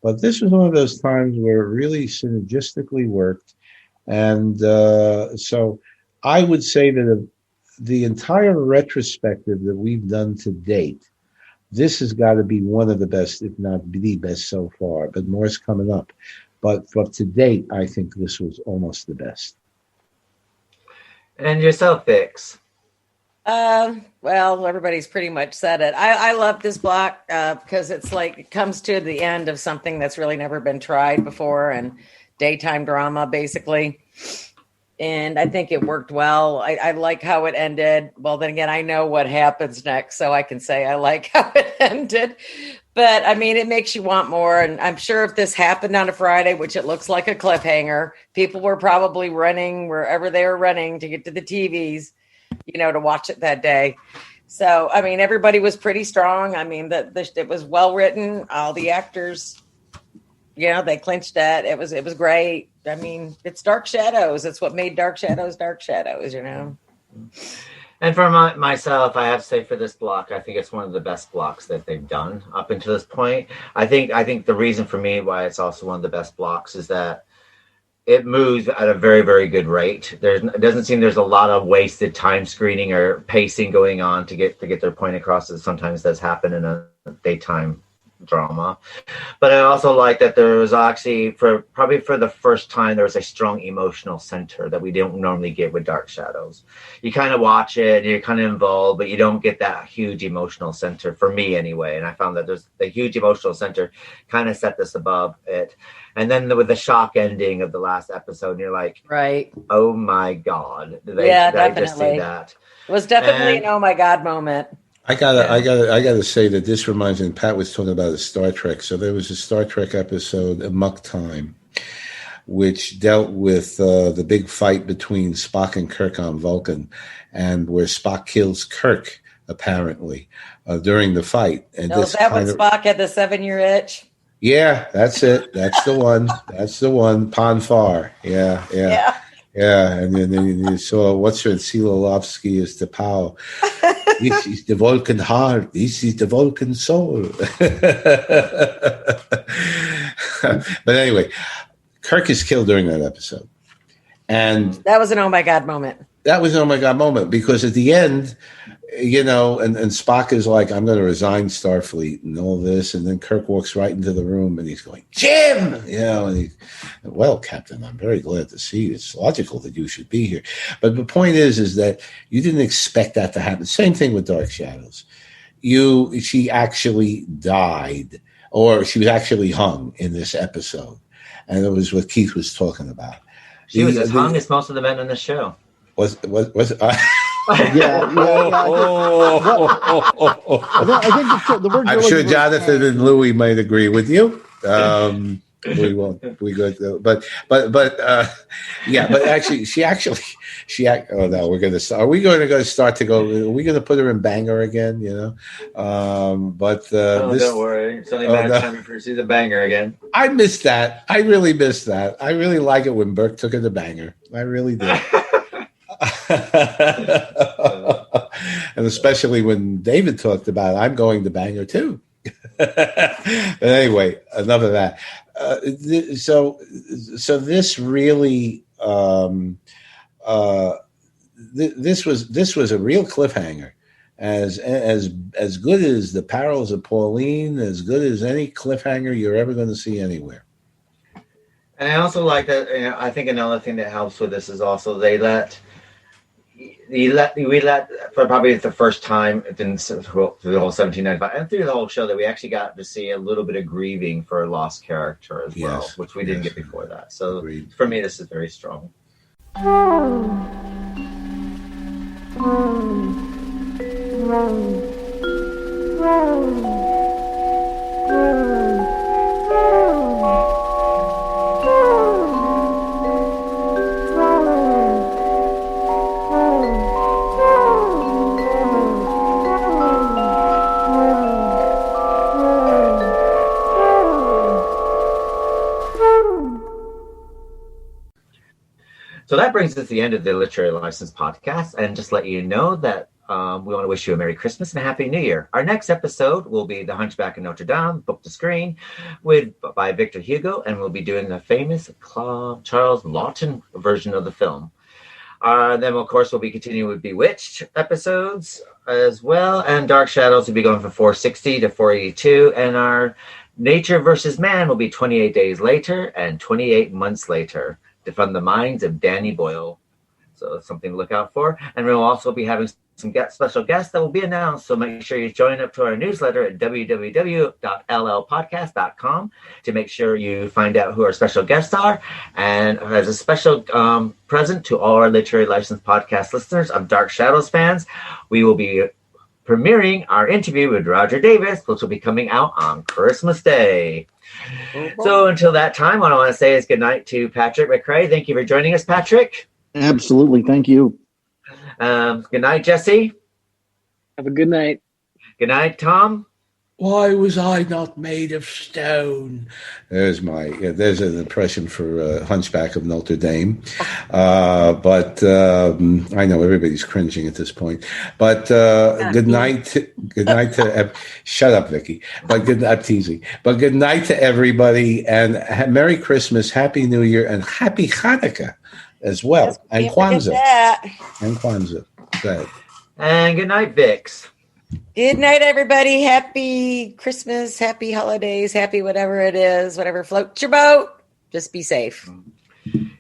But this was one of those times where it really synergistically worked. And so I would say that the entire retrospective that we've done to date, this has got to be one of the best, if not the best so far, but more's coming up. But to date, I think this was almost the best. And yourself, Vix? Well, everybody's pretty much said it. I love this block because it's like it comes to the end of something that's really never been tried before, and daytime drama, basically. And I think it worked well. I like how it ended. Well, then again, I know what happens next, so I can say I like how it ended. But, I mean, it makes you want more. And I'm sure if this happened on a Friday, which it looks like a cliffhanger, people were probably running wherever they were running to get to the TVs, to watch it that day. So, I mean, everybody was pretty strong. I mean, it was well written. All the actors, they clinched that. It was great. I mean, it's Dark Shadows. It's what made Dark Shadows, And for myself, I have to say for this block, I think it's one of the best blocks that they've done up until this point. I think the reason for me why it's also one of the best blocks is that it moves at a very, very good rate. It doesn't seem there's a lot of wasted time screening or pacing going on to get their point across, as sometimes does happen in a daytime drama. But I also like that there was actually, probably for the first time, there was a strong emotional center that we don't normally get with Dark Shadows. You kind of watch it, you're kind of involved, but you don't get that huge emotional center, for me anyway. And I found that there's the huge emotional center kind of set this above it. And then with the shock ending of the last episode, you're like, right, oh my God. Did definitely. I just say that? It was definitely an oh my God moment. I gotta say that this reminds me. Pat was talking about a Star Trek. So there was a Star Trek episode, Amok Time, which dealt with the big fight between Spock and Kirk on Vulcan, and where Spock kills Kirk apparently during the fight. And is that when Spock had the 7-year itch? Yeah, that's it. That's the one. That's the one. Pon farr. Yeah. And then you saw what's her Silolovsky is the power. This is the Vulcan heart. This is the Vulcan soul. But anyway, Kirk is killed during that episode. And that was an oh my God moment. That was an oh my God moment, because at the end, and Spock is like, I'm going to resign Starfleet and all this. And then Kirk walks right into the room and he's going, Jim, and well, Captain, I'm very glad to see you. It's logical that you should be here. But the point is that you didn't expect that to happen. Same thing with Dark Shadows. She actually died, or she was actually hung in this episode. And it was what Keith was talking about. She was as hung as most of the men on the show. Was Yeah. I think the word. I'm sure Jonathan and Louie might agree with you. We won't. We good. But actually, oh no, we're gonna start. Are we going to start to go? Are we going to put her in banger again? Don't worry. It's only a matter of time before she's a banger again. I missed that. I really missed that. I really like it when Burke took her to banger. I really did. And especially when David talked about I'm going to banger too. But anyway, enough of that. So this really this was a real cliffhanger, as good as the Perils of Pauline, as good as any cliffhanger you're ever going to see anywhere. And I also like that. I think another thing that helps with this is also we let for probably the first time through the whole 1795 and through the whole show that we actually got to see a little bit of grieving for a lost character as well, which we didn't get before that. So for me, this is very strong. So that brings us to the end of the Literary License podcast, and just let you know that we want to wish you a Merry Christmas and a Happy New Year. Our next episode will be The Hunchback of Notre Dame, book to screen, by Victor Hugo, and we'll be doing the famous Charles Lawton version of the film. Then, of course, we'll be continuing with Bewitched episodes as well, and Dark Shadows will be going from 460 to 482, and our Nature versus Man will be 28 days later and 28 months later, to From the Minds of Danny Boyle. So it's something to look out for. And we'll also be having some special guests that will be announced. So make sure you join up to our newsletter at www.llpodcast.com to make sure you find out who our special guests are. And as a special present to all our Literary License podcast listeners of Dark Shadows fans, we will be premiering our interview with Roger Davis, which will be coming out on Christmas Day. So until that time, what I want to say is good night to Patrick McRae. Thank you for joining us, Patrick. Absolutely. Thank you. Good night, Jesse. Have a good night. Good night, Tom. Why was I not made of stone? There's an impression for Hunchback of Notre Dame. But I know everybody's cringing at this point. But good night to shut up, Vicky. But I'm teasing. But good night to everybody, and Merry Christmas, Happy New Year, and Happy Hanukkah as well, Yes, and Kwanzaa. Go ahead. And good night, Vix. Good night, everybody. Happy Christmas, happy holidays, happy whatever it is, whatever floats your boat. Just be safe.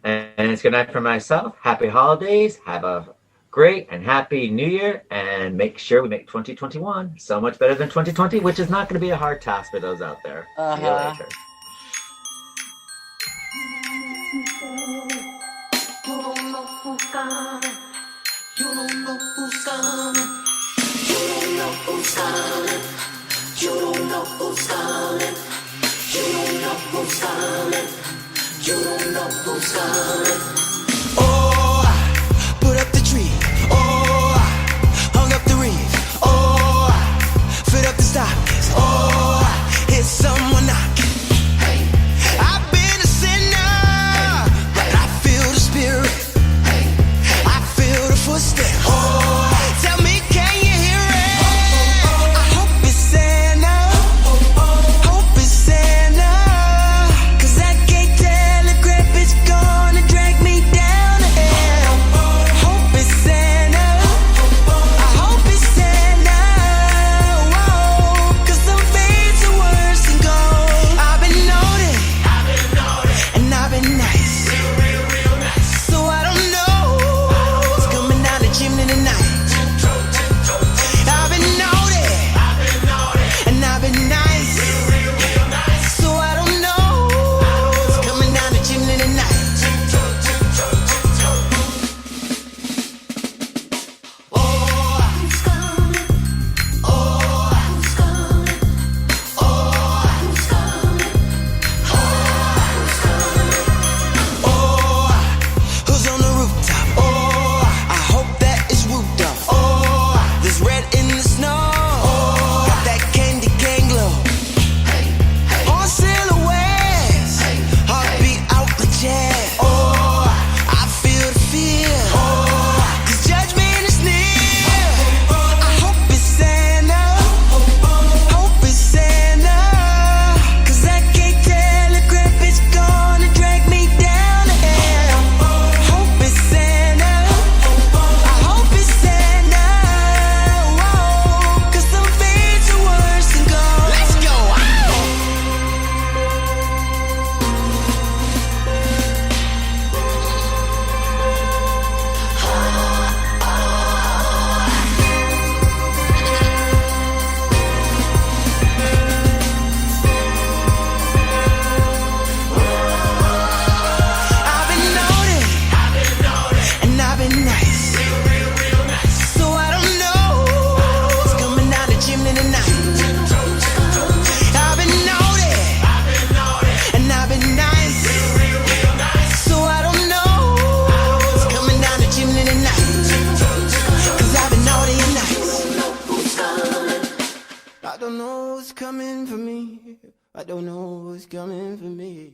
And it's good night for myself. Happy holidays. Have a great and happy New Year. And make sure we make 2021 so much better than 2020, which is not going to be a hard task for those out there. See you later. Oh, I put up the tree. Oh, I hung up the wreath. Oh, I fit up the stockings. Oh, I hit someone knocking. Hey, I've been a sinner, but I feel the spirit. Hey, I feel the footsteps. Oh, tell me, can you hear it? I hope it's Santa. Hope it's Santa. 'Cause that gay telegram is gonna drag me I don't know what's coming for me. I don't know what's coming for me.